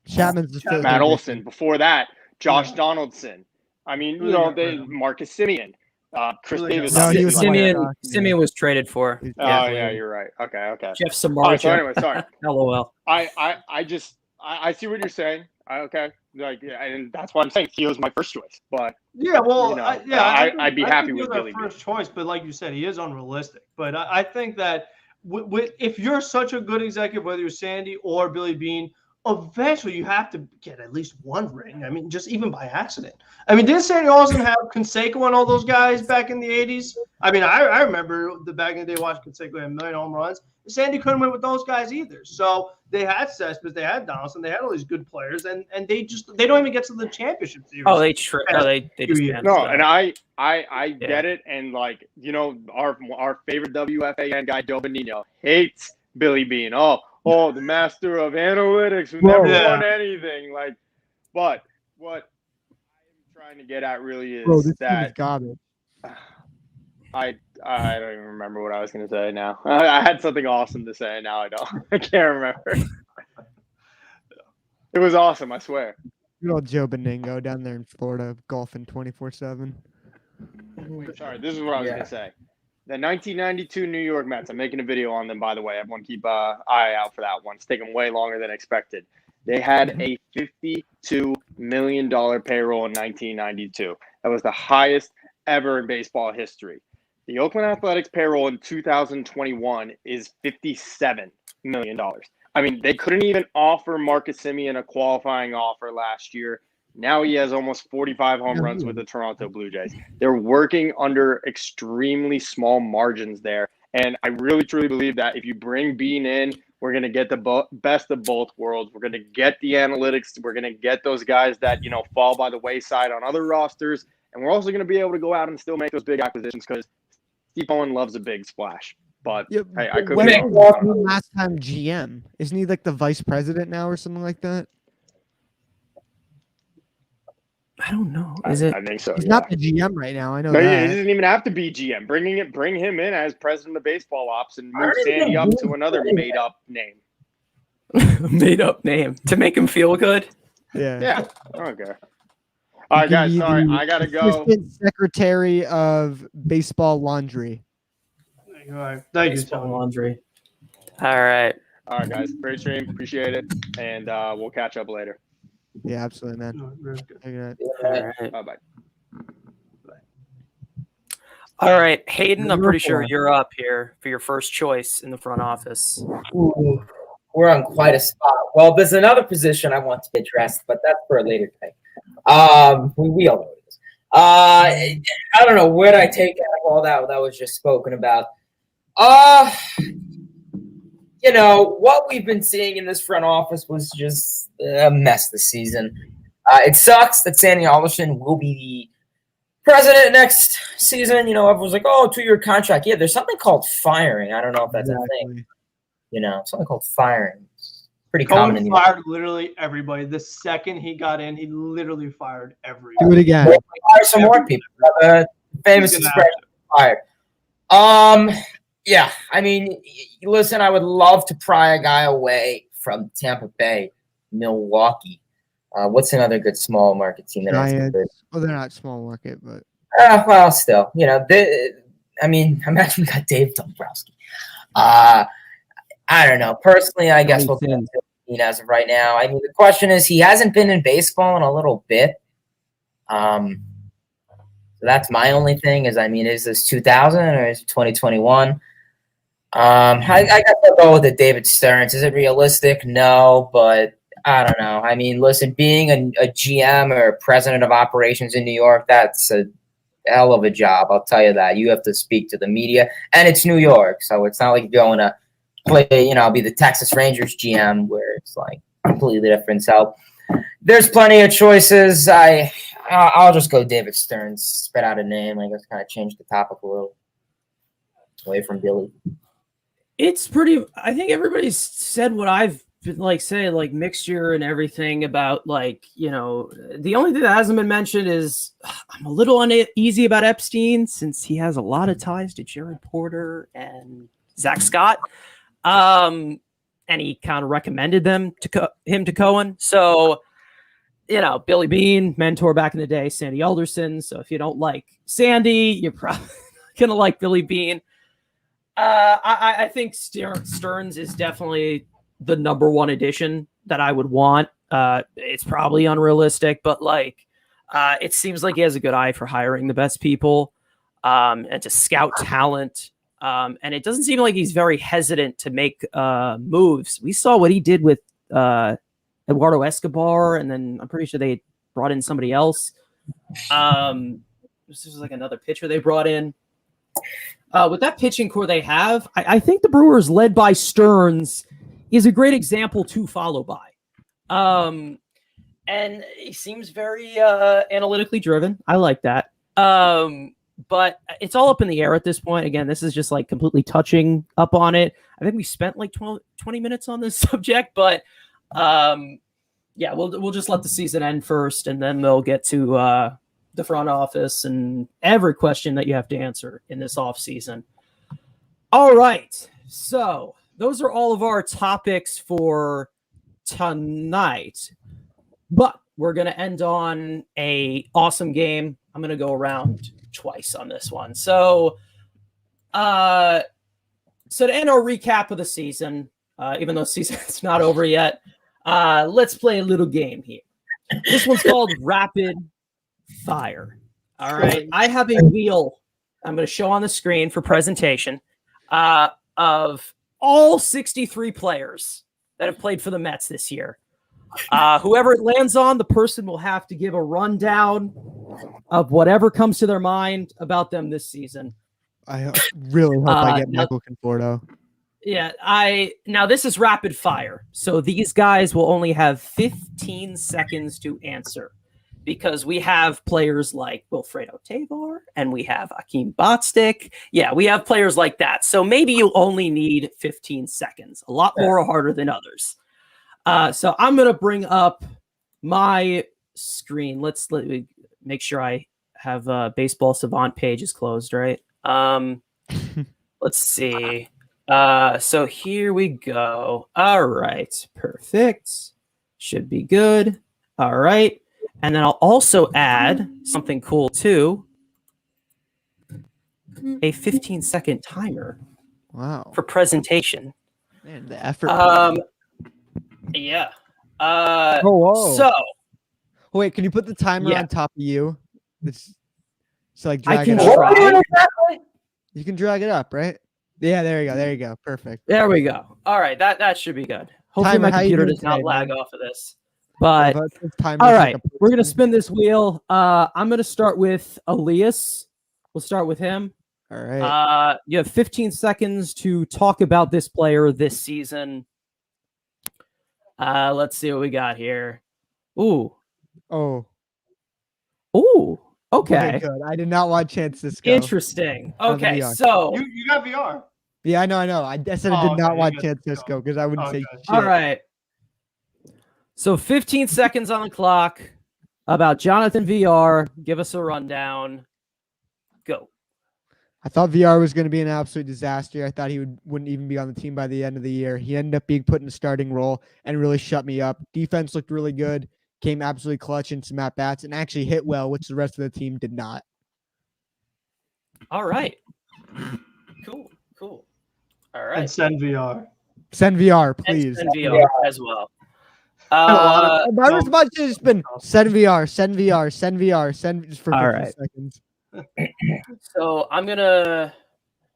Chapman's the third Matt baseman. Olson. Before that, Josh Donaldson. I mean, Marcus Simeon. Chris Davis. No, he was Simeon was traded for. Oh yeah, you're right. Okay. Jeff So Samardzija. anyway, sorry. LOL. I see what you're saying. Okay, and that's why I'm saying Theo's my first choice. But yeah, well, I'd be happy with Billy Beane. First choice, but like you said, he is unrealistic. But I think that if you're such a good executive, whether you're Sandy or Billy Beane, eventually you have to get at least one ring. I mean, just even by accident. I mean, didn't Sandy Alston have Canseco and all those guys back in the 80s? I mean, I remember back in the day watching Canseco had a million home runs. Sandy couldn't win with those guys either. So they had Cespedes, they had Donaldson, they had all these good players, and they don't even get to the championship series. Oh, they just no, and I get it, and like our favorite WFAN guy Joe Benigno hates Billy Bean. Oh, the master of analytics who never won anything. Like, but what I'm trying to get at really is that garbage. I don't even remember what I was going to say now. I had something awesome to say, and now I don't. I can't remember. It was awesome, I swear. Good old Joe Benigno down there in Florida, golfing 24/7. Sorry, this is what I was going to say. The 1992 New York Mets. I'm making a video on them, by the way. Everyone keep an eye out for that one. It's taken way longer than expected. They had a $52 million payroll in 1992. That was the highest ever in baseball history. The Oakland Athletics payroll in 2021 is $57 million. I mean, they couldn't even offer Marcus Semien a qualifying offer last year. Now he has almost 45 home runs with the Toronto Blue Jays. They're working under extremely small margins there. And I really, truly believe that if you bring Bean in, we're going to get the best of both worlds. We're going to get the analytics. We're going to get those guys that, fall by the wayside on other rosters. And we're also going to be able to go out and still make those big acquisitions because Steve Owen loves a big splash. But hey, I could be wrong. Last time GM. Isn't he like the vice president now or something like that? I don't know. Is it? I think so. He's not the GM right now. I know No, that. he doesn't even have to be GM. Bring him in as president of baseball ops and move Sandy up to another made up name. Made up name to make him feel good. Yeah. Okay. All right, guys. Sorry, I gotta go. Assistant Secretary of Baseball Laundry. All right. Thank you, Baseball Tony. laundry. All right. All right, guys. Great stream. Appreciate it, and we'll catch up later. Yeah, absolutely, man. No, very good. All right. Bye. All right, Hayden. I'm pretty sure you're up here for your first choice in the front office. Ooh, we're on quite a spot. Well, there's another position I want to be addressed, but that's for a later thing. We all know what it is. I don't know where I take out of all that was just spoken about. What we've been seeing in this front office was just a mess this season. It sucks that Sandy Alderson will be the president next season. Everyone's like, oh, 2-year contract. Yeah, there's something called firing. I don't know if that's a thing. Something called firing. It's pretty common in the fired literally everybody. The second he got in, he literally fired everybody. Do it again. Fire some more people. Famous expression, fired. Yeah, I mean, listen, I would love to pry a guy away from Tampa Bay, Milwaukee. What's another good small market team that Giants. Well, they're not small market, but well, still, imagine we got Dave Dombrowski. I don't know. Personally, I guess we'll go as of right now. I mean, the question is, he hasn't been in baseball in a little bit. So that's my only thing. Is this 2000 or is it 2021? I guess I'll go with it, David Stearns. Is it realistic? No, but I don't know. I mean, listen, being a GM or president of operations in New York, that's a hell of a job. I'll tell you that. You have to speak to the media, and it's New York, so it's not like you're going to play, be the Texas Rangers GM where it's like completely different. So there's plenty of choices. I'll just go David Stearns, spit out a name. I guess kind of change the topic a little away from Billy. It's pretty. I think everybody's said what I've been saying, mixture and everything about the only thing that hasn't been mentioned is I'm a little uneasy about Epstein since he has a lot of ties to Jared Porter and Zach Scott, and he kind of recommended him to Cohen. So Billy Bean, mentor back in the day, Sandy Alderson. So if you don't like Sandy, you're probably gonna like Billy Bean. I think Stearns is definitely the number one addition that I would want. It's probably unrealistic, but it seems like he has a good eye for hiring the best people and to scout talent. And it doesn't seem like he's very hesitant to make moves. We saw what he did with Eduardo Escobar, and then I'm pretty sure they brought in somebody else. This is like another pitcher they brought in. With that pitching core they have, I think the Brewers, led by Stearns, is a great example to follow by. And he seems very analytically driven. I like that. But it's all up in the air at this point. Again, this is just like completely touching up on it. I think we spent like 20 minutes on this subject, but yeah, we'll just let the season end first, and then they'll get to the front office and every question that you have to answer in this off season. All right. So those are all of our topics for tonight, but we're going to end on a awesome game. I'm going to go around twice on this one. So to end our recap of the season, even though the season's not over yet, let's play a little game here. This one's called Rapid Fire. All right. I have a wheel I'm going to show on the screen for presentation of all 63 players that have played for the Mets this year. Whoever it lands on, the person will have to give a rundown of whatever comes to their mind about them this season. I really hope I get Michael Conforto. Yeah, now this is rapid fire. So these guys will only have 15 seconds to answer because we have players like Wilfredo Tavor and we have Akeem Botstick. Yeah, we have players like that. So maybe you only need 15 seconds. A lot more harder than others. So I'm going to bring up my screen. Let me make sure I have Baseball Savant pages closed, right? Let's see. So here we go. All right. Perfect. Should be good. All right. And then I'll also add something cool too. A 15-second timer. Wow. For presentation. Man, the effort. Yeah. Whoa. So. Wait, can you put the timer on top of you? So like drag I can it up. try. You can drag it up, right? Yeah, there you go. There you go. Perfect. There we go. All right, that should be good. Hopefully Timer, my computer does not lag off of this. But all right, we're gonna spin this wheel. I'm gonna start with Elias. We'll start with him. All right. You have 15 seconds to talk about this player this season. Let's see what we got here. Ooh. Oh. Ooh. Okay. Good. I did not want Chance to go. Interesting. Okay, so you got VR. Yeah, I know. I said I did not want Chance Cisco because I wouldn't say shit. All right. So 15 seconds on the clock about Jonathan VR. Give us a rundown. Go. I thought VR was going to be an absolute disaster. I thought he wouldn't even be on the team by the end of the year. He ended up being put in a starting role and really shut me up. Defense looked really good. Came absolutely clutch in some at-bats and actually hit well, which the rest of the team did not. All right. Cool. All right. And send VR. Send VR, please. And send VR as well. About as much as it's been send VR just for 50 seconds. So I'm gonna.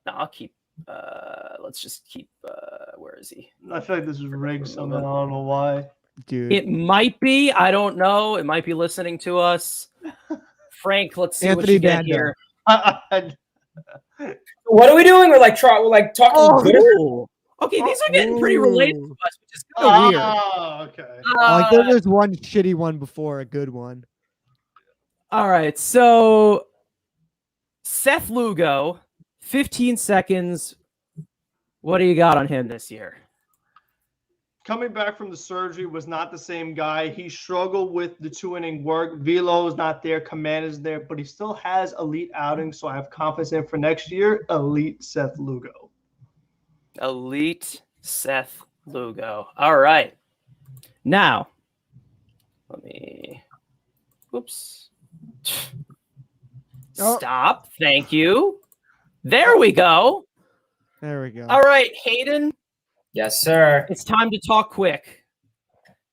No, I'll keep. Let's just keep. Where is he? I feel like this is rigged somehow. I don't know why. Dude, it might be. I don't know. It might be listening to us. Frank, let's see what you get here. What are we doing? We're like talking Twitter. Okay, these are getting pretty related to us, which is kind of weird. Oh, okay. Like there's one shitty one before a good one. All right, so Seth Lugo, 15 seconds. What do you got on him this year? Coming back from the surgery was not the same guy. He struggled with the 2-inning work. Velo is not there. Command is there, but he still has elite outings, so I have confidence in for next year. Elite Seth Lugo. Elite Seth Lugo. All right. Now, let me. Whoops. Stop. Thank you. There we go. There we go. All right, Hayden. Yes, sir. It's time to talk quick.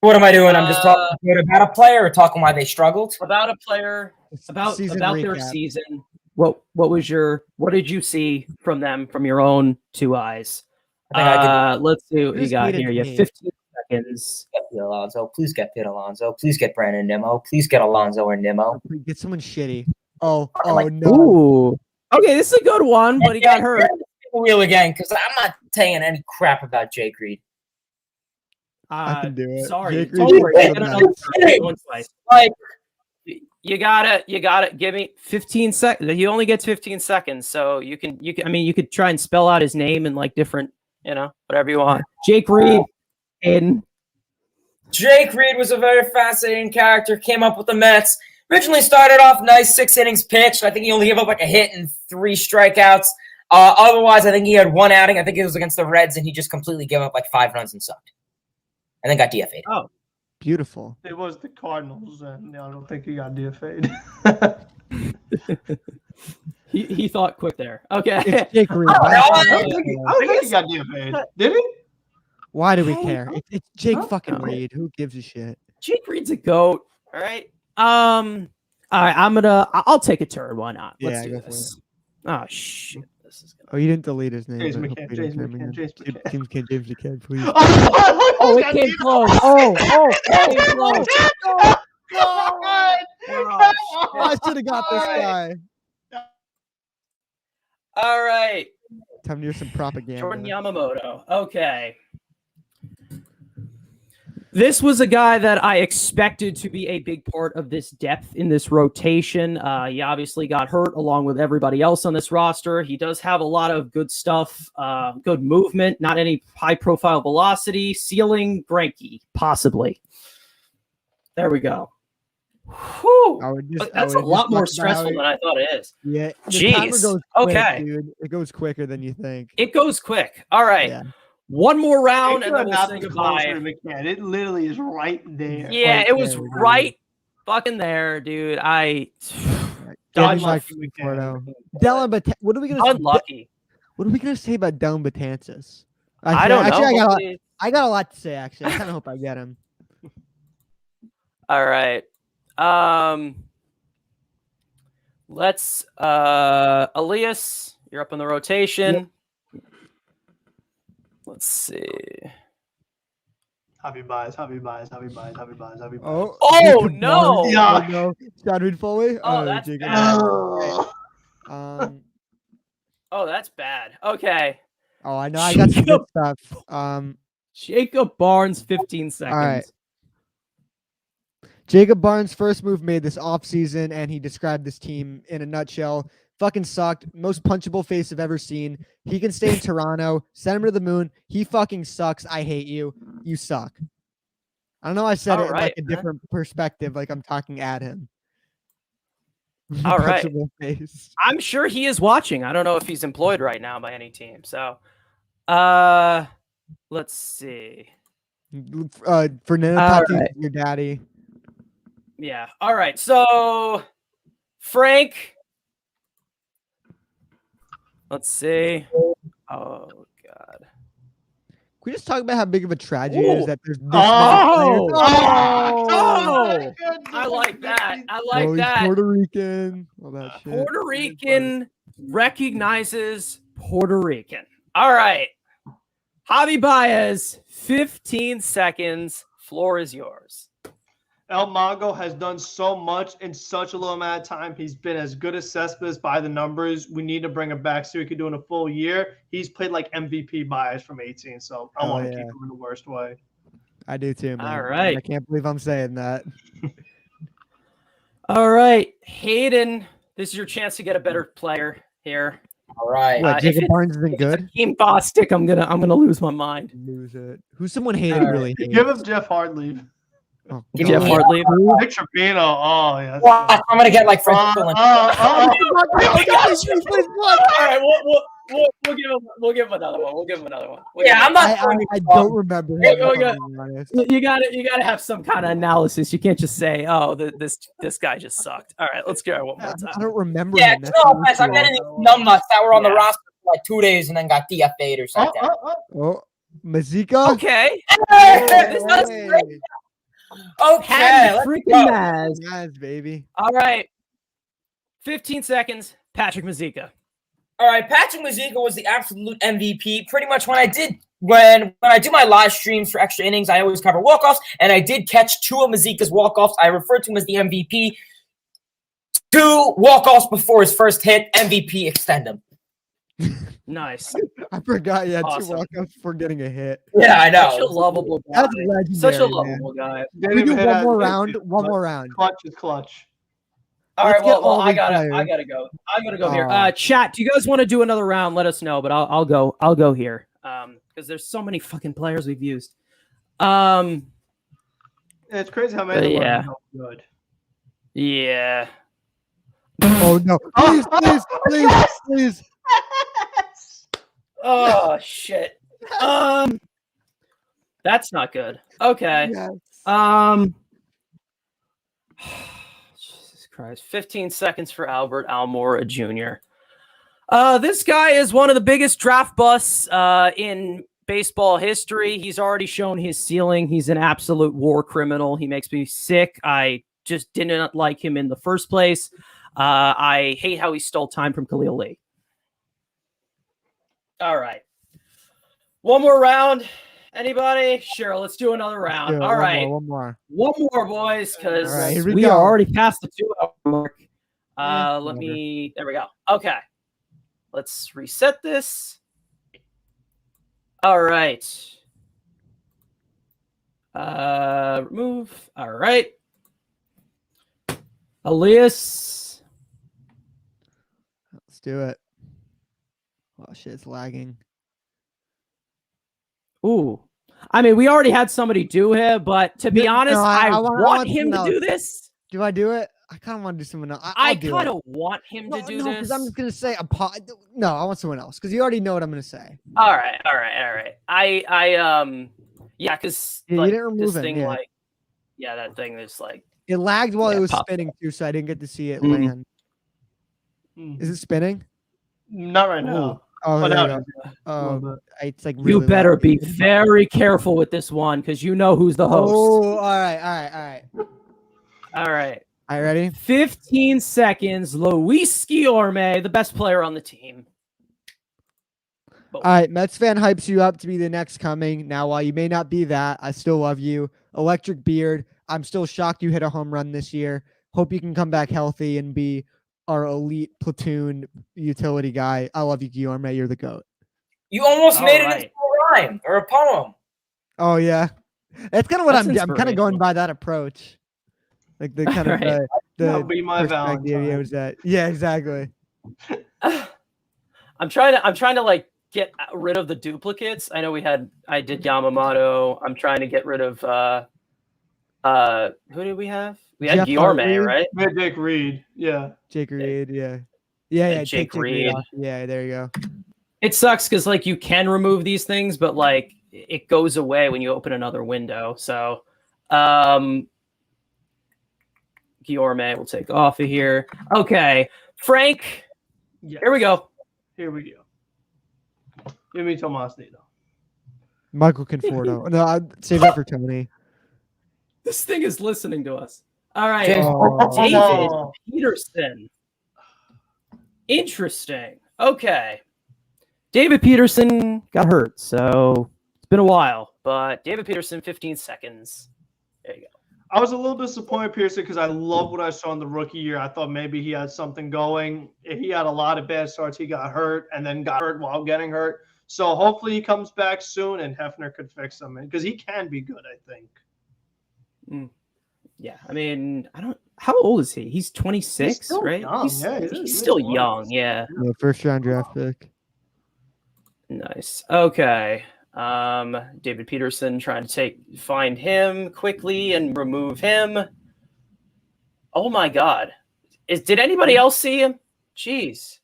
What am I doing? I'm just talking about a player or talking why they struggled? About a player, about their season. What did you see from them from your own two eyes? Let's see what you got here. You have 15 seconds. Get Pete Alonso. Please get Pete Alonso. Please get Brandon Nimmo. Please get Alonso or Nimmo. Get someone shitty. Oh like, no. Ooh. Okay, this is a good one, but he got hurt. Wheel again, because I'm not saying any crap about Jake Reed. I can do it. Sorry, Jake don't Reed's worry. so Get another bad. one slice. Like, You gotta give me 15 seconds. He only gets 15 seconds, so you can. I mean, you could try and spell out his name in like different, whatever you want. Jake Reed. Jake Reed was a very fascinating character. Came up with the Mets. Originally started off nice, 6 innings pitched. I think he only gave up like a hit and 3 strikeouts. Otherwise, I think he had 1 outing. I think it was against the Reds, and he just completely gave up like 5 runs and sucked. And then got DFA'd. Oh, Beautiful. It was the Cardinals, and I don't think he got DFA'd. he thought quick there. Okay. It's Jake Reed. I don't think he got DFA'd. Did he? Why do we care? It's Jake Oh, fucking no. Reed. Who gives a shit? Jake Reed's a goat. All right. All right. I'll take a turn. Why not? Let's Yeah, do go for this. Oh shit. This is gonna. Oh, you didn't delete his name. James but McCann, hopefully James you don't McCann, James McCann. James McCann, please. Oh, it came close. It came close. I should have got this guy. All right. Time to do some propaganda. Jordan Yamamoto. Okay. This was a guy that I expected to be a big part of this depth in this rotation. He obviously got hurt along with everybody else on this roster. He does have a lot of good stuff, good movement, not any high-profile velocity, ceiling, Greinke, possibly. There we go. Whew. That's a lot more stressful than I thought it is. Yeah. The Jeez. timer goes quick, Okay. dude. It goes quicker than you think. It goes quick. All right. Yeah. One more round, It and then could we'll not say be closer to goodbye. McCann. It literally is right there. Yeah, Right it was there, dude. right fucking there, dude. I Dodge Unlucky my McCann. Dylan, but what are we gonna unlucky. What are we gonna say about Dylan Betances? I don't know. Hopefully- I got a lot to say. Actually, I kind of hope I get him. All right. Let's Elias, you're up in the rotation. Let's see. Happy buys. Oh, Oh, Jacob no. Barnes. Yeah. Oh, no. Chadwick Foley. Oh, that's Jacob bad. Barnes. Oh. Oh, that's bad. Okay. Oh, I know. I got some good Jacob- stuff. Jacob Barnes, 15 seconds. right. Jacob Barnes' first move made this offseason, and he described this team in a nutshell. Fucking sucked. Most punchable face I've ever seen. He can stay in Toronto. Send him to the moon. He fucking sucks. I hate you. You suck. I don't know. I said All it in right, like a man. different perspective, like I'm talking at him. All right. Punchable face. I'm sure he is watching. I don't know if he's employed right now by any team. So, let's see. Fernando All Tatis, right. your daddy. Yeah. All right. So, Frank. Let's see. Oh God. Can we just talk about how big of a tragedy it Ooh. is that there's this Oh! many players? I like that. I like He's that. Puerto Rican. All that shit. Puerto Rican recognizes Puerto Rican. All right. Javi Baez, 15 seconds. Floor is yours. El Mago has done so much in such a little amount of time. He's been as good as Cespedes by the numbers. We need to bring him back so he can do it in a full year. He's played like MVP bias from 18, so I want to keep him in the worst way. I do too, man. All right. I can't believe I'm saying that. All right. Hayden, this is your chance to get a better player here. All right. What, if Jacob it's- Barnes isn't good? Team Bostic, I'm gonna lose my mind. Lose it. Who's someone hated All right. really hated? Give him Jeff Hartleaf. Oh, Give Jeff me- God. Hartley. Nick Trapino. Oh, yeah. that's Watch, good. I'm gonna get like Frank. All right, we'll give him another one. We'll give him another one. Yeah, I'm not. I don't remember. Hey, him, go, if go. I'm being honest. You gotta have some kind of analysis. You can't just say, "Oh, this guy just sucked." All right, let's go one more I time. don't remember Yeah, him. That's no the offense. I'm issue. getting these numbnuts that were on the Yeah. roster for like 2 days and then got DFA'd or something. Oh, Mazika. Okay. This is Hey, great. Okay, Patty let's freaking go. Maz. Yes, baby. All right. 15 seconds. Patrick Mazika. All right, Patrick Mazzika was the absolute MVP. Pretty much when I do my live streams for extra innings, I always cover walk-offs, and I did catch 2 of Mazika's walk-offs. I refer to him as the MVP. 2 walk-offs before his first hit. MVP, extend him. Nice. I forgot. Yeah, Awesome. 2 walk-ups for getting a hit. Yeah, I Such a know. lovable guy. That's legendary. Such a man. lovable guy. Didn't We even do hit one at more 50, round. One but more round. Clutch is clutch. All Let's right, get well, all I these gotta players. go. I'm gonna go here. Aw. Chat, do you guys want to do another round? Let us know, but I'll go here. Because there's so many fucking players we've used. And it's crazy how many of them Yeah. are so good. Yeah. Oh no! Please, please, please, please. Oh shit. That's not good. Okay. Yes. Jesus Christ. 15 seconds for Albert Almora Jr. This guy is one of the biggest draft busts in baseball history. He's already shown his ceiling. He's an absolute war criminal. He makes me sick. I just didn't like him in the first place. I hate how he stole time from Khalil Lee. All right. One more round. Anybody? Sure, let's do another round. Yeah, All right. One more. One more, boys, because All right, here we we go. are already past the 2-hour mark. Yeah, Let whatever. me. There we go. Okay, let's reset this. All right. Remove. All right. Elias. Let's do it. Oh shit, it's lagging. Ooh. I mean, we already had somebody do it, but to be No, honest, I want want him to someone do else. this. Do I do it? I kind of want to do someone else. I I'll do kind it. of want him to do no, this. because I'm just gonna say no. I want someone else because you already know what I'm gonna say. All right. Yeah, because Yeah, you like, didn't remove this him, thing, yeah. like, yeah, that thing is like, It lagged while Yeah, it was pop. spinning too, so I didn't get to see it Mhm. land. Mm. Is it spinning? Not right now. Oh, But there now you it go. is. A little Oh, bit. it's like you really better laggy. be very careful with this one because you know who's the host. Oh, all right. All right. All right, ready? 15 seconds. Luis Guillorme, the best player on the team. All right, Mets fan hypes you up to be the next coming. Now, while you may not be that, I still love you. Electric Beard, I'm still shocked you hit a home run this year. Hope you can come back healthy and be our elite platoon utility guy. I love you, Guillorme. You're the GOAT. You almost All made it right. into a rhyme or a poem. Oh, yeah. That's kind of what That's I'm kind of going inspirational. by that approach. Like the kind of Alright. That'll the be my perspective. Yeah, Valentine. was that. Yeah, exactly. I'm trying to like get rid of the duplicates. I know I did Yamamoto. I'm trying to get rid of who did we have? We had Jeff Guillorme, Hartley. right? Dick Reed. Yeah. Jake Reed. Yeah. Yeah. Jake Take Reed. off. Yeah, there you go. It sucks because like you can remove these things, but like it goes away when you open another window. So Guillorme will take off of here. Okay. Frank, Yes. here we go. Here we go. Give me Tomas Nido. Michael Conforto. No, I'd save that for Tony. This thing is listening to us. All right. James- David Oh. Peterson. Interesting. Okay. David Peterson got hurt, so it's been a while. But David Peterson, 15 seconds. There you go. I was a little disappointed, Pearson, because I love what I saw in the rookie year. I thought maybe he had something going. He had a lot of bad starts. He got hurt and then got hurt while getting hurt. So hopefully he comes back soon and Hefner could fix him because he can be good, I think. Yeah, I mean, how old is he? He's 26, He's still right? young. He's, Yeah, he's he's in still his young. 20s. Yeah. Yeah, first round draft pick. Nice. Okay. David Peterson trying to find him quickly and remove him. Oh my God. Did anybody else see him? Jeez.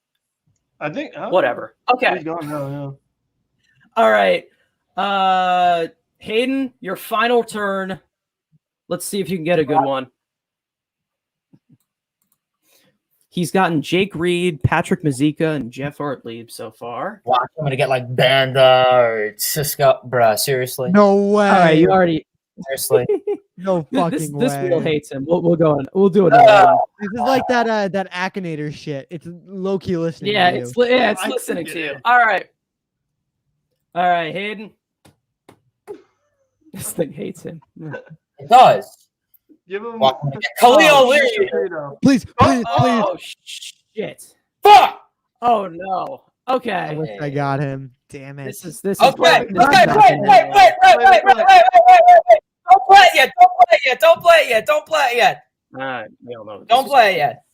I think Whatever. Okay. He's gone now, yeah. All right. Hayden, your final turn. Let's see if you can get a good one. He's gotten Jake Reed, Patrick Mazzika, and Jeff Hartlieb so far. Watch, I'm gonna get like Banda or Cisco, bruh. Seriously, No way. All right, you already. seriously. No fucking This way. wheel hates him. We'll go on. We'll do another one. This is like that Akinator shit. It's low key listening. Yeah, to you. it's I listening get to you. it. All right, Hayden. This thing hates him. It does. Give him. Khalil Lee. Please. Oh shit! Fuck. Oh no. I Okay. wish I got him. Damn it. This is Okay. perfect. This is Wait. nothing. Don't play it yet. Don't play it yet. Don't play it yet. Don't play it yet. All right, we all know this Don't is- play it yet.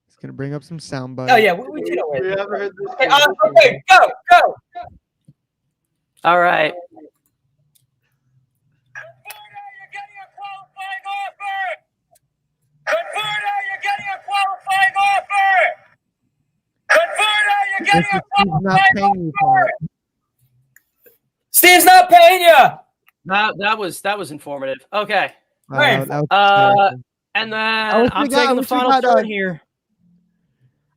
It's gonna bring up some sound bites. Oh yeah, we do know We it. haven't heard this. Okay, okay, go. All right. This is Steve's not paying you for it. Steve's not paying you. That was informative. Okay. Right. That was Uh, And then wish I'm we got- taking I the wish we final got, turn here.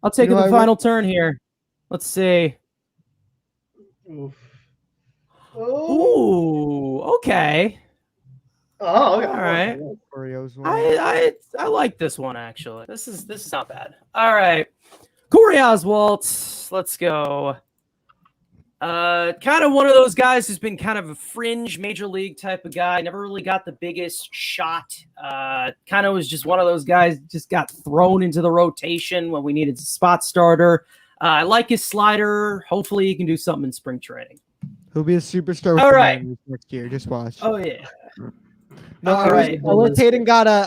I'll take know, the I final turn here. Let's see. Oof. Oh. Ooh, okay. Oh, okay. All right. Oreos one. I like this one actually. This is not bad. All right. Corey Oswalt, let's go. Kind of one of those guys who's been kind of a fringe major league type of guy. Never really got the biggest shot. Kind of was just one of those guys just got thrown into the rotation when we needed a spot starter. I like his slider. Hopefully he can do something in spring training. He'll be a superstar with All the right. Mariners next year. Just watch. Oh yeah. No, all right. I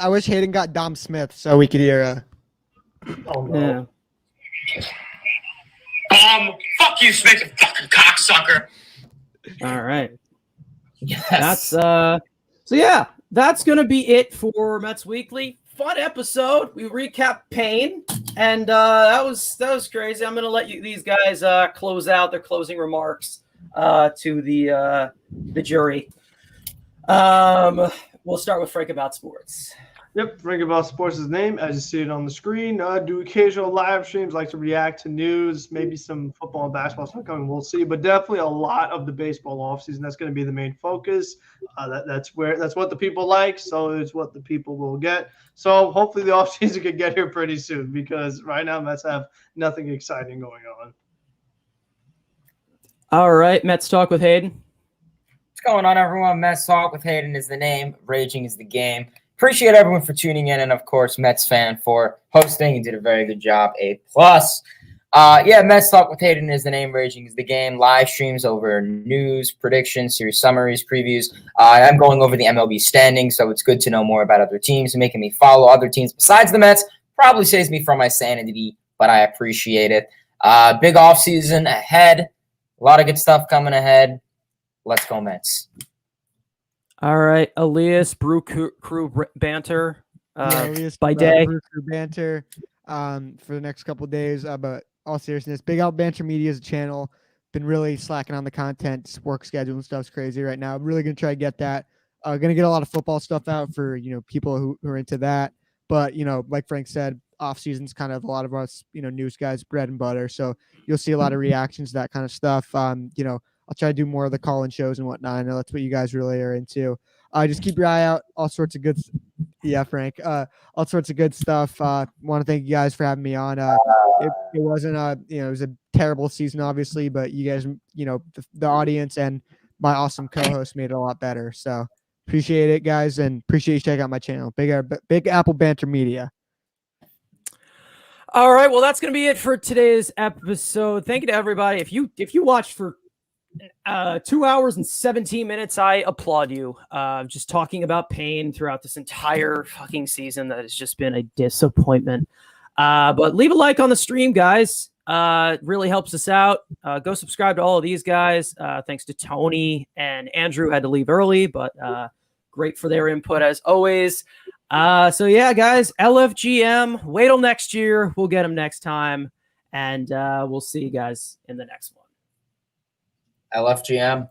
wish Hayden got Dom Smith so we could hear. Oh no. Yeah. Fuck you, Smith, you fucking cocksucker. All right. Yes. That's so yeah, that's gonna be it for Mets Weekly. Fun episode. We recap Payne, and that was crazy. I'm gonna let these guys close out their closing remarks to the jury. We'll start with Frank About Sports. Yep, Frank About Sports' name, as you see it on the screen. Do occasional live streams, like to react to news, maybe some football and basketball stuff coming. We'll see, but definitely a lot of the baseball offseason. That's going to be the main focus. That's what the people like, so it's what the people will get. So hopefully the offseason could get here pretty soon, because right now Mets have nothing exciting going on. All right, Mets talk with Hayden. What's going on, everyone? Mets Talk with Hayden is the name. Raging is the game. Appreciate everyone for tuning in, and of course, Mets fan for hosting. You did a very good job. A+. Mets Talk with Hayden is the name. Raging is the game. Live streams over news, predictions, series summaries, previews. I'm going over the MLB standings, so it's good to know more about other teams and making me follow other teams besides the Mets. Probably saves me from my sanity, but I appreciate it. Big offseason ahead. A lot of good stuff coming ahead. Let's go, Mets. All right, Elias Brew Crew banter Elias by from, day. Brew Crew banter for the next couple of days. But all seriousness, Big Out Banter Media is a channel. Been really slacking on the content. Work schedule and stuff's crazy right now. I'm really gonna try to get that. Gonna get a lot of football stuff out for people who are into that. But like Frank said, off season's kind of a lot of us news guys bread and butter. So you'll see a lot of reactions to that kind of stuff. I'll try to do more of the call-in shows and whatnot. I know that's what you guys really are into. Just keep your eye out. All sorts of good, Frank. All sorts of good stuff. Want to thank you guys for having me on. It wasn't it was a terrible season, obviously, but you guys, the audience and my awesome co-host made it a lot better. So appreciate it, guys, and appreciate you checking out my channel, Big Apple Banter Media. All right, well, that's going to be it for today's episode. Thank you to everybody. If you watched for 2 hours and 17 minutes, I applaud you. Just talking about Payne throughout this entire fucking season that has just been a disappointment. But leave a like on the stream, guys. It really helps us out. Go subscribe to all of these guys. Thanks to Tony and Andrew, had to leave early, but great for their input as always. So yeah, guys, LFGM, wait till next year. We'll get them next time. And we'll see you guys in the next one. LFGM.